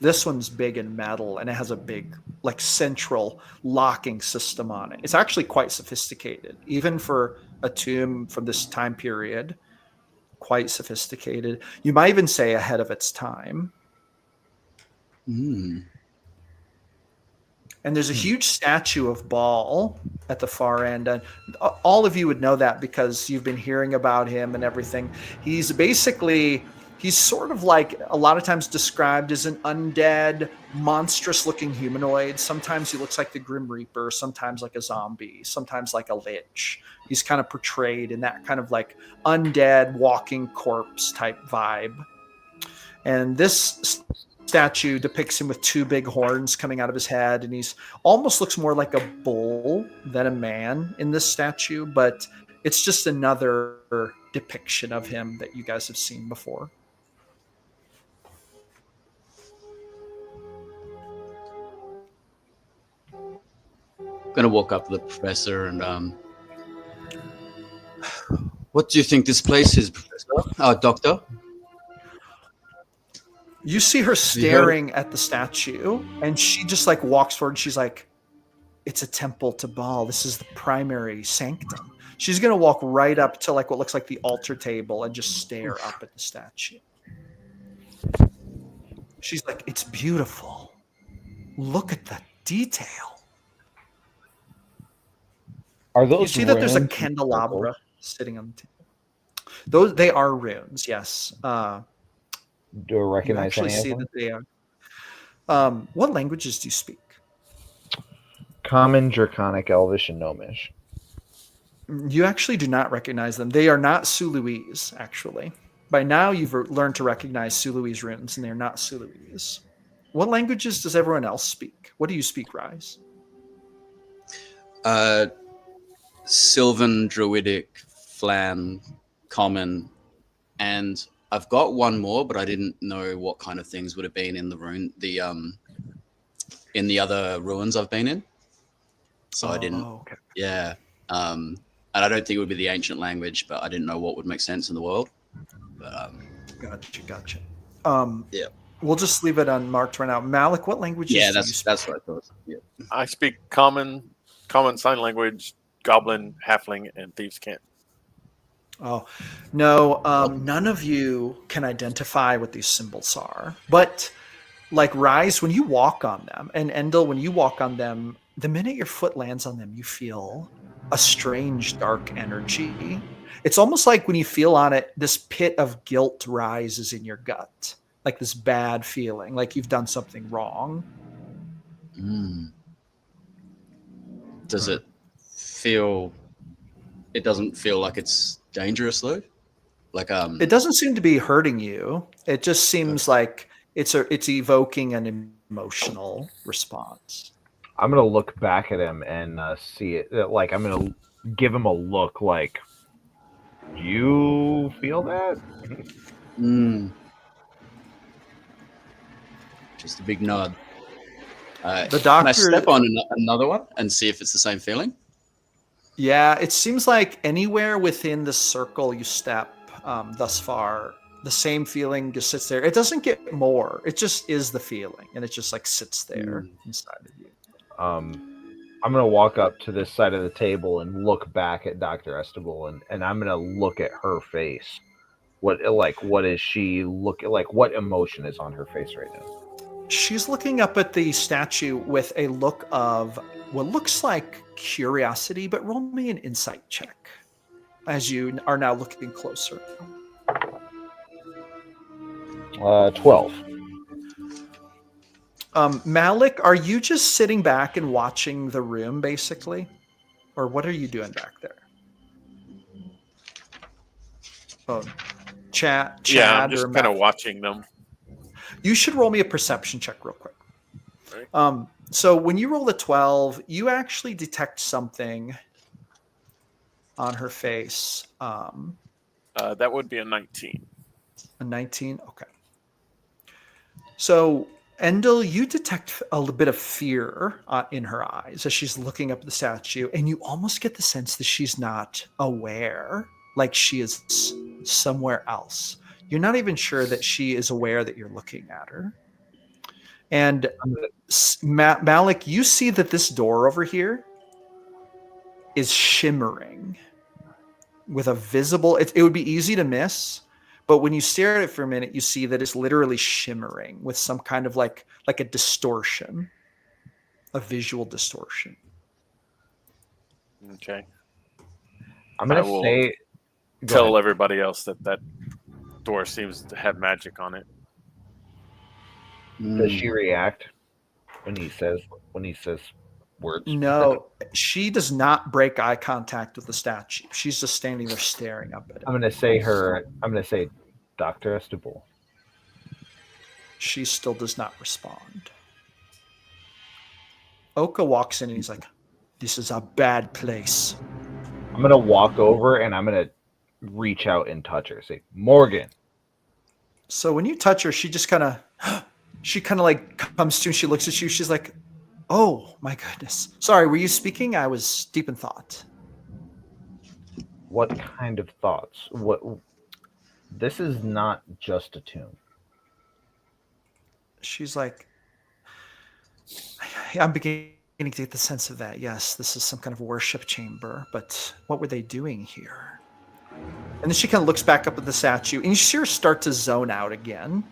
This one's big and metal, and it has a big, like, central locking system on it. It's actually quite sophisticated, even for a tomb from this time period. Quite sophisticated. You might even say ahead of its time. Mm. And there's a huge statue of Baal at the far end. And all of you would know that because you've been hearing about him and everything. He's sort of like a lot of times described as an undead, monstrous looking humanoid. Sometimes he looks like the Grim Reaper, sometimes like a zombie, sometimes like a lich. He's kind of portrayed in that kind of like undead walking corpse type vibe. And this statue depicts him with two big horns coming out of his head, and he's almost looks more like a bull than a man in this statue, but it's just another depiction of him that you guys have seen before. I'm gonna walk up to the professor and what do you think this place is, Professor? Doctor? You see her staring at the statue, and she just like walks forward. And she's like, "It's a temple to Baal. This is the primary sanctum." She's gonna walk right up to like what looks like the altar table and just stare up at the statue. She's like, "It's beautiful. Look at the detail." Are those? You see that there's a runes candelabra sitting on the table. They are runes, yes. Do I recognize actually any see of them? that they are. What languages do you speak? Common, Draconic, Elvish, and Gnomish. You actually do not recognize them. They are not Suluese, actually. By now, you've learned to recognize Suluese runes, and they're not Suluese. What languages does everyone else speak? What do you speak, Rise? Sylvan, Druidic, Flan, Common, and I've got one more, but I didn't know what kind of things would have been in in the other ruins I've been in. So I didn't. Okay. Yeah. And I don't think it would be the ancient language, but I didn't know what would make sense in the world. But Gotcha. Yeah. We'll just leave it unmarked right now. Malik, what languages do you speak? That's what I thought. Yeah. I speak common sign language, goblin, halfling, and thieves' cant. Oh, no, none of you can identify what these symbols are. But like Rise, when you walk on them, and Endel, when you walk on them, the minute your foot lands on them, you feel a strange dark energy. It's almost like when you feel on it, this pit of guilt rises in your gut, like this bad feeling, like you've done something wrong. Mm. Does it feel? It doesn't feel like it's dangerous though. Like It doesn't seem to be hurting you. It just seems like it's evoking an emotional response. I'm gonna look back at him and see it. Like I'm gonna give him a look. Like, you feel that? Just a big nod. The doctor. Can I step on another one and see if it's the same feeling? Yeah, it seems like anywhere within the circle you step thus far, the same feeling just sits there. It doesn't get more. It just is the feeling, and it just like sits there inside of you. I'm gonna walk up to this side of the table and look back at Dr. Estable, and I'm gonna look at her face. What is she looking like? What emotion is on her face right now? She's looking up at the statue with a look of what looks like curiosity, but roll me an insight check as you are now looking closer. 12. Malik, are you just sitting back and watching the room, basically? Or what are you doing back there? Oh, Chad, Yeah, I'm just kind of watching them. You should roll me a perception check real quick. Right. So when you roll a 12, you actually detect something on her face. That would be a 19. A 19? Okay. So, Endel, you detect a little bit of fear in her eyes as she's looking up at the statue, and you almost get the sense that she's not aware, like she is somewhere else. You're not even sure that she is aware that you're looking at her. And Malik, you see that this door over here is shimmering with a visible, it would be easy to miss, but when you stare at it for a minute, you see that it's literally shimmering with some kind of like a distortion, a visual distortion. Okay. I'm going to say... Tell everybody else that door seems to have magic on it. Does she react when he says words? No, she does not break eye contact with the statue. She's just standing there staring up at it. I'm going to say Dr. Estable. She still does not respond. Oka walks in and he's like, "This is a bad place." I'm going to walk over and I'm going to reach out and touch her. Say, "Morgan." So when you touch her, she just kind of like comes to and she looks at you. She's like, "Oh my goodness. Sorry, were you speaking? I was deep in thought." What kind of thoughts? What? This is not just a tomb. She's like, "I'm beginning to get the sense of that. Yes, this is some kind of worship chamber, but what were they doing here?" And then she kind of looks back up at the statue, and you see her start to zone out again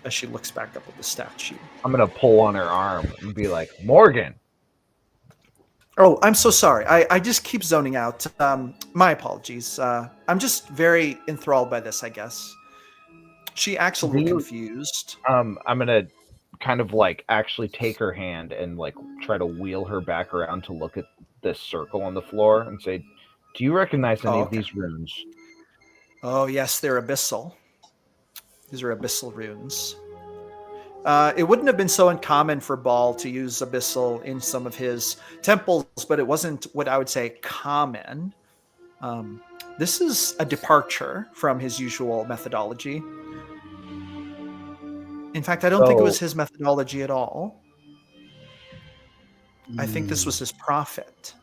as she looks back up at the statue. I'm going to pull on her arm and be like, "Morgan." Oh, I'm so sorry. I just keep zoning out. My apologies. I'm just very enthralled by this, I guess. She acts a little confused. I'm going to kind of like actually take her hand and like try to wheel her back around to look at this circle on the floor and say, "Do you recognize any of these runes?" Oh, yes, they're abyssal. These are abyssal runes. It wouldn't have been so uncommon for Baal to use abyssal in some of his temples, but it wasn't what I would say common. This is a departure from his usual methodology. In fact, I don't think it was his methodology at all. I think this was his prophet.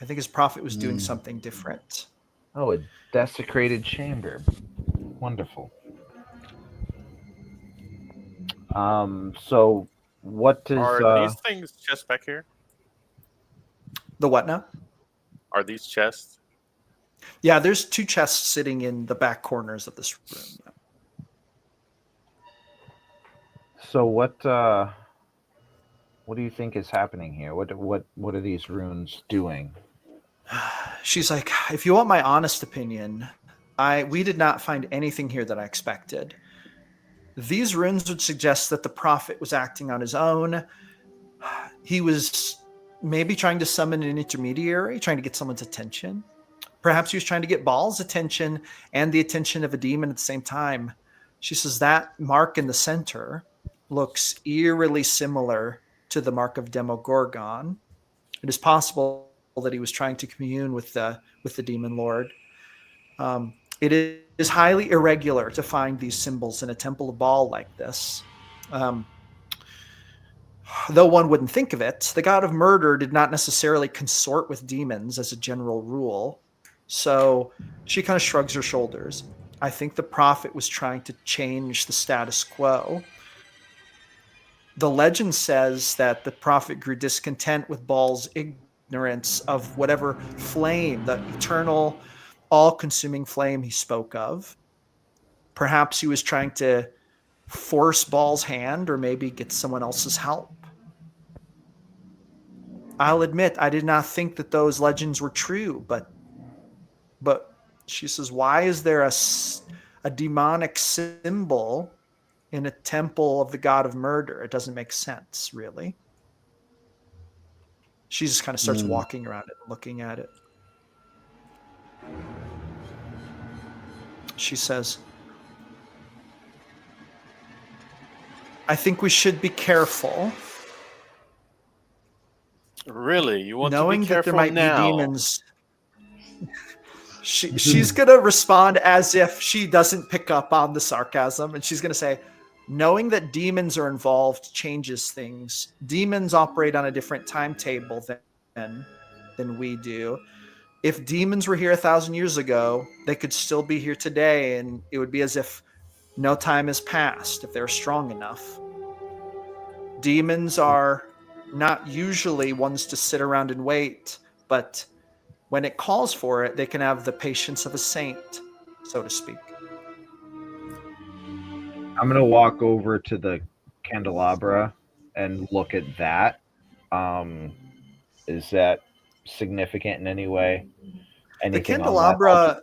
I think his prophet was doing something different. Oh, a desecrated chamber. Wonderful. So what is... Are these things chests back here? The what now? Are these chests? Yeah, there's 2 chests sitting in the back corners of this room. So what do you think is happening here? What are these runes doing? She's like, "If you want my honest opinion, we did not find anything here that I expected. These runes would suggest that the prophet was acting on his own. He was maybe trying to summon an intermediary, trying to get someone's attention. Perhaps he was trying to get Baal's attention and the attention of a demon at the same time." She says that mark in the center looks eerily similar to the mark of Demogorgon. It is possible that he was trying to commune with the demon lord. It is highly irregular to find these symbols in a temple of Baal like this. Though one wouldn't think of it, the god of murder did not necessarily consort with demons as a general rule. So she kind of shrugs her shoulders. I think the prophet was trying to change the status quo. The legend says that the prophet grew discontent with Baal's ignorance of whatever flame, the eternal, all-consuming flame he spoke of. Perhaps he was trying to force Baal's hand or maybe get someone else's help. I'll admit, I did not think that those legends were true, but she says, why is there a demonic symbol in a temple of the god of murder? It doesn't make sense, really. She just kind of starts walking around it, looking at it. She says, I think we should be careful. Really? You want knowing to be careful that there might now? be demons. She's going to respond as if she doesn't pick up on the sarcasm. And she's going to say, knowing that demons are involved changes things. Demons operate on a different timetable than we do. If demons were here 1,000 years ago, they could still be here today. And it would be as if no time has passed if they're strong enough. Demons are not usually ones to sit around and wait, but when it calls for it, they can have the patience of a saint, so to speak. I'm gonna walk over to the candelabra and look at that. Is that significant in any way? The Anything on that? candelabra,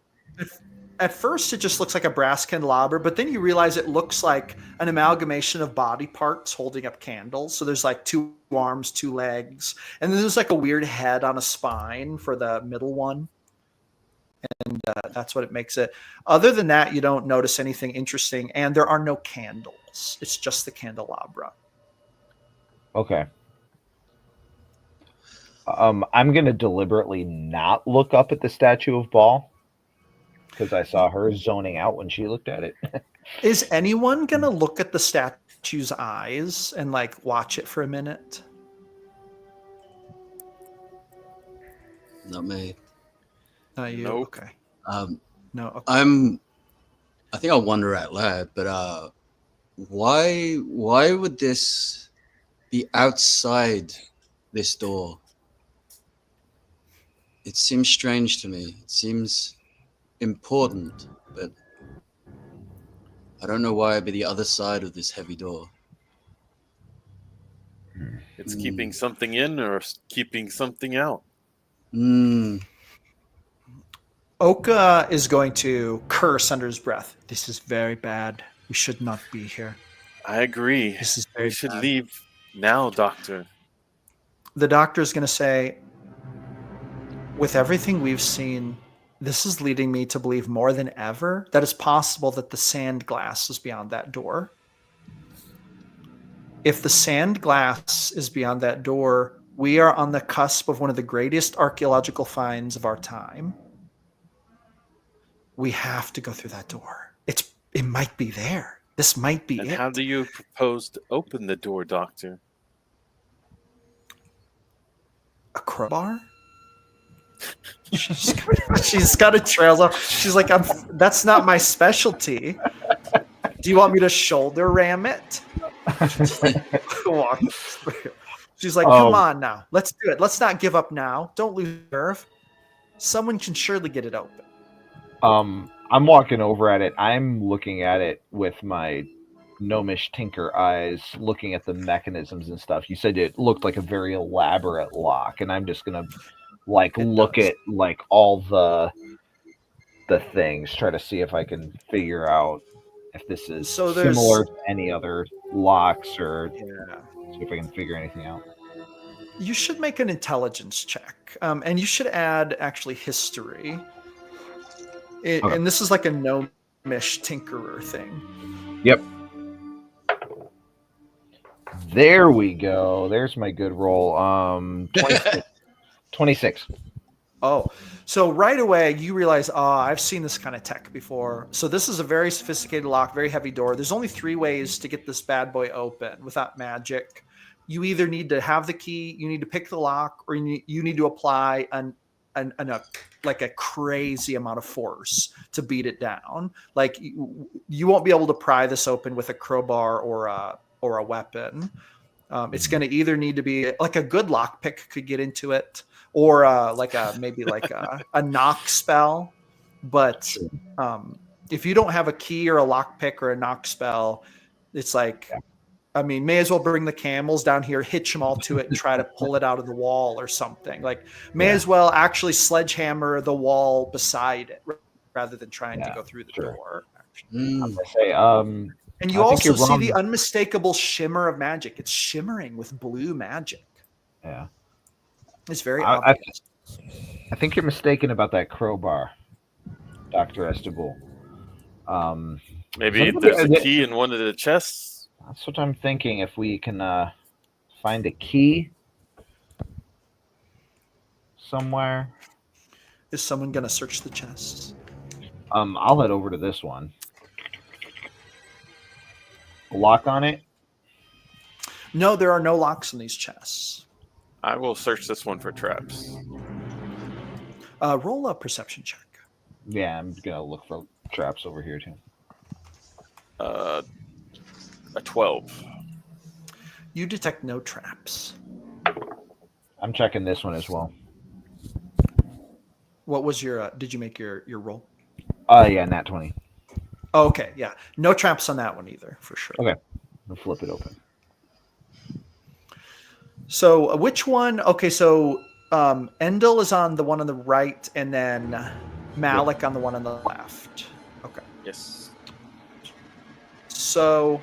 at first it just looks like a brass candelabra, but then you realize it looks like an amalgamation of body parts holding up candles. So there's like 2 arms, 2 legs, and then there's like a weird head on a spine for the middle one. And that's what it makes it. Other than that, you don't notice anything interesting, and there are no candles. It's just the candelabra. Okay. I'm gonna deliberately not look up at the statue of Baal because I saw her zoning out when she looked at it. Is anyone gonna look at the statue's eyes and like watch it for a minute? Not me. Not you. Nope. Okay. No. Okay. I think I'll wonder out loud, but why would this be outside this door? It seems strange to me. It seems important, but I don't know why it'd be the other side of this heavy door. It's keeping something in or keeping something out. Oka is going to curse under his breath. This is very bad. We should not be here. I agree. This is very We should bad. leave now, Doctor. The doctor is going to say, with everything we've seen, this is leading me to believe more than ever that it's possible that the sand glass is beyond that door. If the sand glass is beyond that door, we are on the cusp of one of the greatest archaeological finds of our time. We have to go through that door. It might be there. This might be And it. how do you propose to open the door, Doctor? A crowbar? She's got a trailer. She's like, that's not my specialty. Do you want me to shoulder ram it? She's like, come on now. Let's do it. Let's not give up now. Don't lose nerve. Someone can surely get it open. I'm walking over at it. I'm looking at it with my gnomish tinker eyes, looking at the mechanisms and stuff. You said it looked like a very elaborate lock, and I'm just gonna look at like all the things, try to see if I can figure out if this is similar to any other locks, or see if I can figure anything out. You should make an intelligence check, and you should add actually history. Okay. And this is like a gnomish tinkerer thing. Yep. There we go. There's my good roll. 26. Oh, so right away you realize, I've seen this kind of tech before. So this is a very sophisticated lock, very heavy door. There's only 3 ways to get this bad boy open without magic. You either need to have the key, you need to pick the lock, or you need to apply a crazy amount of force to beat it down. Like you won't be able to pry this open with a crowbar or a weapon. It's going to either need to be like a good lockpick could get into it, or maybe a knock spell. But if you don't have a key or a lockpick or a knock spell, it's like, I mean, may as well bring the camels down here, hitch them all to it, and try to pull it out of the wall or something. Like, may as well actually sledgehammer the wall beside it rather than trying to go through the door. I'm gonna say, and you also see the unmistakable shimmer of magic. It's shimmering with blue magic. Yeah. It's very obvious. I think you're mistaken about that crowbar, Dr. Estable. Maybe there's a key in one of the chests. That's what I'm thinking. If we can find a key somewhere. Is someone going to search the chests? I'll head over to this one. A lock on it? No, there are no locks in these chests. I will search this one for traps. Roll a perception check. Yeah, I'm going to look for traps over here too. A 12. You detect no traps. I'm checking this one as well. What was your? Did you make your roll? Yeah, nat 20. Oh, okay, yeah, no traps on that one either, for sure. Okay, I'll flip it open. So which one? Okay, so Endel is on the one on the right, and then Malik on the one on the left. Okay. Yes. So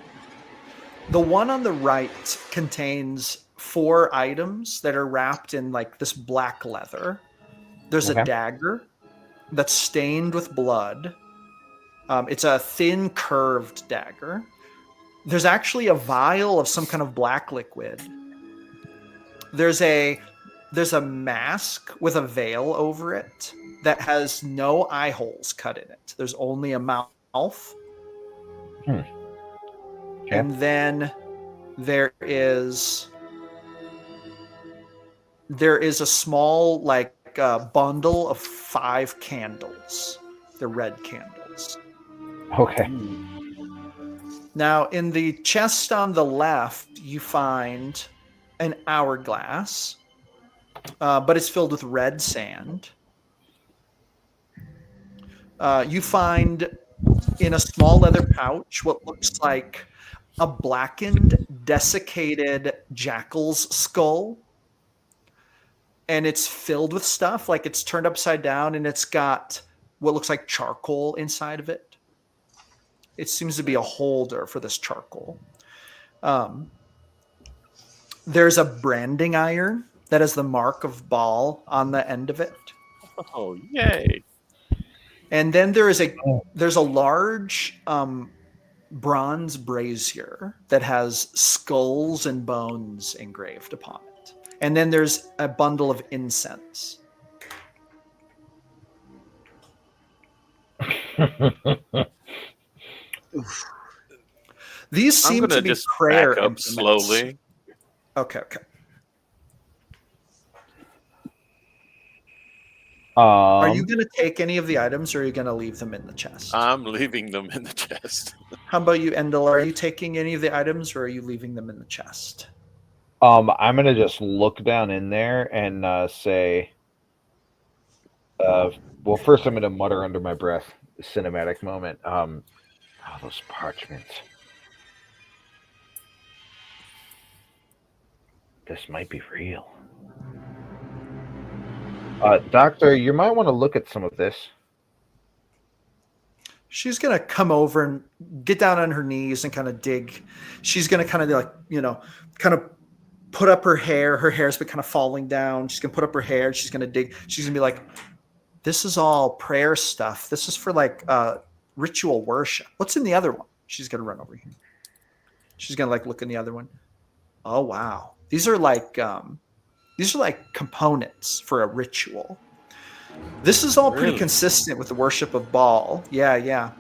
the one on the right contains 4 items that are wrapped in like this black leather. There's a dagger that's stained with blood. It's a thin, curved dagger. There's actually a vial of some kind of black liquid. There's a mask with a veil over it that has no eye holes cut in it. There's only a mouth. Okay. And then there is a small like bundle of 5 candles. They're red candles. Okay. Now in the chest on the left, you find an hourglass, but it's filled with red sand. You find in a small leather pouch what looks like a blackened, desiccated jackal's skull. And it's filled with stuff, like it's turned upside down, and it's got what looks like charcoal inside of it. It seems to be a holder for this charcoal. There's a branding iron that has the mark of Baal on the end of it. Oh, yay. And then there's a large bronze brazier that has skulls and bones engraved upon it. And then there's a bundle of incense. These seem to be just prayer back up implements. slowly. Okay. Are you going to take any of the items, or are you going to leave them in the chest? I'm leaving them in the chest. How about you, Endel? Are you taking any of the items, or are you leaving them in the chest? I'm gonna just look down in there and say, well, first I'm gonna mutter under my breath, cinematic moment. Those parchments. This might be real. Doctor, you might want to look at some of this. She's going to come over and get down on her knees and kind of dig. She's going to kind of like, kind of put up her hair. Her hair's been kind of falling down. She's going to put up her hair. She's going to dig. She's going to be like, this is all prayer stuff. This is for like ritual worship. What's in the other one? She's going to run over here. She's going to like look in the other one. Oh, wow. These are like components for a ritual. This is all pretty consistent with the worship of Baal. Yeah.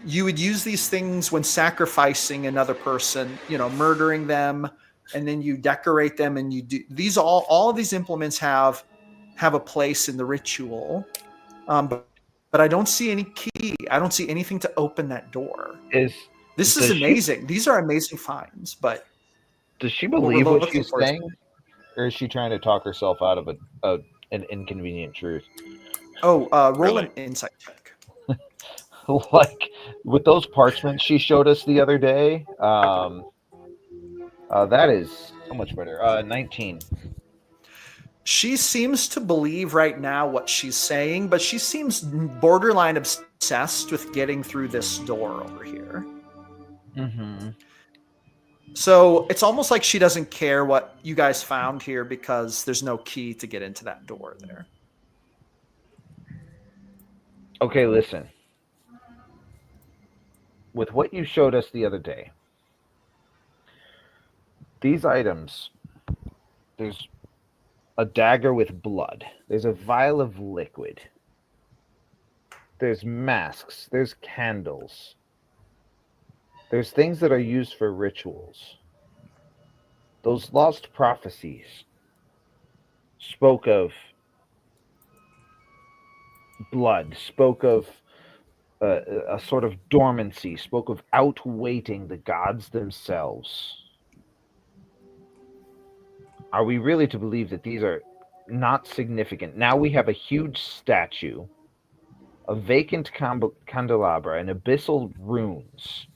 You would use these things when sacrificing another person, murdering them, and then you decorate them, and you do these. All of these implements have a place in the ritual, but I don't see any key. I don't see anything to open that door. This is amazing. These are amazing finds, but does she believe what she's saying, or is she trying to talk herself out of an inconvenient truth? Roll an insight check. Like with those parchments she showed us the other day, that is so much better. 19. She seems to believe right now what she's saying, but she seems borderline obsessed with getting through this door over here. Mm-hmm. So it's almost like she doesn't care what you guys found here because there's no key to get into that door there. Okay, listen. With what you showed us the other day, these items, there's a dagger with blood. There's a vial of liquid. There's masks. There's candles. There's things that are used for rituals. Those lost prophecies spoke of blood, spoke of a sort of dormancy, spoke of outwaiting the gods themselves. Are we really to believe that these are not significant? Now we have a huge statue, a vacant candelabra, and abyssal runes.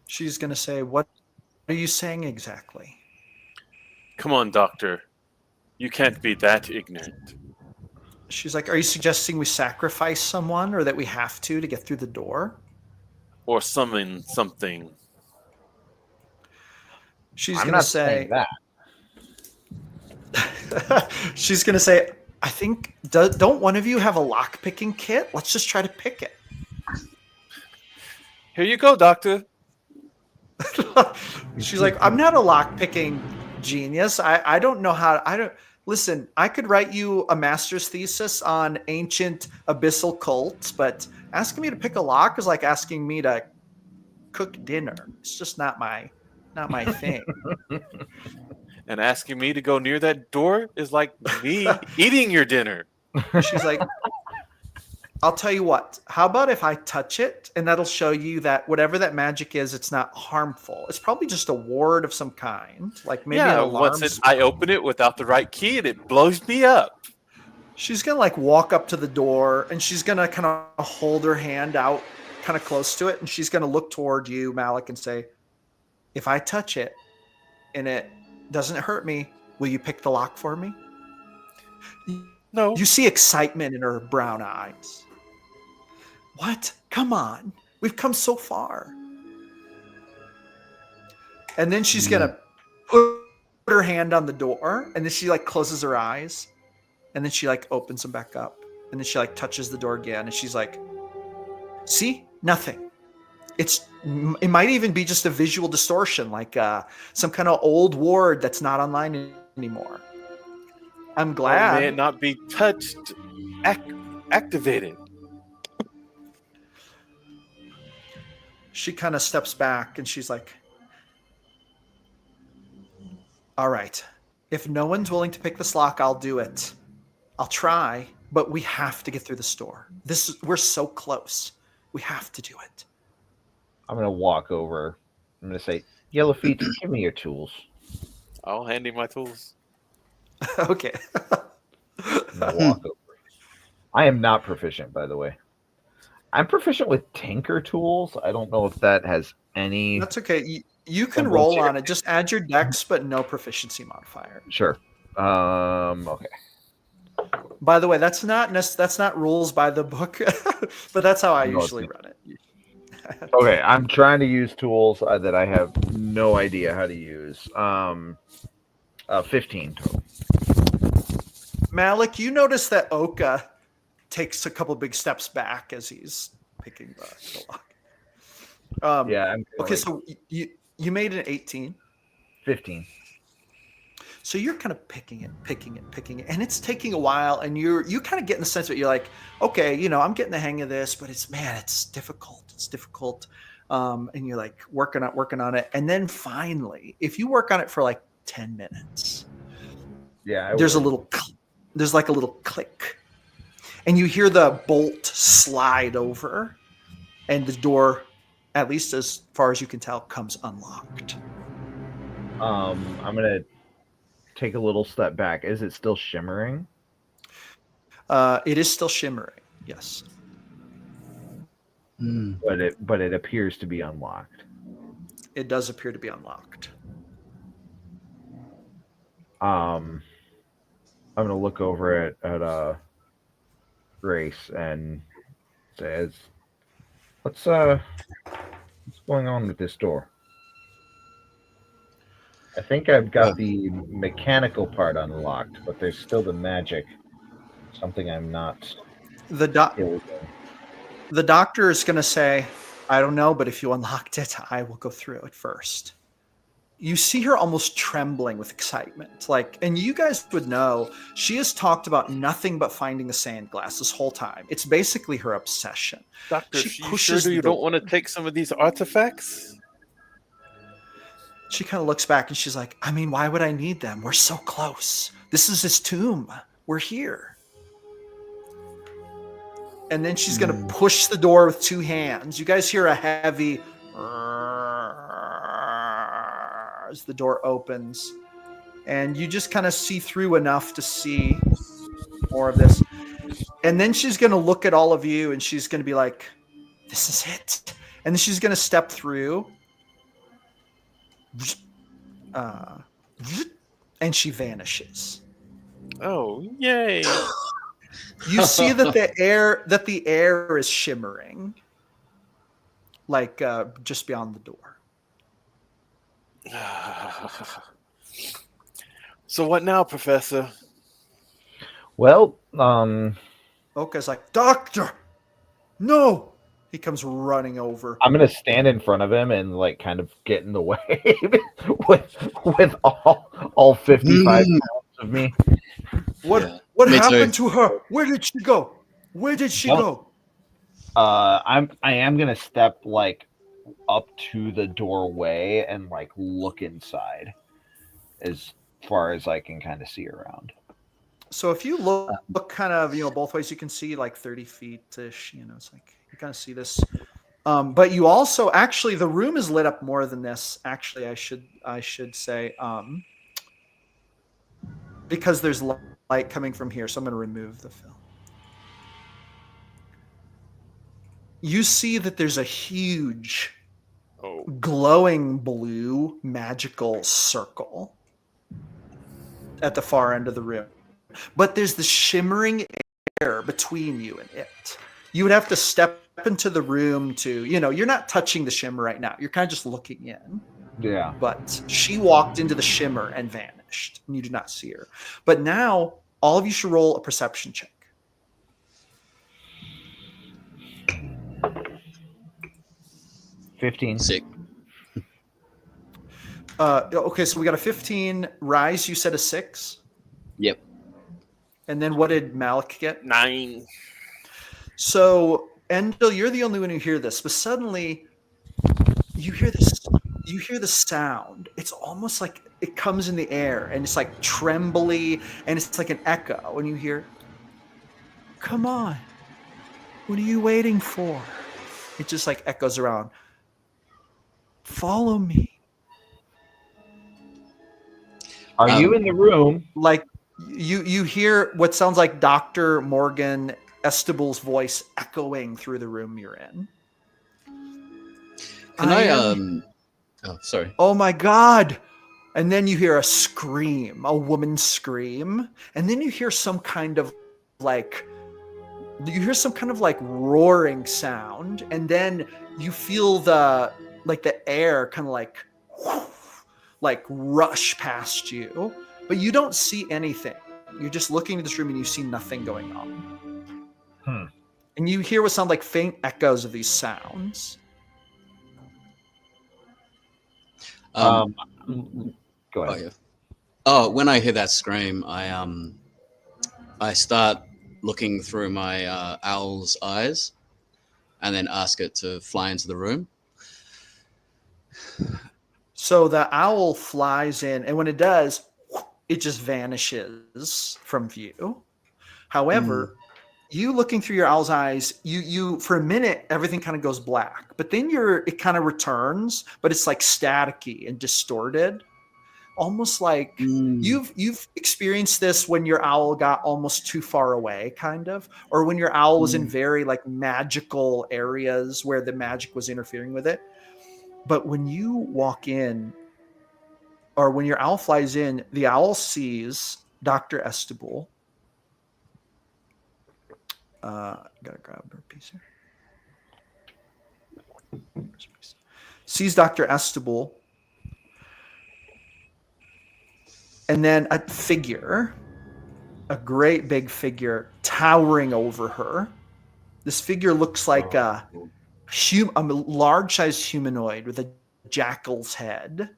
She's going to say, what are you saying exactly? Come on, Doctor. You can't be that ignorant. She's like, are you suggesting we sacrifice someone or that we have to get through the door? Or summon something. She's I'm going to not saying say that. She's going to say, I think, don't one of you have a lock picking kit? Let's just try to pick it. Here you go, Doctor. She's like, I'm not a lock picking genius. I don't know how. Listen, I could write you a master's thesis on ancient abyssal cults, but asking me to pick a lock is like asking me to cook dinner. It's just not my thing. And asking me to go near that door is like me eating your dinner. She's like, I'll tell you what. How about if I touch it, and that'll show you that whatever that magic is, it's not harmful. It's probably just a ward of some kind, like maybe an alarm. I open it without the right key, and it blows me up. She's gonna like walk up to the door, and she's gonna kind of hold her hand out, kind of close to it, and she's gonna look toward you, Malik, and say, "If I touch it, and it doesn't hurt me, will you pick the lock for me?" No. You see excitement in her brown eyes. What? Come on. We've come so far. And then she's going to put her hand on the door, and then she like closes her eyes, and then she like opens them back up, and then she like touches the door again, and she's like, see? Nothing. It might even be just a visual distortion, like some kind of old ward that's not online anymore. I'm glad. Or may it not be touched, activated. She kind of steps back and she's like, all right, if no one's willing to pick this lock, I'll do it. I'll try, but we have to get through the store. We're so close. We have to do it. I'm going to walk over. I'm going to say, Yellow Feet, give me your tools. I'll hand you my tools. Okay. I'm gonna walk over. I am not proficient, by the way. I'm proficient with tinker tools. I don't know if that has any. That's okay. You can roll on it. Just add your dex, but no proficiency modifier. Sure. Okay. By the way, that's not rules by the book, but that's how I usually run it. Okay, I'm trying to use tools that I have no idea how to use. 15 total. Malik, you notice that Oka takes a couple big steps back as he's picking the lock. Yeah. Okay, so you made an 18. 15. So you're kind of picking it, and it's taking a while, and you kind of get in the sense that you're like, okay, I'm getting the hang of this, but it's difficult. It's difficult. And you're like working on it. And then finally, if you work on it for like 10 minutes, there's like a little click, and you hear the bolt slide over, and the door, at least as far as you can tell, comes unlocked. I'm gonna take a little step back. Is it still shimmering? It is still shimmering, yes. But it appears to be unlocked. It does appear to be unlocked. I'm gonna look over at Grace and says, what's going on with this door? I think I've got the mechanical part unlocked, but there's still the magic. Something I'm not. The doctor is going to say, I don't know, but if you unlocked it, I will go through it first. You see her almost trembling with excitement. And you guys would know, she has talked about nothing but finding the sand glass this whole time. It's basically her obsession. Doctor, you sure you don't want to take some of these artifacts? She kind of looks back and she's like, I mean, why would I need them? We're so close. This is his tomb. We're here. And then she's going to push the door with two hands. You guys hear a heavy as the door opens. And you just kind of see through enough to see more of this. And then she's going to look at all of you and she's going to be like, this is it. And then she's going to step through. And she vanishes. Oh, yay. You see that the air is shimmering, like just beyond the door. So what now, Professor? Well, Oka's like, Doctor, no! He comes running over. I'm gonna stand in front of him and like kind of get in the way with all 55 pounds of me. What Me happened too. to her? Where did she go? Where did she go? I am gonna step like up to the doorway and like look inside as far as I can kind of see around. So if you look kind of, both ways, you can see like 30 feet-ish, it's like you kind of see this. But you also, actually, the room is lit up more than this. Actually, I should say, because there's light coming from here. So I'm going to remove the film. You see that there's a huge glowing blue magical circle at the far end of the room. But there's the shimmering air between you and it. You would have to step into the room to, you're not touching the shimmer right now. You're kind of just looking in. Yeah. But she walked into the shimmer and vanished. And you do not see her. But now, all of you should roll a perception check. 15. Sick. Okay, so we got a 15. Rise, you said a 6. Yep. And then what did Malik get? 9. So, Endel, you're the only one who hear this, but suddenly you hear this. You hear the sound. It's almost like it comes in the air, and it's like trembly, and it's like an echo. And you hear, "Come on, what are you waiting for?" It just like echoes around. Follow me. Are you in the room? Like you hear what sounds like Dr. Morgan Estable's voice echoing through the room you're in. Can I oh, sorry. Oh my God. And then you hear a scream, a woman scream. And then you hear some kind of like roaring sound. And then you feel the air kind of like rush past you, but you don't see anything. You're just looking at this room and you see nothing going on. And you hear what sound like faint echoes of these sounds. Go ahead. Oh, yeah. Oh, when I hear that scream, I start looking through my owl's eyes, and then ask it to fly into the room. So the owl flies in, and when it does, it just vanishes from view. However, you looking through your owl's eyes, you for a minute everything kind of goes black, but then it kind of returns, but it's like staticky and distorted, almost like you've experienced this when your owl got almost too far away, kind of, or when your owl was in very like magical areas where the magic was interfering with it. But when you walk in, or when your owl flies in, the owl sees Dr. Estable. Gotta grab her piece here. Sees Dr. Estable. And then a figure, a great big figure, towering over her. This figure looks like a large-sized humanoid with a jackal's head,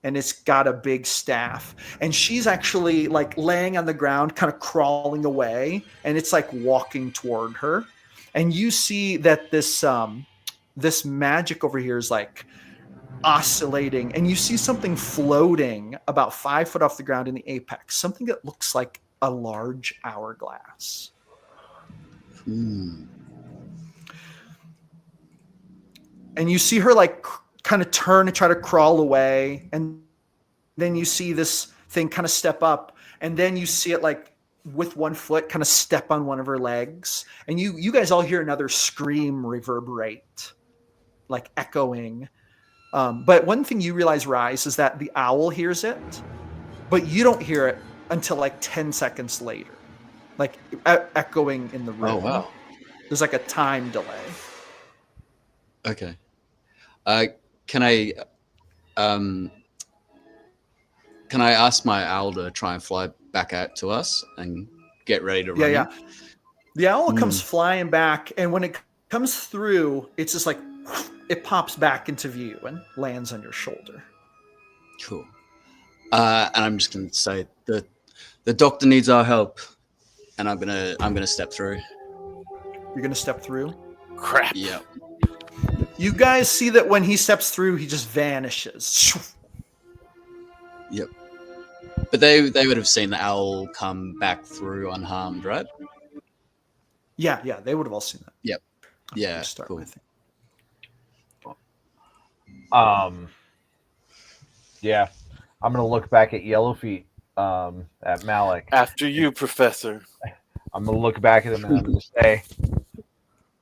and it's got a big staff. And she's actually like laying on the ground, kind of crawling away, and it's like walking toward her. And you see that this magic over here is like oscillating, and you see something floating about 5 foot off the ground in the apex, something that looks like a large hourglass. And you see her like kind of turn and try to crawl away, and then you see this thing kind of step up, and then you see it like with one foot kind of step on one of her legs, and you guys all hear another scream reverberate, like echoing. But one thing you realize, Rise, is that the owl hears it, but you don't hear it until like 10 seconds later, like echoing in the room. Oh, wow. There's like a time delay. Okay. Can I ask my owl to try and fly back out to us and get ready to run? Yeah. The owl comes flying back, and when it comes through, it's just like it pops back into view and lands on your shoulder. Cool. And I'm just gonna say the doctor needs our help, and I'm gonna step through. You're gonna step through? Crap. Yeah. You guys see that when he steps through, he just vanishes. Yep. But they would have seen the owl come back through unharmed, right? Yeah, they would have all seen that. Yep. Yeah. Start Cool. with. Yeah, I'm gonna look back at Yellowfeet, at Malik. After you, Professor. I'm gonna look back at him and I'm gonna say,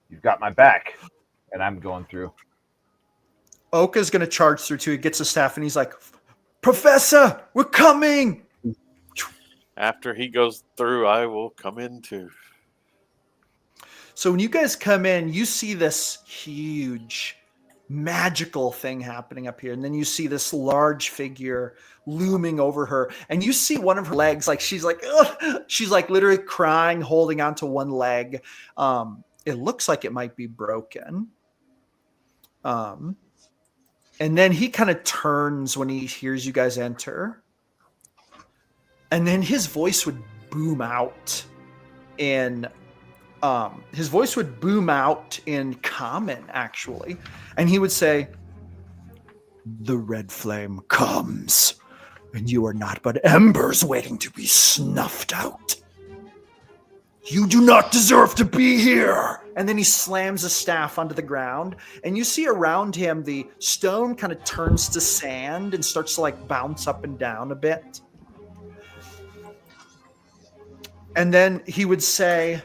"You've got my back," and I'm going through. Oka's gonna charge through too. He gets a staff and he's like, "Professor, we're coming!" After he goes through, I will come in too. So when you guys come in, you see this huge magical thing happening up here, and then you see this large figure looming over her, and you see one of her legs, like she's like literally crying, holding onto one leg. It looks like it might be broken. And then he kind of turns when he hears you guys enter, and then his voice would boom out in common, actually. And he would say, "The red flame comes, and you are not but embers waiting to be snuffed out. You do not deserve to be here." And then he slams a staff onto the ground, and you see around him the stone kind of turns to sand and starts to like bounce up and down a bit. And then he would say,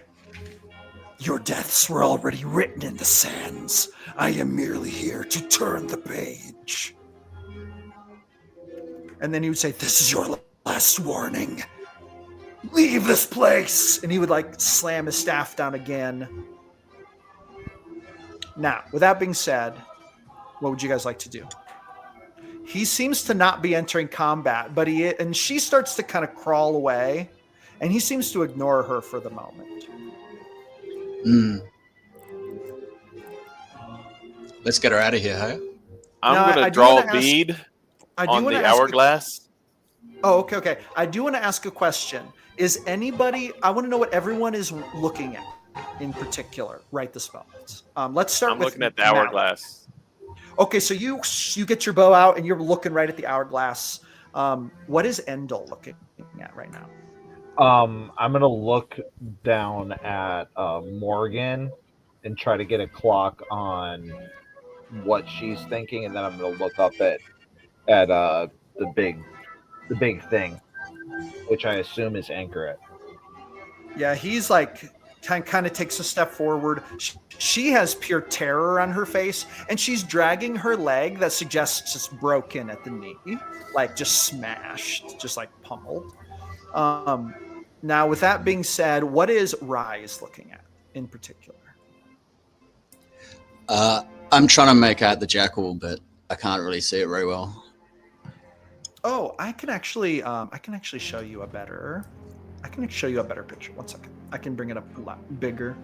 "Your deaths were already written in the sands. I am merely here to turn the page." And then he would say, "This is your last warning. Leave this place." And he would like slam his staff down again. Now, with that being said, what would you guys like to do? He seems to not be entering combat, but she starts to kind of crawl away, and he seems to ignore her for the moment. Let's get her out of here, hey? I'm going to draw a bead on the hourglass. Okay. I do want to ask a question. I want to know what everyone is looking at in particular right this moment. Let's start with... I'm looking at the hourglass. Okay, so you get your bow out and you're looking right at the hourglass. What is Endel looking at right now? I'm gonna look down at Morgan and try to get a clock on what she's thinking, and then I'm gonna look up at the big thing, which I assume is Anchoret. Yeah, he's like kind of takes a step forward. She has pure terror on her face, and she's dragging her leg that suggests it's broken at the knee, like just smashed, just like pummeled. Now, with that being said, what is Rise looking at in particular? I'm trying to make out the jackal, but I can't really see it very well. Oh, I can actually show you a better picture. One second. I can bring it up a lot bigger.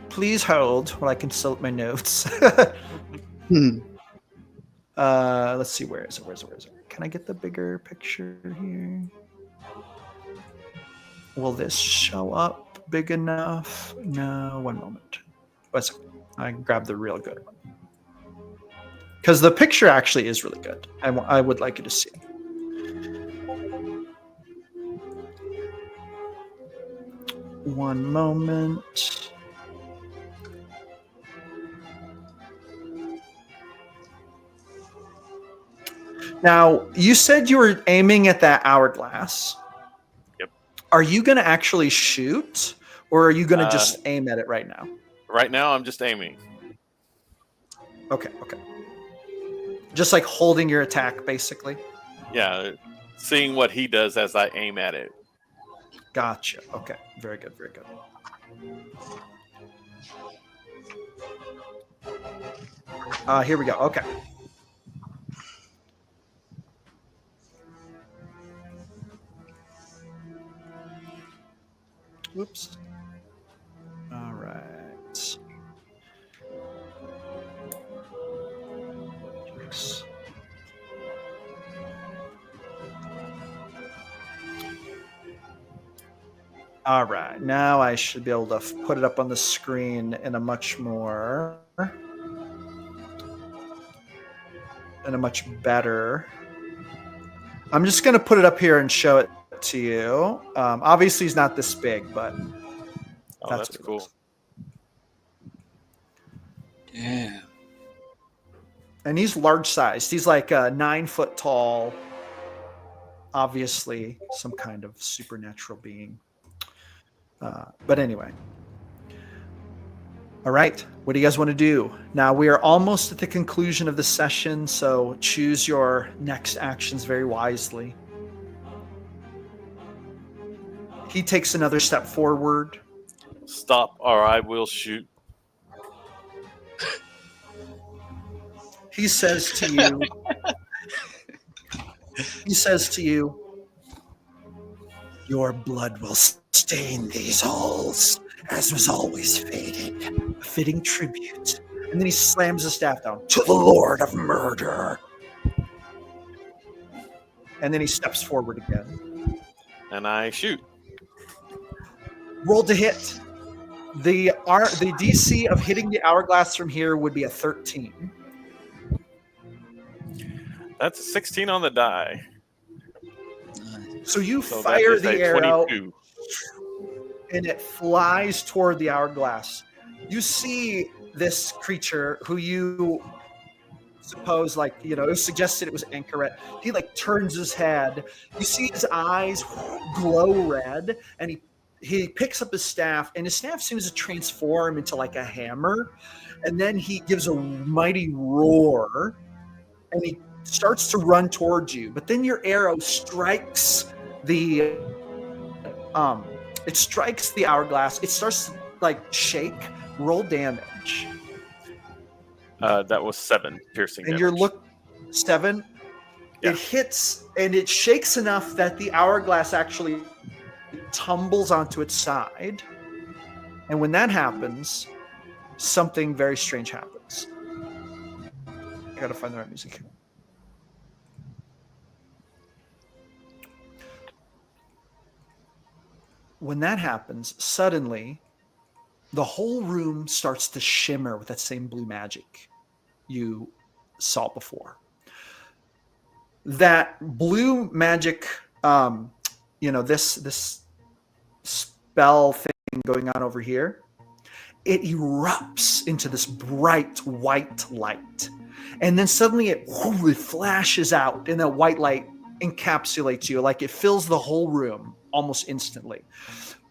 Please hold while I consult my notes. Let's see. Where is it? Can I get the bigger picture here? Will this show up big enough? No, one moment. I grabbed the real good one. Because the picture actually is really good. I would like you to see. One moment. Now, you said you were aiming at that hourglass. Yep. Are you going to actually shoot, or are you going to just aim at it right now? Right now, I'm just aiming. Okay. Just like holding your attack, basically. Yeah, seeing what he does as I aim at it. Gotcha. Okay. Very good. Here we go. Okay. Whoops. All right. Jeez. All right. Now I should be able to put it up on the screen in a much better. I'm just going to put it up here and show it to you. Obviously, it's not this big, but that's cool. Yeah. And he's large sized. He's like 9 foot tall. Obviously, some kind of supernatural being. But anyway. All right. What do you guys want to do? Now, we are almost at the conclusion of the session, so choose your next actions very wisely. He takes another step forward. Stop, or I will shoot. He says to you, your blood will stain these halls, as was always fated. A fitting tribute. And then he slams the staff down. To the Lord of Murder. And then he steps forward again. And I shoot. Roll to hit. The DC of hitting the hourglass from here would be a 13. That's a 16 on the die. So you fire the arrow, 22. and it flies toward the hourglass. You see this creature who you suppose, it was suggested it was Anchoret. He turns his head. You see his eyes glow red, and he picks up his staff, and his staff seems to transform into a hammer. And then he gives a mighty roar, and he starts to run towards you. But then your arrow strikes the hourglass. It starts to shake. Roll damage. That was 7 piercing And damage. 7. Yeah. It hits and it shakes enough that the hourglass actually tumbles onto its side. And when that happens, something very strange happens. I gotta find the right music. When that happens, suddenly the whole room starts to shimmer with that same blue magic you saw before. That blue magic, this spell thing going on over here, it erupts into this bright white light. And then suddenly it flashes out, and that white light encapsulates you, it fills the whole room almost instantly.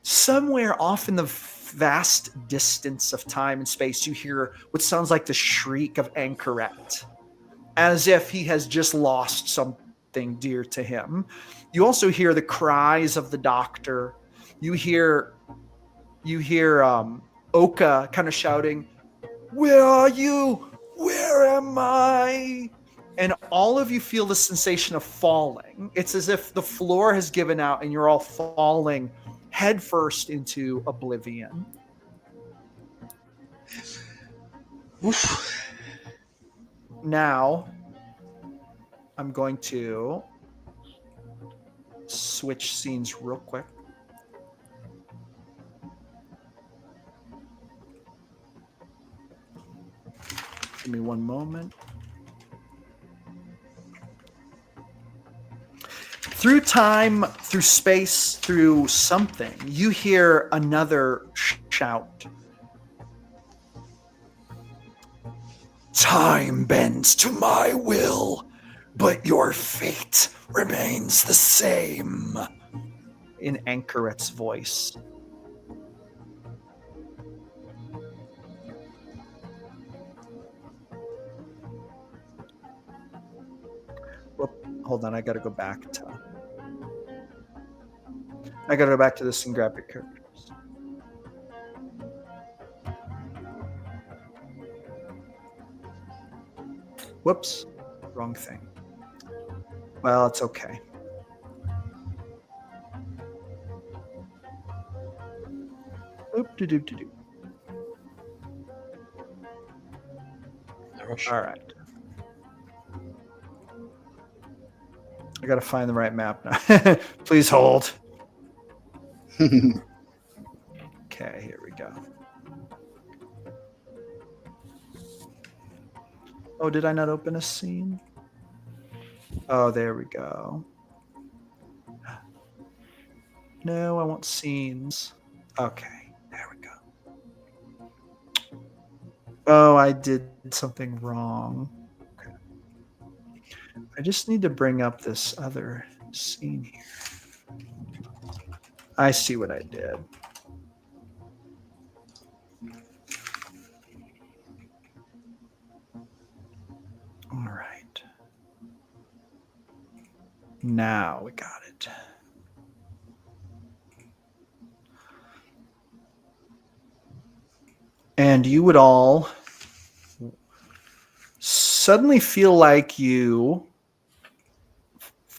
Somewhere off in the vast distance of time and space, you hear what sounds like the shriek of Anchoret, as if he has just lost something dear to him. You also hear the cries of the doctor. You hear Oka kind of shouting, "Where are you? Where am I?" And all of you feel the sensation of falling. It's as if the floor has given out and you're all falling headfirst into oblivion. Oof. Now, I'm going to switch scenes real quick. Give me one moment. Through time, through space, through something, you hear another shout. Time bends to my will. but your fate remains the same. In Anchoret's voice. Whoop, hold on, I gotta go back to this and grab your characters. Whoops, wrong thing. Well, it's okay. Oop-de-doop-de-doop. All right. I gotta find the right map now. Please hold. Okay, here we go. Oh, did I not open a scene? Oh, there we go. No, I want scenes. Okay, there we go. Oh, I did something wrong. Okay. I just need to bring up this other scene here. I see what I did. All right. Now we got it. And you would all suddenly feel like you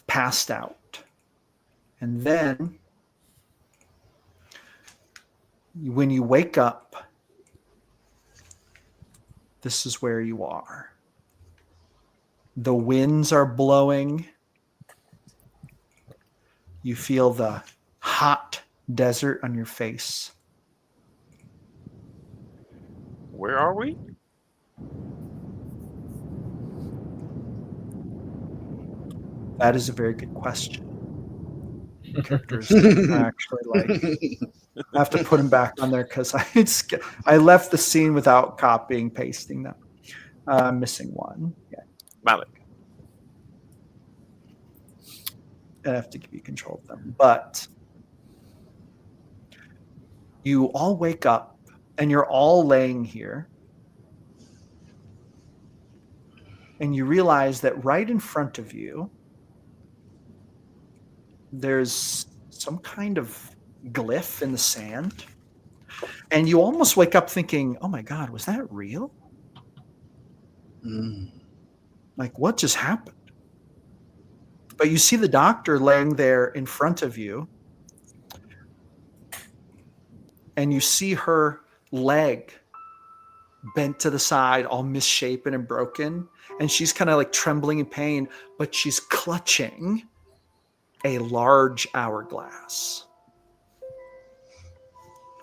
passed out. And then when you wake up, this is where you are. The winds are blowing. You feel the hot desert on your face. Where are we? That is a very good question. Characters are actually like, I have to put them back on there because I left the scene without copying, pasting them. I'm missing one. Yeah. Malik. I have to give you control of them. But you all wake up and you're all laying here. And you realize that right in front of you, there's some kind of glyph in the sand. And you almost wake up thinking, oh my God, was that real? Like, what just happened? But you see the doctor laying there in front of you. And you see her leg bent to the side, all misshapen and broken. And she's kind of like trembling in pain, but she's clutching a large hourglass.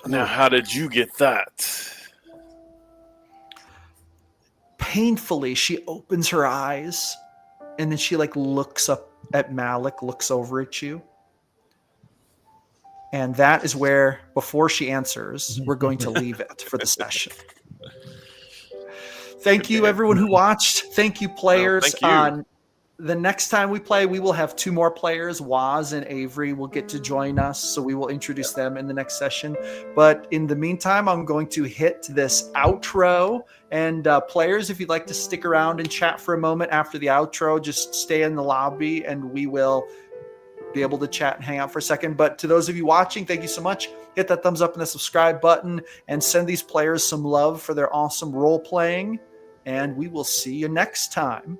Now, how did you get that? Painfully, she opens her eyes and then she like looks up at Malik, looks over at you. And that is where, before she answers, we're going to leave it for the session. Thank you, everyone who watched. Thank you, players. Thank you. The next time we play, we will have 2 more players. Waz and Avery will get to join us, so we will introduce them in the next session. But in the meantime, I'm going to hit this outro. And players, if you'd like to stick around and chat for a moment after the outro, just stay in the lobby and we will be able to chat and hang out for a second. But to those of you watching, thank you so much. Hit that thumbs up and the subscribe button and send these players some love for their awesome role playing. And we will see you next time.